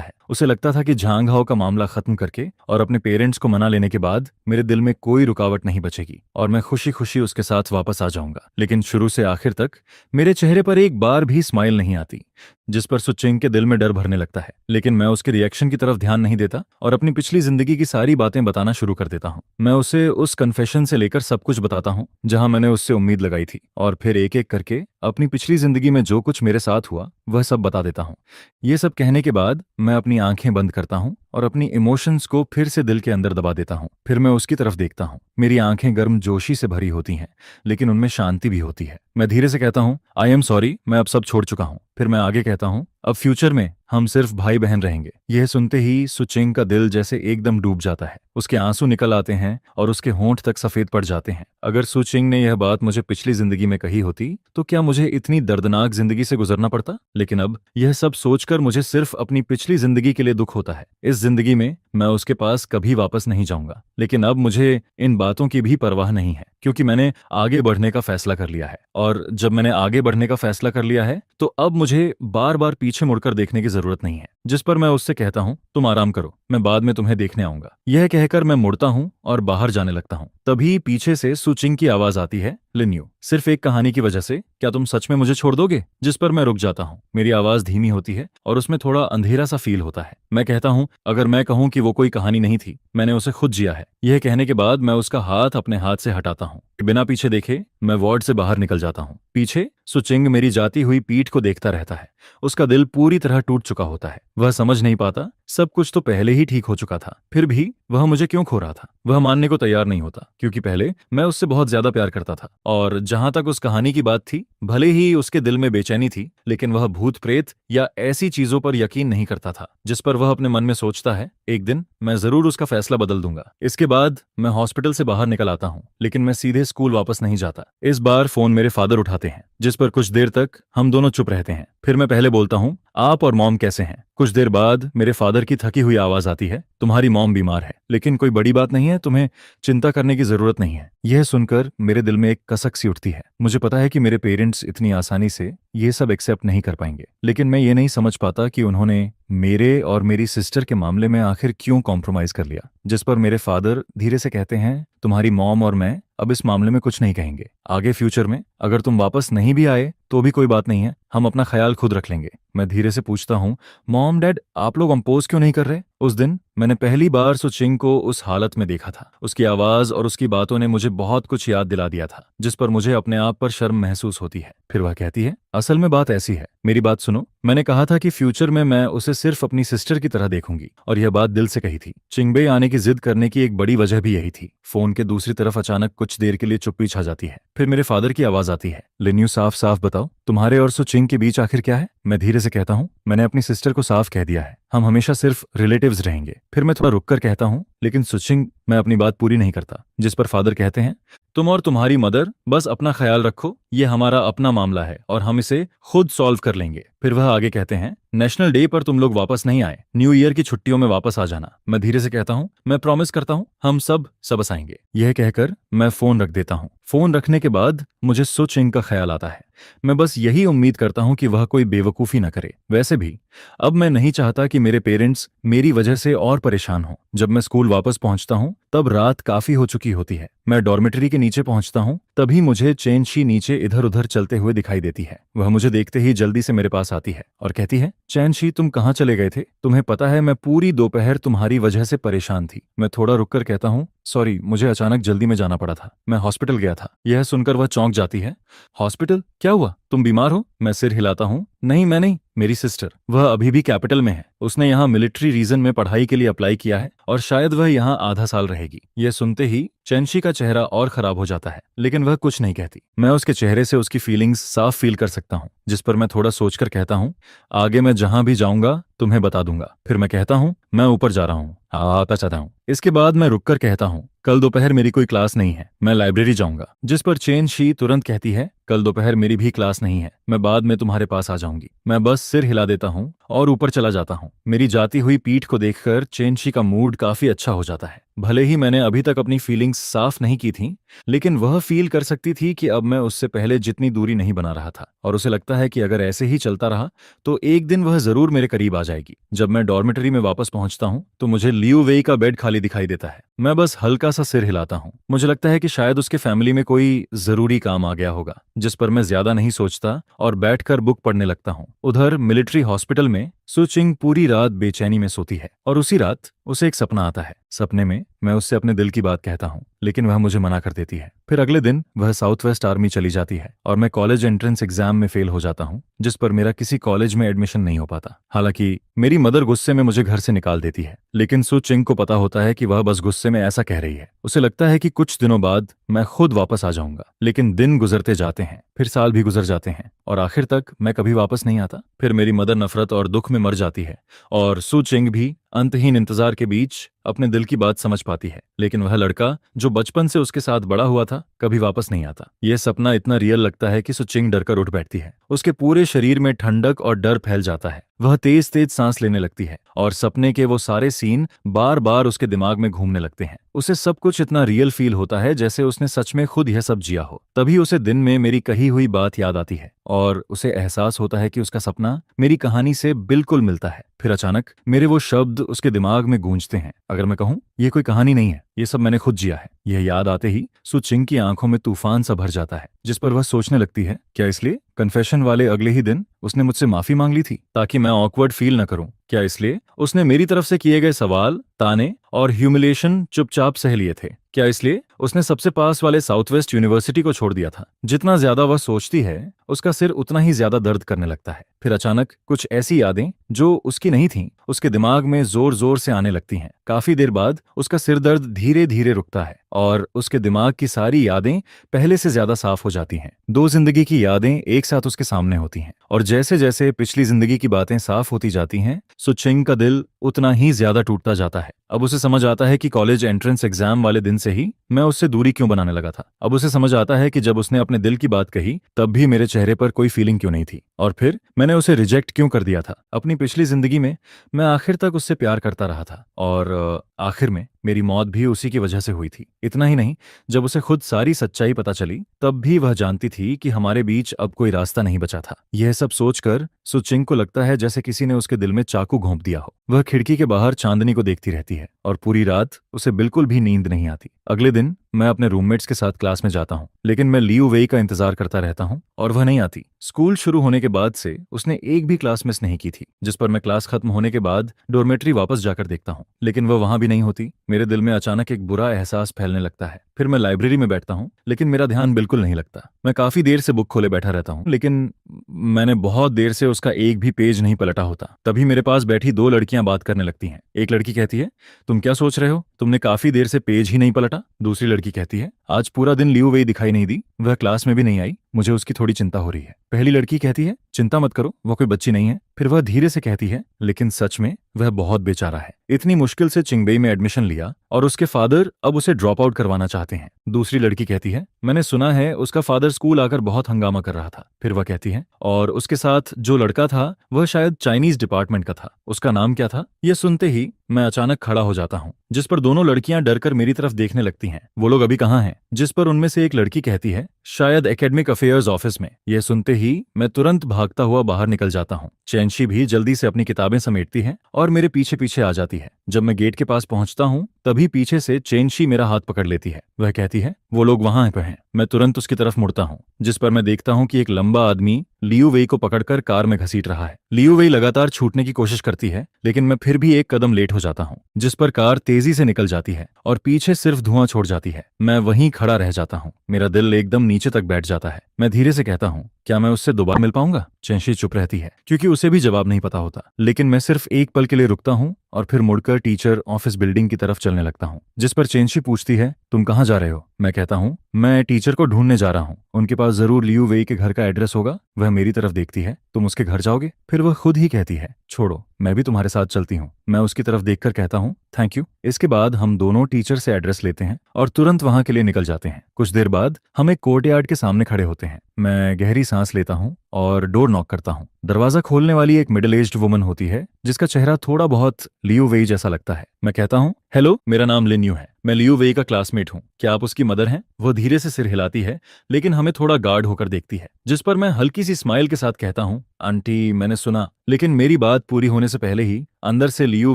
है। उसे लगता था कि झांग हाओ का मामला खत्म करके और अपने पेरेंट्स को मना लेने के बाद मेरे दिल में कोई रुकावट नहीं बचेगी और मैं खुशी खुशी उसके साथ वापस आ जाऊंगा, लेकिन शुरू से आखिर तक मेरे चेहरे पर एक बार भी स्माइल नहीं आती। जिस पर सुचिंग के दिल में डर भरने लगता है, लेकिन मैं उसके रिएक्शन की तरफ ध्यान नहीं देता और अपनी पिछली जिंदगी की सारी बातें बताना शुरू कर देता हूँ। मैं उसे उस कन्फेशन से लेकर सब कुछ बताता हूँ जहां मैंने उससे उम्मीद लगाई थी, और फिर एक एक करके अपनी पिछली जिंदगी में जो कुछ मेरे साथ हुआ वह सब बता देता हूँ। ये सब कहने के बाद मैं अपनी आंखें बंद करता हूँ और अपनी इमोशंस को फिर से दिल के अंदर दबा देता हूँ। फिर मैं उसकी तरफ देखता हूँ। मेरी आंखें गर्म जोशी से भरी होती हैं, लेकिन उनमें शांति भी होती है। मैं धीरे से कहता हूँ, आई एम सॉरी, मैं अब सब छोड़ चुका हूँ। फिर मैं आगे कहता हूँ, अब फ्यूचर में हम सिर्फ भाई बहन रहेंगे। यह सुनते ही सुचिंग का दिल जैसे एकदम डूब जाता है। उसके आंसू निकल आते हैं और उसके होंठ तक सफेद पड़ जाते हैं। अगर सुचिंग ने यह बात मुझे पिछली जिंदगी में कही होती तो क्या मुझे इतनी दर्दनाक जिंदगी से गुजरना पड़ता? लेकिन अब यह सब सोचकर मुझे सिर्फ अपनी पिछली जिंदगी के लिए दुख होता है। इस जिंदगी में मैं उसके पास कभी वापस नहीं जाऊंगा, लेकिन अब मुझे इन बातों की भी परवाह नहीं है, क्योंकि मैंने आगे बढ़ने का फैसला कर लिया है। और जब मैंने आगे बढ़ने का फैसला कर लिया है तो अब मुझे बार बार पीछे मुड़कर देखने की जरूरत नहीं है। जिस पर मैं उससे कहता हूँ, तुम आराम करो, मैं बाद में तुम्हें देखने आऊंगा। यह कहकर मैं मुड़ता हूँ और बाहर जाने लगता हूँ। तभी पीछे से सुचिंग की आवाज आती है, लिन्यू, सिर्फ एक कहानी की वजह से क्या तुम सच में मुझे छोड़ दोगे? जिस पर मैं रुक जाता हूँ। मेरी आवाज धीमी होती है और उसमें थोड़ा अंधेरा सा फील होता है। मैं कहता हूँ, अगर मैं कहूँ कि वो कोई कहानी नहीं थी, मैंने उसे खुद जिया है। यह कहने के बाद मैं उसका हाथ अपने हाथ से हटाता हूँ। बिना पीछे देखे मैं वार्ड से बाहर निकल जाता हूँ। पीछे सुचिंग मेरी जाती हुई पीठ को देखता रहता है। उसका दिल पूरी तरह टूट चुका होता है। वह समझ नहीं पाता, सब कुछ तो पहले ही ठीक हो चुका था, फिर भी वह मुझे क्यों खो रहा था। वह मानने को तैयार नहीं होता, क्योंकि पहले मैं उससे बहुत ज्यादा प्यार करता था। और जहां तक उस कहानी की बात थी, भले ही उसके दिल में बेचैनी थी, लेकिन वह भूत प्रेत या ऐसी चीजों पर यकीन नहीं करता था, जिस पर वह अपने मन में सोचता है, एक दिन मैं जरूर उसका फैसला बदल दूंगा। इसके बाद मैं हॉस्पिटल से बाहर निकल आता हूँ, लेकिन मैं सीधे स्कूल वापस नहीं जाता। इस बार फोन मेरे फादर उठाते हैं, जिस पर कुछ देर तक हम दोनों चुप रहते हैं। फिर मैं पहले बोलता हूँ, आप और मॉम कैसे हैं? कुछ देर बाद मेरे फादर की थकी हुई आवाज आती है, तुम्हारी मॉम बीमार है, लेकिन कोई बड़ी बात नहीं है, तुम्हें चिंता करने की जरूरत नहीं है। यह सुनकर मेरे दिल में एक कसक सी उठती है। मुझे पता है कि मेरे पेरेंट्स इतनी आसानी से ये सब एक्सेप्ट नहीं कर पाएंगे, लेकिन मैं ये नहीं समझ पाता कि उन्होंने मेरे और मेरी सिस्टर के मामले में आखिर क्यों कॉम्प्रोमाइज कर लिया। जिस पर मेरे फादर धीरे से कहते हैं, तुम्हारी मॉम और मैं अब इस मामले में कुछ नहीं कहेंगे। आगे फ्यूचर में अगर तुम वापस नहीं भी आए तो भी कोई बात नहीं है, हम अपना ख्याल खुद रख लेंगे। मैं धीरे से पूछता हूँ, मॉम डैड, आप लोग अम्पोज क्यों नहीं कर रहे? उस दिन मैंने पहली बार सुचिंग को उस हालत में देखा था। उसकी आवाज और उसकी बातों ने मुझे बहुत कुछ याद दिला दिया था, जिस पर मुझे अपने आप पर शर्म महसूस होती है। फिर वह कहती है, असल में बात ऐसी है, मेरी बात सुनो। मैंने कहा था कि फ्यूचर में मैं उसे सिर्फ अपनी सिस्टर की तरह देखूंगी, और यह बात दिल से कही थी। चिंगबे आने की जिद करने की एक बड़ी वजह भी यही थी। फोन के दूसरी तरफ अचानक कुछ देर के लिए चुप्पी छा जाती है। फिर मेरे फादर की आवाज आती है, लिन्यू साफ साफ बताओ, तुम्हारे और सुचिंग के बीच आखिर क्या है? मैं धीरे से कहता हूँ, मैंने अपनी सिस्टर को साफ कह दिया है, हम हमेशा सिर्फ रिलेटिव्स रहेंगे। फिर मैं थोड़ा रुककर कहता हूँ, लेकिन सुचिंग। मैं अपनी बात पूरी नहीं करता, जिस पर फादर कहते हैं, तुम और तुम्हारी मदर बस अपना ख्याल रखो, ये हमारा अपना मामला है और हम इसे खुद सॉल्व कर लेंगे। फिर वह आगे कहते हैं, नेशनल डे पर तुम लोग वापस नहीं आए, न्यू ईयर की छुट्टियों में वापस आ जाना। मैं धीरे से कहता हूँ, मैं प्रॉमिस करता हूँ, हम सब सबस आएंगे। यह कहकर मैं फोन रख देता हूँ। फोन रखने के बाद मुझे सुचिंग का ख्याल आता है। मैं बस यही उम्मीद करता हूँ कि वह कोई बेवकूफ़ी न करे। वैसे भी अब मैं नहीं चाहता कि मेरे पेरेंट्स मेरी वजह से और परेशान हों। जब मैं स्कूल वापस पहुंचता हूं तब रात काफी हो चुकी होती है। मैं डॉर्मेटरी के नीचे पहुंचता हूं, तभी मुझे चैनशी नीचे इधर उधर चलते हुए दिखाई देती है। वह मुझे देखते ही जल्दी से मेरे पास आती है और कहती है, चैनशी तुम कहाँ चले गए थे? तुम्हें पता है मैं पूरी दोपहर तुम्हारी वजह से परेशान थी। मैं थोड़ा रुककर कहता हूँ, सॉरी, मुझे अचानक जल्दी में जाना पड़ा था, मैं हॉस्पिटल गया था। यह सुनकर वह चौंक जाती है। हॉस्पिटल? क्या हुआ? तुम बीमार हो? मैं सिर हिलाता हूँ, नहीं मैं नहीं, मेरी सिस्टर। वह अभी भी कैपिटल में है। उसने यहाँ मिलिट्री रीजन में पढ़ाई के लिए अप्लाई किया है और शायद वह यहाँ आधा साल रहेगी। यह सुनते ही चैनशी का चेहरा और खराब हो जाता है, लेकिन वह कुछ नहीं कहती। मैं उसके चेहरे से उसकी फीलिंग्स साफ फील कर सकता हूँ, जिस पर मैं थोड़ा सोचकर कहता हूँ, आगे मैं जहां भी जाऊंगा तुम्हें बता दूंगा। फिर मैं कहता हूँ, मैं ऊपर जा रहा हूँ, आता चाहता हूँ। इसके बाद मैं रुककर कहता हूँ, कल दोपहर मेरी कोई क्लास नहीं है, मैं लाइब्रेरी जाऊंगा। जिस पर चैनशी तुरंत कहती है, कल दोपहर मेरी भी क्लास नहीं है, मैं बाद में तुम्हारे पास आ जाऊंगी। मैं बस सिर हिला देता हूँ और ऊपर चला जाता हूँ। मेरी जाती हुई पीठ को देखकर चैनशी का मूड काफी अच्छा हो जाता है। भले ही मैंने अभी तक अपनी फीलिंग्स साफ नहीं की थी, लेकिन वह फील कर सकती थी कि अब मैं उससे पहले जितनी दूरी नहीं बना रहा था, और उसे लगता है कि अगर ऐसे ही चलता रहा तो एक दिन वह जरूर मेरे करीब आ जाएगी। जब मैं डॉर्मेटरी में वापस पहुंचता हूं तो मुझे लियू वेई का बेड खाली दिखाई देता है। मैं बस हल्का सा सिर हिलाता हूं। मुझे लगता है कि शायद उसके फैमिली में कोई जरूरी काम आ गया होगा, जिस पर मैं ज्यादा नहीं सोचता और बैठकर बुक पढ़ने लगता हूं। उधर मिलिट्री हॉस्पिटल में सुचिंग पूरी रात बेचैनी में सोती है और उसी रात उसे एक सपना आता है। सपने में मैं उससे अपने दिल की बात कहता हूँ, लेकिन वह मुझे मना कर देती है। फिर अगले दिन वह साउथ वेस्ट आर्मी चली जाती है और मैं कॉलेज एंट्रेंस एग्जाम में फेल हो जाता हूँ, जिस पर मेरा किसी कॉलेज में एडमिशन नहीं हो पाता। हालांकि मेरी मदर गुस्से में मुझे घर से निकाल देती है, लेकिन सुचिंग को पता होता है कि वह बस गुस्से में ऐसा कह रही है। उसे लगता है कि कुछ दिनों बाद मैं खुद वापस आ जाऊंगा, लेकिन दिन गुजरते जाते हैं, फिर साल भी गुजर जाते हैं और आखिर तक मैं कभी वापस नहीं आता। फिर मेरी मदर नफरत और दुख में मर जाती है और सुचिंग भी अंतहीन इंतजार के बीच अपने दिल की बात समझ पाती है, लेकिन वह लड़का जो बचपन से उसके साथ बड़ा हुआ था कभी वापस नहीं आता। यह सपना इतना रियल लगता है कि सुचिंग डरकर उठ बैठती है। उसके पूरे शरीर में ठंडक और डर फैल जाता है। वह तेज तेज सांस लेने लगती है और सपने के वो सारे सीन बार बार उसके दिमाग में घूमने लगते हैं। उसे सब कुछ इतना रियल फील होता है जैसे उसने सच में खुद यह सब जिया हो। तभी उसे दिन में मेरी कही हुई बात याद आती है और उसे एहसास होता है कि उसका सपना मेरी कहानी से बिल्कुल मिलता है। फिर अचानक मेरे वो शब्द उसके दिमाग में गूंजते हैं, अगर मैं कहूँ ये कोई कहानी नहीं है, ये सब मैंने खुद जिया है। यह याद आते ही सुचिंग की आंखों में तूफान सा भर जाता है, जिस पर वह सोचने लगती है, क्या इसलिए कन्फेशन वाले अगले ही दिन उसने मुझसे माफी मांग ली थी ताकि मैं ऑकवर्ड फील न करूं? क्या इसलिए उसने मेरी तरफ से किए गए सवाल, ताने और ह्यूमिलेशन चुपचाप सह लिए थे? क्या इसलिए उसने सबसे पास वाले साउथ वेस्ट यूनिवर्सिटी को छोड़ दिया था? जितना ज्यादा वह सोचती है उसका सिर उतना ही ज्यादा दर्द करने लगता है। फिर अचानक कुछ ऐसी यादें जो उसकी नहीं थीं उसके दिमाग में जोर जोर से आने लगती हैं। काफी देर बाद उसका सिर दर्द धीरे धीरे रुकता है और उसके दिमाग की सारी यादें पहले से ज्यादा साफ हो जाती हैं। दो जिंदगी की यादें एक साथ उसके सामने होती हैं और जैसे जैसे पिछली जिंदगी की बातें साफ होती जाती हैं, सुचिंग का दिल उतना ही ज्यादा टूटता जाता है। अब उसे समझ आता है कि कॉलेज एंट्रेंस एग्जाम वाले दिन से ही मैं उससे दूरी क्यों बनाने लगा था। अब उसे समझ आता है कि जब उसने अपने दिल की बात कही तब भी मेरे चेहरे पर कोई फीलिंग क्यों नहीं थी, और फिर मैंने उसे रिजेक्ट क्यों कर दिया था। अपनी पिछली जिंदगी में मैं आखिर तक उससे प्यार करता रहा था और आखिर में मेरी मौत भी उसी की वजह से हुई थी। इतना ही नहीं, जब उसे खुद सारी सच्चाई पता चली तब भी वह जानती थी कि हमारे बीच अब कोई रास्ता नहीं बचा था। यह सब सोचकर सुचिंग को लगता है जैसे किसी ने उसके दिल में चाकू घोंप दिया हो। वह खिड़की के बाहर चांदनी को देखती रहती है और पूरी रात उसे बिल्कुल भी नींद नहीं आती। अगले दिन मैं अपने रूममेट्स के साथ क्लास में जाता हूँ, लेकिन मैं लियू वेई का इंतजार करता रहता हूँ और वह नहीं आती। स्कूल शुरू होने के बाद से उसने एक भी क्लास मिस नहीं की थी, जिस पर मैं क्लास खत्म होने के बाद डॉर्मेट्री वापस जाकर देखता हूँ, लेकिन वह वहां भी नहीं होती। मेरे दिल में अचानक एक बुरा एहसास फैलने लगता है। फिर मैं लाइब्रेरी में बैठता हूँ, लेकिन मेरा ध्यान बिल्कुल नहीं लगता। मैं काफी देर से बुक खोले बैठा रहता हूँ, लेकिन मैंने बहुत देर से उसका एक भी पेज नहीं पलटा होता। तभी मेरे पास बैठी दो लड़कियां बात करने लगती हैं। एक लड़की कहती है, तुम क्या सोच रहे हो, तुमने काफी देर से पेज ही नहीं पलटा। दूसरी लड़की कहती है, आज पूरा दिन लियू वेई दिखाई नहीं दी, वह क्लास में भी नहीं आई, मुझे उसकी थोड़ी चिंता हो रही है। पहली लड़की कहती है, चिंता मत करो, वो कोई बच्ची नहीं है। फिर वह धीरे से कहती है, लेकिन सच में वह बहुत बेचारा है, इतनी मुश्किल से चिंगबेई में एडमिशन लिया और उसके फादर अब उसे ड्रॉप आउट करवाना चाहते हैं। दूसरी लड़की कहती है, मैंने सुना है उसका फादर स्कूल आकर बहुत हंगामा कर रहा था। फिर वह कहती है, और उसके साथ जो लड़का था वह शायद चाइनीज डिपार्टमेंट का था, उसका नाम क्या था। यह सुनते ही मैं अचानक खड़ा हो जाता हूँ, जिस पर दोनों लड़कियां डरकर मेरी तरफ देखने लगती हैं। वो लोग अभी कहाँ हैं? जिस पर उनमें से एक लड़की कहती है, शायद एकेडमिक अफेयर्स ऑफिस में। यह सुनते ही मैं तुरंत भागता हुआ बाहर निकल जाता हूँ। चैनशी भी जल्दी से अपनी किताबें समेटती है और मेरे पीछे पीछे आ जाती है। जब मैं गेट के पास पहुंचता हूँ, तभी पीछे से चैनशी मेरा हाथ पकड़ लेती है। वह कहती है, वो लोग वहां पे हैं। मैं तुरंत उसकी तरफ मुड़ता हूँ, जिस पर मैं देखता हूँ कि एक लंबा आदमी लियू वेई को पकड़कर कार में घसीट रहा है। लियू वेई लगातार छूटने की कोशिश करती है, लेकिन मैं फिर भी एक कदम लेट हो जाता हूँ, जिस पर कार तेजी से निकल जाती है और पीछे सिर्फ धुआं छोड़ जाती है। मैं वहीं खड़ा रह जाता हूँ, मेरा दिल एकदम नीचे तक बैठ जाता है। मैं धीरे से कहता हूँ, क्या मैं उससे दोबारा मिल पाऊंगा? चैनशी चुप रहती है, क्योंकि उसे भी जवाब नहीं पता होता। लेकिन मैं सिर्फ एक पल के लिए रुकता हूँ और फिर मुड़कर टीचर ऑफिस बिल्डिंग की तरफ चलने लगता हूँ, जिस पर चैनशी पूछती है, तुम कहाँ जा रहे हो? मैं कहता हूँ, मैं टीचर को ढूंढने जा रहा हूँ, उनके पास जरूर लियू वेई के घर का एड्रेस होगा। वह मेरी तरफ देखती है, तुम उसके घर जाओगे? फिर वह खुद ही कहती है, छोड़ो, मैं भी तुम्हारे साथ चलती हूँ। मैं उसकी तरफ देखकर कहता हूँ, थैंक यू। इसके बाद हम दोनों टीचर से एड्रेस लेते हैं और तुरंत वहां के लिए निकल जाते हैं। कुछ देर बाद हम एक कोर्टयार्ड के सामने खड़े होते हैं। मैं गहरी सांस लेता हूँ और डोर नॉक करता हूँ। दरवाजा खोलने वाली एक मिडिल एज्ड वुमन होती है, जिसका चेहरा थोड़ा बहुत लियू वेई जैसा लगता है। मैं कहता हूँ, हेलो, मेरा नाम लिन यू है, मैं लियू वेई का क्लासमेट हूँ, क्या आप उसकी मदर हैं? वो धीरे से सिर हिलाती है, लेकिन हमें थोड़ा गार्ड होकर देखती है, जिस पर मैं हल्की सी स्माइल के साथ कहता हूँ, आंटी, मैंने सुना। लेकिन मेरी बात पूरी होने से पहले ही अंदर से लियू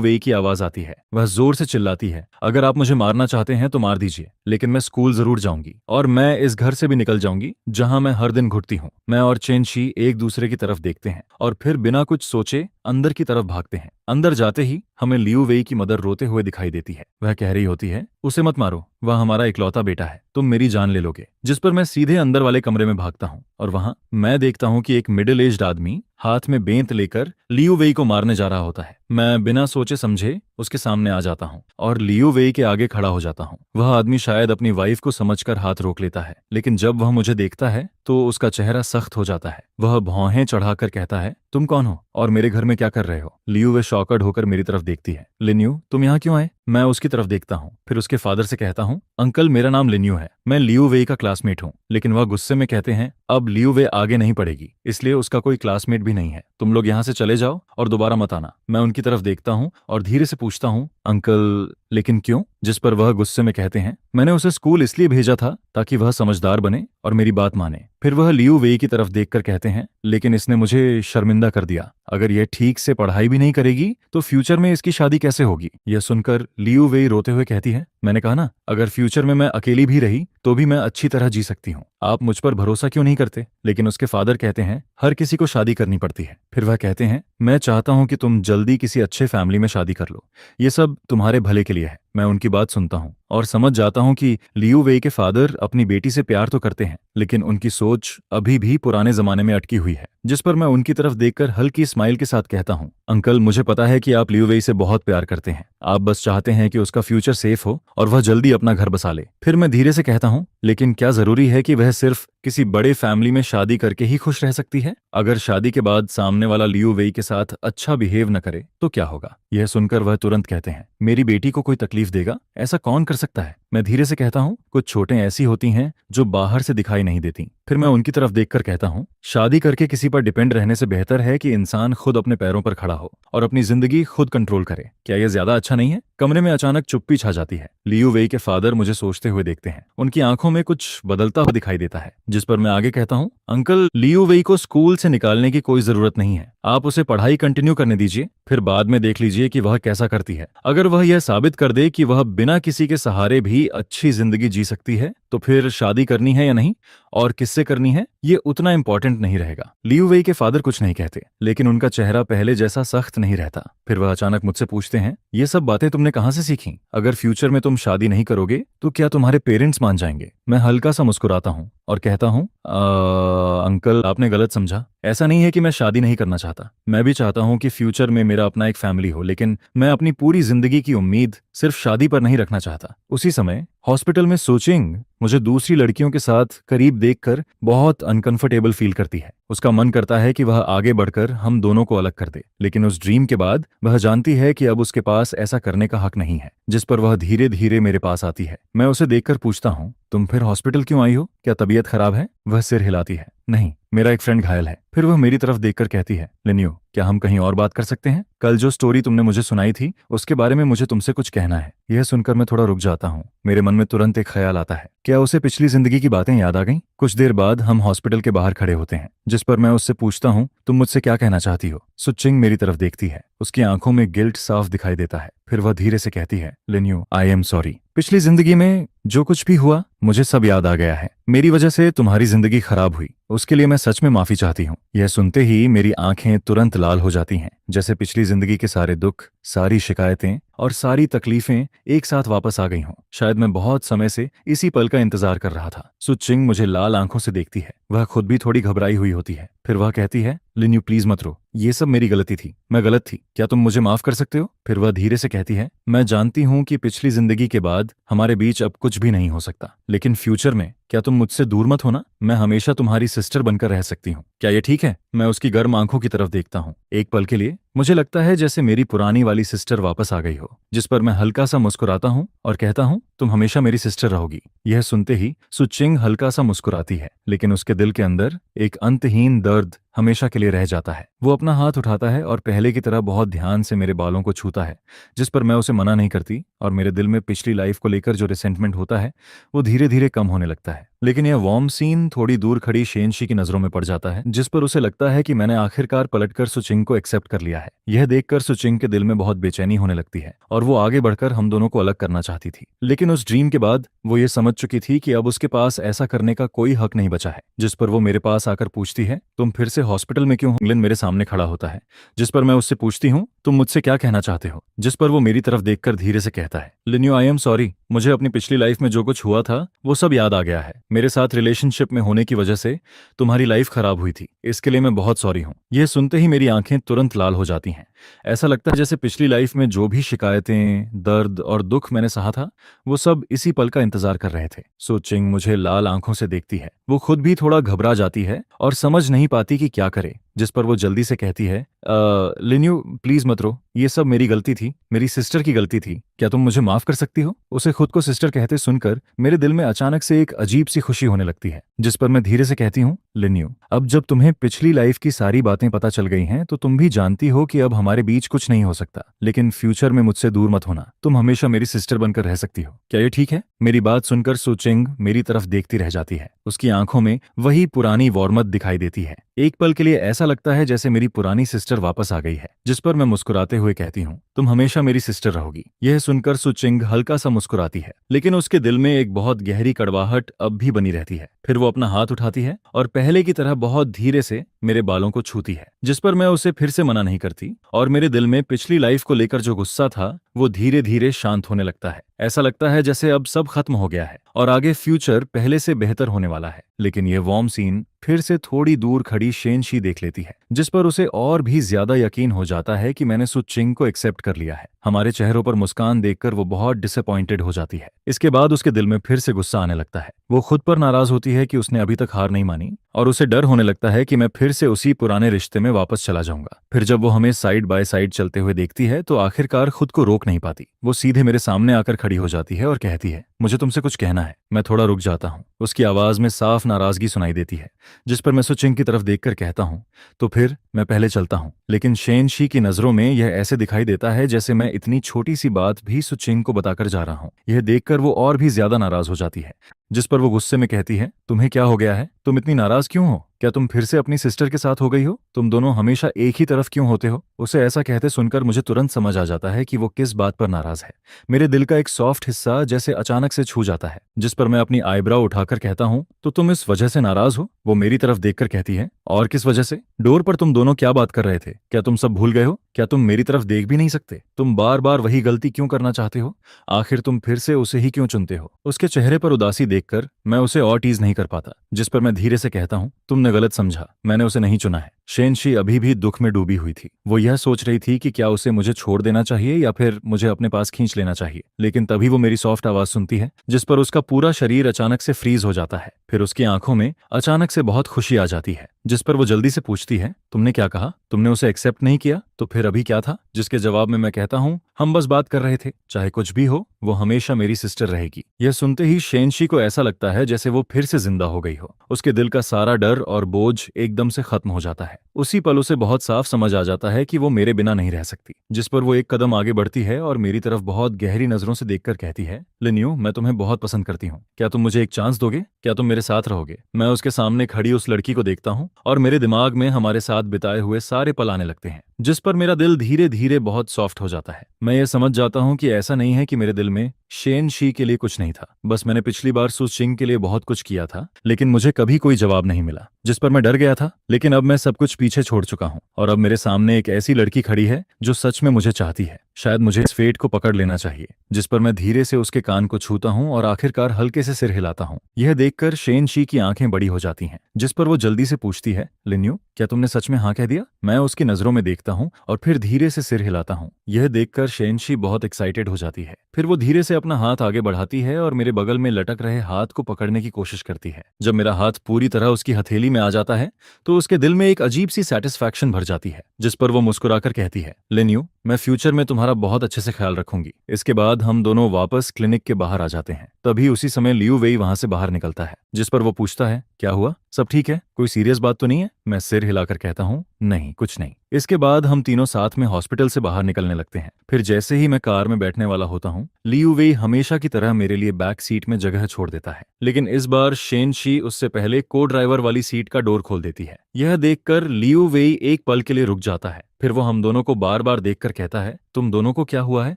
वेई की आवाज आती है। वह जोर से चिल्लाती है, अगर आप मुझे मारना चाहते हैं तो मार दीजिए, लेकिन मैं स्कूल जरूर जाऊंगी और मैं इस घर से भी निकल जाऊंगी जहां मैं हर दिन घुटती हूँ। मैं और चैनशी एक दूसरे की तरफ देखते हैं और फिर बिना कुछ सोचे अंदर की तरफ भागते हैं। अंदर जाते ही हमें लियू वेई की मदर रोते हुए दिखाई देती है। वह कह रही होती है, उसे मत मारो, वह हमारा इकलौता बेटा है, तुम मेरी जान ले लोगे। जिस पर मैं सीधे अंदर वाले कमरे में भागता हूँ और वहां मैं देखता हूँ कि एक मिडिल एज्ड आदमी हाथ में बेंत लेकर लियू वेई को मारने जा रहा होता है। मैं बिना सोचे समझे उसके सामने आ जाता हूँ और लियू वेई के आगे खड़ा हो जाता हूँ। वह आदमी शायद अपनी वाइफ को समझकर हाथ रोक लेता है, लेकिन जब वह मुझे देखता है तो उसका चेहरा सख्त हो जाता है। वह भौहें चढ़ाकर कहता है, तुम कौन हो और मेरे घर में क्या कर रहे हो? लियू वे शॉकर्ड होकर मेरी तरफ देखती है। लिन्यू, तुम यहाँ क्यों आए? मैं उसकी तरफ देखता हूँ, फिर उसके फादर से कहता हूँ, अंकल, मेरा नाम लिन्यू है, मैं लियू वेई का क्लासमेट हूँ। लेकिन वह गुस्से में कहते हैं, अब लियू वे आगे नहीं पढ़ेगी, इसलिए उसका कोई क्लासमेट भी नहीं है, तुम लोग यहाँ से चले जाओ और दोबारा मत आना। मैं उनकी तरफ देखता हूँ और धीरे से पूछता हूँ, अंकल, लेकिन क्यों? जिस पर वह गुस्से में कहते हैं, मैंने उसे स्कूल इसलिए भेजा था ताकि वह समझदार बने और मेरी बात माने। फिर वह लियू वेई की तरफ देखकर कहते हैं, लेकिन इसने मुझे शर्मिंदा कर दिया, अगर यह ठीक से पढ़ाई भी नहीं करेगी तो फ्यूचर में इसकी शादी कैसे होगी? यह सुनकर लियू वेई रोते हुए कहती है, मैंने कहा ना, अगर फ्यूचर में मैं अकेली भी रही तो भी मैं अच्छी तरह जी सकती हूँ, आप मुझ पर भरोसा क्यों नहीं करते? लेकिन उसके फादर कहते हैं, हर किसी को शादी करनी पड़ती है। फिर वह कहते हैं, मैं चाहता हूँ कि तुम जल्दी किसी अच्छे फैमिली में शादी कर लो, ये सब तुम्हारे भले के लिए है। मैं उनकी बात सुनता हूँ और समझ जाता हूँ कि लियू वेई के फादर अपनी बेटी से प्यार तो करते हैं, लेकिन उनकी सोच अभी भी पुराने जमाने में अटकी हुई है। जिस पर मैं उनकी तरफ देखकर हल्की स्माइल के साथ कहता हूँ, अंकल, मुझे पता है कि आप लियू वेई से बहुत प्यार करते हैं, आप बस चाहते हैं कि उसका फ्यूचर सेफ हो और वह जल्दी अपना घर बसा ले। फिर मैं धीरे से कहता हूँ, लेकिन क्या जरूरी है कि वह सिर्फ किसी बड़े फैमिली में शादी करके ही खुश रह सकती है? अगर शादी के बाद सामने वाला लियू वेई के साथ अच्छा बिहेव न करे तो क्या होगा? यह सुनकर वह तुरंत कहते हैं, मेरी बेटी को कोई तकलीफ देगा? ऐसा कौन कर सकता है? मैं धीरे से कहता हूँ, कुछ छोटे ऐसी होती हैं जो बाहर से दिखाई नहीं देती। फिर मैं उनकी तरफ देखकर कहता हूँ, शादी करके किसी पर डिपेंड रहने से बेहतर है कि इंसान खुद अपने पैरों पर खड़ा हो और अपनी जिंदगी खुद कंट्रोल करे। क्या यह ज्यादा अच्छा नहीं है? कमरे में अचानक चुप्पी छा जाती है। लियू वेई के फादर मुझे सोचते हुए देखते हैं, उनकी आंखों में कुछ बदलता हुआ दिखाई देता है। जिस पर मैं आगे कहता हूँ, अंकल, लियू वेई को स्कूल से निकालने की कोई जरूरत नहीं है, आप उसे पढ़ाई कंटिन्यू करने दीजिए, फिर बाद में देख लीजिए कि वह कैसा करती है। अगर वह यह साबित कर दे कि वह बिना किसी के सहारे भी अच्छी जिंदगी जी सकती है तो फिर शादी करनी है या नहीं, और किससे करनी है ये उतना इंपॉर्टेंट नहीं रहेगा। लियू वेई के फादर कुछ नहीं कहते, लेकिन उनका चेहरा पहले जैसा सख्त नहीं रहता। फिर वह अचानक मुझसे पूछते हैं, ये सब बातें तुमने कहाँ से सीखी? अगर फ्यूचर में तुम शादी नहीं करोगे तो क्या तुम्हारे पेरेंट्स मान जाएंगे? मैं हल्का सा मुस्कुराता हूँ और कहता हूँ, अंकल आपने गलत समझा। ऐसा नहीं है कि मैं शादी नहीं करना चाहता, मैं भी चाहता हूँ कि फ्यूचर में मेरा अपना एक फैमिली हो, लेकिन मैं अपनी पूरी जिंदगी की उम्मीद सिर्फ शादी पर नहीं रखना चाहता। उसी समय हॉस्पिटल में सोचिंग मुझे दूसरी लड़कियों के साथ करीब देखकर बहुत अनकंफर्टेबल फील करती है। उसका मन करता है कि वह आगे बढ़कर हम दोनों को अलग कर दे, लेकिन उस ड्रीम के बाद वह जानती है कि अब उसके पास ऐसा करने का हक नहीं है, जिस पर वह धीरे धीरे मेरे पास आती है। मैं उसे देखकर पूछता हूँ, तुम फिर हॉस्पिटल क्यों आई हो? क्या तबीयत खराब है? वह सिर हिलाती है, नहीं, मेरा एक फ्रेंड घायल है। फिर वह मेरी तरफ देखकर कहती है, लिन्यू क्या हम कहीं और बात कर सकते हैं? कल जो स्टोरी तुमने मुझे सुनाई थी उसके बारे में मुझे तुमसे कुछ कहना है। यह सुनकर मैं थोड़ा रुक जाता हूँ। मेरे मन में तुरंत एक ख्याल आता है, क्या उसे पिछली जिंदगी की बातें याद आ गईं? कुछ देर बाद हम हॉस्पिटल के बाहर खड़े होते हैं, जिस पर मैं उससे पूछता हूँ, तुम मुझसे क्या कहना चाहती हो? सुचिंग मेरी तरफ देखती है, उसकी आंखों में गिल्ट साफ दिखाई देता है। फिर वह धीरे से कहती है, लिन्यू आई एम सॉरी, पिछली जिंदगी में जो कुछ भी हुआ मुझे सब याद आ गया है। मेरी वजह से तुम्हारी जिंदगी खराब हुई, उसके लिए मैं सच में माफी चाहती हूँ। यह सुनते ही मेरी आंखें तुरंत लाल हो जाती हैं, जैसे पिछली जिंदगी के सारे दुख, सारी शिकायतें और सारी तकलीफें एक साथ वापस आ गई हों। शायद मैं बहुत समय से इसी पल का इंतजार कर रहा था। सुचिंग मुझे लाल आंखों से देखती है, वह खुद भी थोड़ी घबराई हुई होती है। फिर वह कहती है, लिन्यू प्लीज मत रो, ये सब मेरी गलती थी, मैं गलत थी, क्या तुम मुझे माफ कर सकते हो? फिर वह धीरे से कहती है, मैं जानती हूँ कि पिछली जिंदगी के बाद हमारे बीच अब कुछ भी नहीं हो सकता, लेकिन फ्यूचर में क्या तुम मुझसे दूर मत होना? मैं हमेशा तुम्हारी सिस्टर बनकर रह सकती हूँ, क्या ये ठीक है? मैं उसकी गर्म आंखों की तरफ देखता हूँ। एक पल के लिए मुझे लगता है जैसे मेरी पुरानी वाली सिस्टर वापस आ गई हो, जिस पर मैं हल्का सा मुस्कुराता हूँ और कहता हूँ, तुम हमेशा मेरी सिस्टर रहोगी। यह सुनते ही सुचिंग हल्का सा मुस्कुराती है, लेकिन उसके दिल के अंदर एक अंतहीन दर्द हमेशा के लिए रह जाता है। वो अपना हाथ उठाता है और पहले की तरह बहुत ध्यान से मेरे बालों को छूता है, जिस पर मैं उसे मना नहीं करती, और मेरे दिल में पिछली लाइफ को लेकर जो रिसेंटमेंट होता है वो धीरे धीरे कम होने लगता है। लेकिन यह वार्म सीन थोड़ी दूर खड़ी शेनशी की नजरों में पड़ जाता है, जिस पर उसे लगता है कि मैंने आखिरकार पलटकर सुचिंग को एक्सेप्ट कर लिया है। यह देखकर सुचिंग के दिल में बहुत बेचैनी होने लगती है और वो आगे बढ़कर हम दोनों को अलग करना चाहती थी, लेकिन उस ड्रीम के बाद वो ये समझ चुकी थी कि अब उसके पास ऐसा करने का कोई हक नहीं बचा है। जिस पर वो मेरे पास आकर पूछती है, तुम फिर से हॉस्पिटल में क्यों हो? इंग्लैंड मेरे सामने खड़ा होता है, जिस पर मैं उससे पूछती हूँ, तुम मुझसे क्या कहना चाहते हो? जिस पर वो मेरी तरफ देखकर धीरे से कहता है, लिन्यू आई एम सॉरी, मुझे अपनी पिछली लाइफ में जो कुछ हुआ था वो सब याद आ गया है। मेरे साथ रिलेशनशिप में होने की वजह से तुम्हारी लाइफ खराब हुई थी, इसके लिए मैं बहुत सॉरी हूँ। यह सुनते ही मेरी आंखें तुरंत लाल हो जाती हैं। ऐसा लगता है जैसे पिछली लाइफ में जो भी शिकायतें, दर्द और दुख मैंने सहा था वो सब इसी पल का इंतजार कर रहे थे। सोचिंग मुझे लाल आंखों से देखती है, वो खुद भी थोड़ा घबरा जाती है और समझ नहीं पाती कि क्या करे, जिस पर वो जल्दी से कहती है, लिन्यू प्लीज मत रो, ये सब मेरी गलती थी, मेरी सिस्टर की गलती थी, क्या तुम मुझे माफ कर सकती हो? उसे खुद को सिस्टर कहते सुनकर मेरे दिल में अचानक से एक अजीब सी खुशी होने लगती है, जिस पर मैं धीरे से कहती हूँ, लिन्यू अब जब तुम्हें पिछली लाइफ की सारी बातें पता चल गई हैं तो तुम भी जानती हो कि अब हमारे बीच कुछ नहीं हो सकता, लेकिन फ्यूचर में मुझसे दूर मत होना, तुम हमेशा मेरी सिस्टर बनकर रह सकती हो, क्या ये ठीक है? मेरी बात सुनकर सुचिंग मेरी तरफ देखती रह जाती है, उसकी आंखों में वही पुरानी वार्मथ दिखाई देती है। एक पल के लिए ऐसा लगता है जैसे मेरी पुरानी सिस्टर वापस आ गई है, जिस पर मैं मुस्कुराते हुए कहती हूँ, तुम हमेशा मेरी सिस्टर रहोगी। यह सुनकर सुचिंग हल्का सा मुस्कुराती है, लेकिन उसके दिल में एक बहुत गहरी कड़वाहट अब भी बनी रहती है। फिर वो अपना हाथ उठाती है और पहले की तरह बहुत धीरे से मेरे बालों को छूती है, जिस पर मैं उसे फिर से मना नहीं करती, और मेरे दिल में पिछली लाइफ को लेकर जो गुस्सा था वो धीरे धीरे शांत होने लगता है। ऐसा लगता है जैसे अब सब खत्म हो गया है और आगे फ्यूचर पहले से बेहतर होने वाला है। लेकिन यह वार्म सीन फिर से थोड़ी दूर खड़ी शेनशी देख लेती है, जिस पर उसे और भी ज्यादा यकीन हो जाता है कि मैंने सुचिंग को एक्सेप्ट कर लिया है। हमारे चेहरों पर मुस्कान देखकर वो बहुत डिसअपॉइंटेड हो जाती है। इसके बाद उसके दिल में फिर से गुस्सा आने लगता है। वो खुद पर नाराज होती है कि उसने अभी तक हार नहीं मानी, और उसे डर होने लगता है कि मैं फिर से उसी पुराने रिश्ते में वापस चला जाऊंगा। फिर जब वो हमें साइड बाय साइड चलते हुए देखती है तो आखिरकार खुद को रोक नहीं पाती। वो सीधे मेरे सामने आकर खड़ी हो जाती है और कहती है, मुझे तुमसे कुछ कहना है। मैं थोड़ा रुक जाता हूँ, उसकी आवाज में साफ नाराजगी सुनाई देती है, जिस पर मैं सुचिंग की तरफ देखकर कहता हूँ, तो फिर मैं पहले चलता हूँ। लेकिन शेनशी की नजरों में यह ऐसे दिखाई देता है जैसे मैं इतनी छोटी सी बात भी सुचिंग को बताकर जा रहा हूँ। यह देखकर वो और भी ज्यादा नाराज हो जाती है, जिस पर वो गुस्से में कहती है, तुम्हें क्या हो गया है, तुम इतनी नाराज क्यों हो? क्या तुम फिर से अपनी सिस्टर के साथ हो गई हो? तुम दोनों हमेशा एक ही तरफ क्यों होते हो? उसे ऐसा कहते सुनकर मुझे तुरंत समझ आ जाता है कि वो किस बात पर नाराज है। मेरे दिल का एक सॉफ्ट हिस्सा जैसे अचानक से छू जाता है, जिस पर मैं अपनी आईब्रो उठाकर कहता हूँ, तो तुम इस वजह से नाराज हो? वो मेरी तरफ देखकर कहती है, और किस वजह से? डोर पर तुम दोनों क्या बात कर रहे थे? क्या तुम सब भूल गए हो? क्या तुम मेरी तरफ देख भी नहीं सकते? तुम बार बार वही गलती क्यों करना चाहते हो? आखिर तुम फिर से उसे ही क्यों चुनते हो? उसके चेहरे पर उदासी देखकर मैं उसे और टीज नहीं कर पाता, जिस पर मैं धीरे से कहता हूँ, तुमने गलत समझा, मैंने उसे नहीं चुना है। शेनशी अभी भी दुख में डूबी हुई थी। वो यह सोच रही थी कि क्या उसे मुझे छोड़ देना चाहिए या फिर मुझे अपने पास खींच लेना चाहिए। लेकिन तभी वो मेरी सॉफ्ट आवाज सुनती है, जिस पर उसका पूरा शरीर अचानक से फ्रीज हो जाता है। फिर उसकी आंखों में अचानक से बहुत खुशी आ जाती है, जिस पर वो जल्दी से पूछती है, तुमने क्या कहा? तुमने उसे एक्सेप्ट नहीं किया? तो फिर अभी क्या था? जिसके जवाब में मैं कहता हूँ, हम बस बात कर रहे थे, चाहे कुछ भी हो वो हमेशा मेरी सिस्टर रहेगी। यह सुनते ही शेनशी को ऐसा लगता है जैसे वो फिर से जिंदा हो गई हो। उसके दिल का सारा डर और बोझ एकदम से खत्म हो जाता है। उसी पल उसे बहुत साफ समझ आ जाता है कि वो मेरे बिना नहीं रह सकती। जिस पर वो एक कदम आगे बढ़ती है और मेरी तरफ बहुत गहरी नजरों से देखकर कहती है, लिन्यू, मैं तुम्हें बहुत पसंद करती हूँ, क्या तुम मुझे एक चांस दोगे? क्या तुम मेरे साथ रहोगे? मैं उसके सामने खड़ी उस लड़की को देखता हूँ और मेरे दिमाग में हमारे साथ बिताए हुए सारे पल आने लगते हैं, जिस पर मेरा दिल धीरे धीरे बहुत सॉफ्ट हो जाता है। मैं ये समझ जाता हूँ कि ऐसा नहीं है कि मेरे दिल में शेनशी के लिए कुछ नहीं था, बस मैंने पिछली बार सु चिंग के लिए बहुत कुछ किया था, लेकिन मुझे कभी कोई जवाब नहीं मिला, जिस पर मैं डर गया था। लेकिन अब मैं सब कुछ पीछे छोड़ चुका हूँ और अब मेरे सामने एक ऐसी लड़की खड़ी है जो सच में मुझे चाहती है। शायद मुझे इस फेट को पकड़ लेना चाहिए। जिस पर मैं धीरे से उसके कान को छूता हूँ और आखिरकार हल्के से सिर हिलाता हूँ। यह देखकर शेनशी की आंखें बड़ी हो जाती हैं, जिस पर वो जल्दी से पूछती है, लिन्यू, क्या तुमने सच में हाँ कह दिया? मैं उसकी नजरों में देखता हूँ और फिर धीरे से सिर हिलाता हूँ। यह देखकर शेनशी बहुत एक्साइटेड हो जाती है। फिर वो धीरे से अपना हाथ आगे बढ़ाती है और मेरे बगल में लटक रहे हाथ को पकड़ने की कोशिश करती है। जब मेरा हाथ पूरी तरह उसकी हथेली में आ जाता है तो उसके दिल में एक अजीब सी सेटिस्फैक्शन भर जाती है, जिस पर वो मुस्कुराकर कहती है, लिन्यू, मैं फ्यूचर में तुम्हारा बहुत अच्छे से ख्याल रखूंगी। इसके बाद हम दोनों वापस क्लिनिक के बाहर आ जाते हैं। तभी उसी समय लियू वेई वहां से बाहर निकलता है, जिस पर वो पूछता है, क्या हुआ? सब ठीक है? कोई सीरियस बात तो नहीं है? मैं सिर हिलाकर कहता हूँ, नहीं, कुछ नहीं। इसके बाद हम तीनों साथ में हॉस्पिटल से बाहर निकलने लगते हैं। फिर जैसे ही मैं कार में बैठने वाला होता हूँ, लियू वेई हमेशा की तरह मेरे लिए बैक सीट में जगह छोड़ देता है। लेकिन इस बार शेनशी उससे पहले को ड्राइवर वाली सीट का डोर खोल देती है। यह देखकर लियू वेई एक पल के लिए रुक जाता है। फिर वो हम दोनों को बार बार देखकर कहता है, तुम दोनों को क्या हुआ है?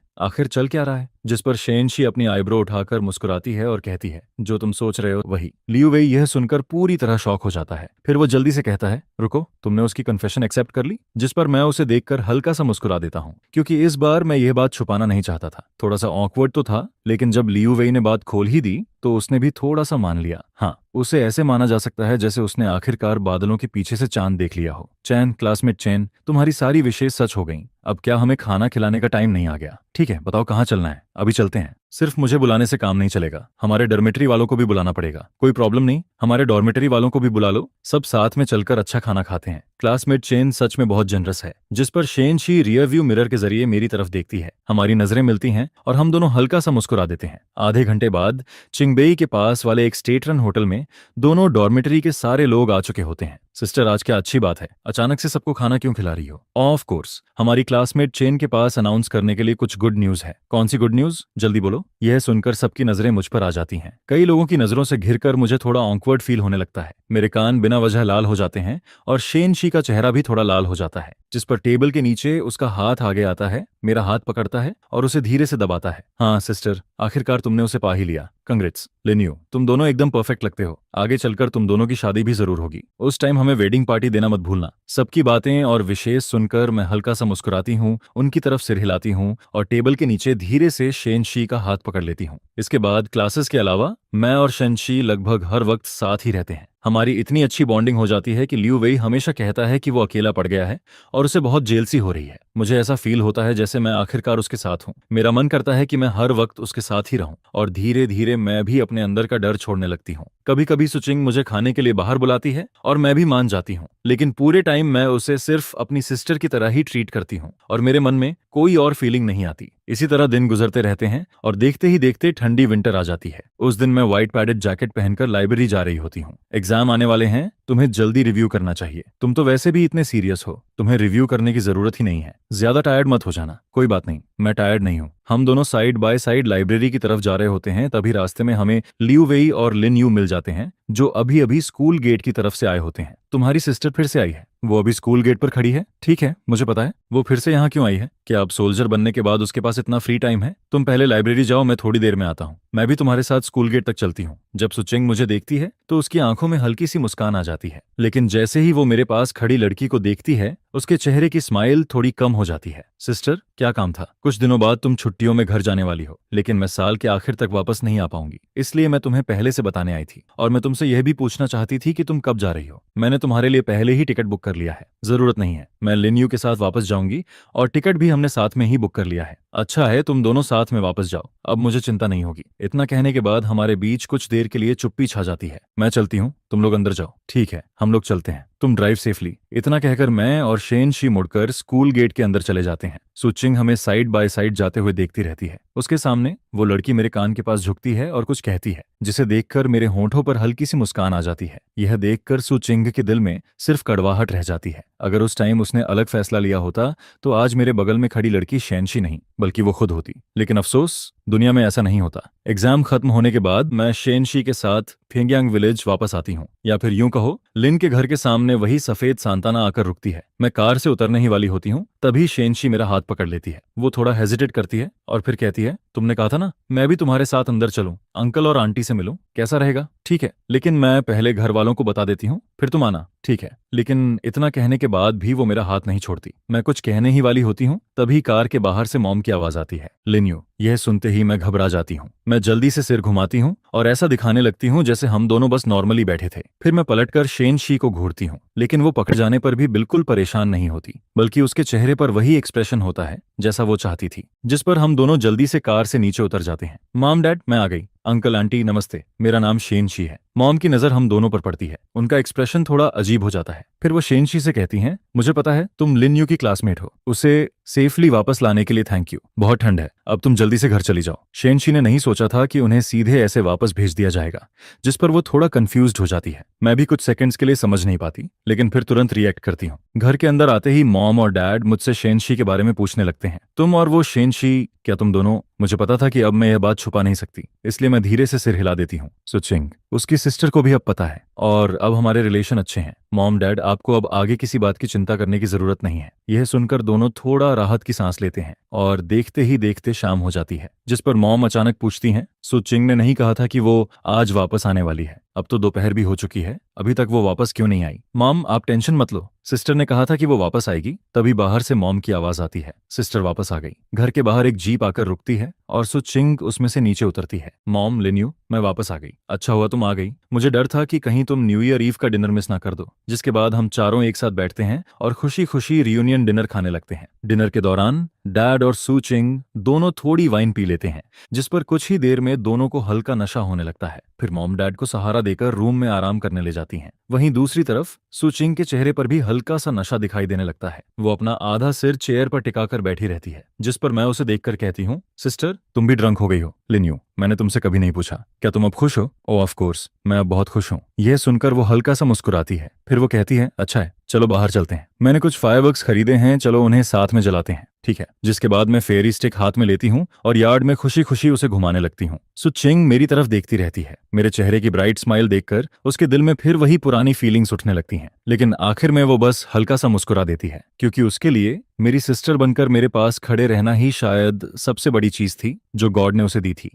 आखिर चल क्या रहा है? जिस पर शेनशी अपनी आईब्रो उठाकर मुस्कुराती है और कहती है, जो तुम सोच रहे हो वही। लियू वेई यह सुनकर पूरी तरह शॉक हो जाता है। फिर वो जल्दी से कहता है, रुको, तुमने उसकी कन्फेशन एक्सेप्ट कर ली? जिस पर मैं उसे देखकर हल्का सा मुस्कुरा देता हूँ, क्योंकि इस बार मैं यह बात छुपाना नहीं चाहता था। थोड़ा सा ऑकवर्ड तो था, लेकिन जब लियू वेई ने बात खोल ही दी तो उसने भी थोड़ा सा मान लिया। हाँ, उसे ऐसे माना जा सकता है जैसे उसने आखिरकार बादलों के पीछे से चांद देख लिया हो। चैन, क्लासमेट चैन, तुम्हारी सारी विशेष सच हो गईं। अब क्या हमें खाना खिलाने का टाइम नहीं आ गया? ठीक है, बताओ कहाँ चलना है? अभी चलते हैं। सिर्फ मुझे बुलाने से काम नहीं चलेगा, हमारे डॉर्मेटरी वालों को भी बुलाना पड़ेगा। कोई प्रॉब्लम नहीं, हमारे डॉर्मेटरी वालों को भी बुला लो, सब साथ में चलकर अच्छा खाना खाते हैं। क्लासमेट चेन सच में बहुत जनरस है। जिस पर शेनशी रियर व्यू मिरर के जरिए मेरी तरफ देखती है। हमारी नजरें मिलती हैं और हम दोनों हल्का सा मुस्कुरा देते हैं। आधे घंटे बाद चिंगबेई के पास वाले एक स्टेट रन होटल में दोनों डॉर्मेटरी के सारे लोग आ चुके होते हैं। सिस्टर, आज क्या अच्छी बात है, अचानक से सबको खाना क्यों खिला रही हो? ऑफ कोर्स, हमारी क्लासमेट चेन के पास अनाउंस करने के लिए कुछ गुड न्यूज है। कौन सी गुड न्यूज? जल्दी बोलो। यह सुनकर सबकी नजरें मुझ पर आ जाती हैं। कई लोगों की नजरों से घिरकर मुझे थोड़ा ऑकवर्ड फील होने लगता है। मेरे कान बिना वजह लाल हो जाते हैं और शेनशी का चेहरा भी थोड़ा लाल हो जाता है। जिस पर टेबल के नीचे उसका हाथ आगे आता है, मेरा हाथ पकड़ता है और उसे धीरे से दबाता है। हाँ सिस्टर, आखिरकार तुमने उसे पा ही लिया। कंग्रेट्स। लिन्यू, तुम दोनों एकदम परफेक्ट लगते हो। आगे चलकर तुम दोनों की शादी भी जरूर होगी। उस टाइम हमें वेडिंग पार्टी देना मत भूलना। सबकी बातें और विशेष सुनकर मैं हल्का सा मुस्कुराती हूँ, उनकी तरफ सिर हिलाती हूँ और टेबल के नीचे धीरे से शेनशी का हाथ पकड़ लेती हूँ। इसके बाद क्लासेस के अलावा मैं और शेनशी लगभग हर वक्त साथ ही रहते हैं। हमारी इतनी अच्छी बॉन्डिंग हो जाती है कि लियू वेई हमेशा कहता है कि वो अकेला पड़ गया है और उसे बहुत जेलसी हो रही है। मुझे ऐसा फील होता है जैसे मैं आखिरकार उसके साथ हूँ। मेरा मन करता है कि मैं हर वक्त उसके साथ ही रहूं और धीरे धीरे मैं भी अपने अंदर का डर छोड़ने लगती हूँ। कभी कभी सुचिंग मुझे खाने के लिए बाहर बुलाती है और मैं भी मान जाती हूँ, लेकिन पूरे टाइम मैं उसे सिर्फ अपनी सिस्टर की तरह ही ट्रीट करती हूँ और मेरे मन में कोई और फीलिंग नहीं आती। इसी तरह दिन गुजरते रहते हैं और देखते ही देखते ठंडी विंटर आ जाती है। उस दिन मैं व्हाइट पैडेड जैकेट पहनकर लाइब्रेरी जा रही होती हूँ। एग्जाम आने वाले हैं तुम्हें जल्दी रिव्यू करना चाहिए। तुम तो वैसे भी इतने सीरियस हो, तुम्हें रिव्यू करने की जरूरत ही नहीं है। ज्यादा टायर्ड मत हो जाना। कोई बात नहीं, मैं टायर्ड नहीं हूँ। हम दोनों साइड बाय साइड लाइब्रेरी की तरफ जा रहे होते हैं, तभी रास्ते में हमें लियू वेई और लिन यू मिल जाते हैं, जो अभी अभी स्कूल गेट की तरफ से आए होते हैं। तुम्हारी सिस्टर फिर से आई है। वो अभी स्कूल गेट पर खड़ी है। ठीक है, मुझे पता है। वो फिर से यहाँ क्यों आई है? क्या अब सोल्जर बनने के बाद उसके पास इतना फ्री टाइम है? तुम पहले लाइब्रेरी जाओ, मैं थोड़ी देर में आता हूँ। मैं भी तुम्हारे साथ स्कूल गेट तक चलती हूँ। जब सुचिंग मुझे देखती है तो उसकी आंखों में हल्की सी मुस्कान आ जाती है, लेकिन जैसे ही वो मेरे पास खड़ी लड़की को देखती है, उसके चेहरे की स्माइल थोड़ी कम हो जाती है। सिस्टर, क्या काम था? कुछ दिनों बाद तुम छुट्टियों में घर जाने वाली हो, लेकिन मैं साल के आखिर तक वापस नहीं आ पाऊंगी, इसलिए मैं तुम्हें पहले से बताने आई थी। और मैं तुमसे यह भी पूछना चाहती थी कि तुम कब जा रही हो। मैंने तुम्हारे लिए पहले ही टिकट बुक कर लिया है, जरूरत नहीं है। मैं लिन यू के साथ वापस जाऊंगी और टिकट भी हमने साथ में ही बुक कर लिया है। अच्छा है, तुम दोनों साथ में वापस जाओ, अब मुझे चिंता नहीं होगी। इतना कहने के बाद हमारे बीच कुछ देर के लिए चुप्पी छा जाती है। मैं चलती हूँ, तुम लोग अंदर जाओ। ठीक है, हम लोग चलते हैं। तुम ड्राइव सेफली। इतना कहकर मैं और शेन शी मुड़कर स्कूल गेट के अंदर चले जाते हैं। सुचिंग हमें साइड बाय साइड जाते हुए देखती रहती है। उसके सामने वो लड़की मेरे कान के पास झुकती है और कुछ कहती है, जिसे देखकर मेरे होंठों पर हल्की सी मुस्कान आ जाती है। यह देखकर सुचिंग के दिल में सिर्फ कड़वाहट रह जाती है। अगर उस टाइम उसने अलग फैसला लिया होता तो आज मेरे बगल में खड़ी लड़की शेनशी नहीं बल्कि वो खुद होती। लेकिन अफसोस, दुनिया में ऐसा नहीं होता। एग्जाम खत्म होने के बाद मैं शेनशी के साथ फेंगयांग विलेज वापस आती हूँ, या फिर यूं कहो, लिन के घर के सामने वही सफेद सांताना आकर रुकती है। मैं कार से उतरने ही वाली होती हूँ, तभी शेनशी मेरा हाथ पकड़ लेती है। वो थोड़ा हेजिटेट करती है और फिर कहती है, तुमने कहा था ना मैं भी तुम्हारे साथ अंदर चलूं, अंकल और आंटी से मिलूं, कैसा रहेगा? ठीक है, लेकिन मैं पहले घर वालों को बता देती हूँ, फिर तुम आना। ठीक है। लेकिन इतना कहने के बाद भी वो मेरा हाथ नहीं छोड़ती। मैं कुछ कहने ही वाली होती हूँ, तभी कार के बाहर से मॉम की आवाज आती है, लिन यू। यह सुनते ही मैं घबरा जाती हूँ। मैं जल्दी से सिर घुमाती हूँ और ऐसा दिखाने लगती हूँ जैसे हम दोनों बस नॉर्मली बैठे थे। फिर मैं पलटकर शेन शी को घूरती हूँ, लेकिन वो पकड़ जाने पर भी बिल्कुल परेशान नहीं होती, बल्कि उसके चेहरे पर वही एक्सप्रेशन होता है जैसा वो चाहती थी। जिस पर हम दोनों जल्दी से कार से नीचे उतर जाते हैं। मॉम, डैड, मैं आ गई। अंकल, आंटी, नमस्ते, मेरा नाम शेनशी है। मॉम की नजर हम दोनों पर पड़ती है। उनका एक्सप्रेशन थोड़ा अजीब हो जाता है। फिर वो शेनशी से कहती हैं, मुझे पता है तुम लिन यू की क्लासमेट हो, उसे सेफली वापस लाने के लिए थैंक यू। बहुत ठंड है, अब तुम जल्दी से घर चली जाओ। शेनशी ने नहीं सोचा था कि उन्हें सीधे ऐसे वापस भेज दिया जाएगा, जिस पर वो थोड़ा कंफ्यूज्ड हो जाती है। मैं भी कुछ सेकंड्स के लिए समझ नहीं पाती, लेकिन फिर तुरंत रिएक्ट करती हूँ। घर के अंदर आते ही मॉम और डैड मुझसे शेनशी के बारे में पूछने लगते हैं, तुम और वो शेनशी, क्या तुम दोनों? मुझे पता था कि अब मैं यह बात छुपा नहीं सकती, इसलिए मैं धीरे से सिर हिला देती हूँ। सुचिंग, उसकी सिस्टर को भी अब पता है और अब हमारे रिलेशन अच्छे हैं। मॉम, डैड, आपको अब आगे किसी बात की चिंता करने की जरूरत नहीं है। यह सुनकर दोनों थोड़ा राहत की सांस लेते हैं और देखते ही देखते शाम हो जाती है, जिस पर मॉम अचानक पूछती हैं, सुचिंग ने नहीं कहा था कि वो आज वापस आने वाली है? अब तो दोपहर भी हो चुकी है, अभी तक वो वापस क्यों नहीं आई? मॉम, आप टेंशन मत लो, सिस्टर ने कहा था कि वो वापस आएगी। तभी बाहर से मॉम की आवाज आती है, सिस्टर वापस आ गई। घर के बाहर एक जीप आकर रुकती है और सुचिंग उसमें से नीचे उतरती है। मॉम, लिन यू, मैं वापस आ गई। अच्छा हुआ तुम आ गई। मुझे डर था कि कहीं तुम न्यू ईयर ईव का डिनर मिस ना कर दो, जिसके बाद हम चारों एक साथ बैठते हैं और खुशी खुशी रियूनियन डिनर खाने लगते हैं। डिनर के दौरान डैड और सुचिंग दोनों थोड़ी वाइन पी लेते हैं, जिस पर कुछ ही देर में दोनों को हल्का नशा होने लगता है। फिर मॉम डैड को सहारा देकर रूम में आराम करने ले जाती हैं। वहीं दूसरी तरफ सुचिंग के चेहरे पर भी हल्का सा नशा दिखाई देने लगता है। वो अपना आधा सिर चेयर पर टिकाकर बैठी रहती है, जिस पर मैं उसे देखकर कहती हूँ, सिस्टर, तुम भी ड्रंक हो गई हो। लिन यू, मैंने तुमसे कभी नहीं पूछा, क्या तुम अब खुश हो? ओह ऑफ कोर्स, मैं अब बहुत खुश हूँ। यह सुनकर वो हल्का सा मुस्कुराती है। फिर वो कहती है, अच्छा है, चलो बाहर चलते हैं, मैंने कुछ फायरवर्क्स खरीदे हैं, चलो उन्हें साथ में जलाते हैं। ठीक है। जिसके बाद मैं फेरी स्टिक हाथ में लेती हूँ और यार्ड में खुशी खुशी उसे घुमाने लगती हूँ। सुचिंग मेरी तरफ देखती रहती है। मेरे चेहरे की ब्राइट स्माइल देखकर उसके दिल में फिर वही पुरानी फीलिंग्स उठने लगती हैं, लेकिन आखिर में वो बस हल्का सा मुस्कुरा देती है, क्योंकि उसके लिए मेरी सिस्टर बनकर मेरे पास खड़े रहना ही शायद सबसे बड़ी चीज थी जो गॉड ने उसे दी थी।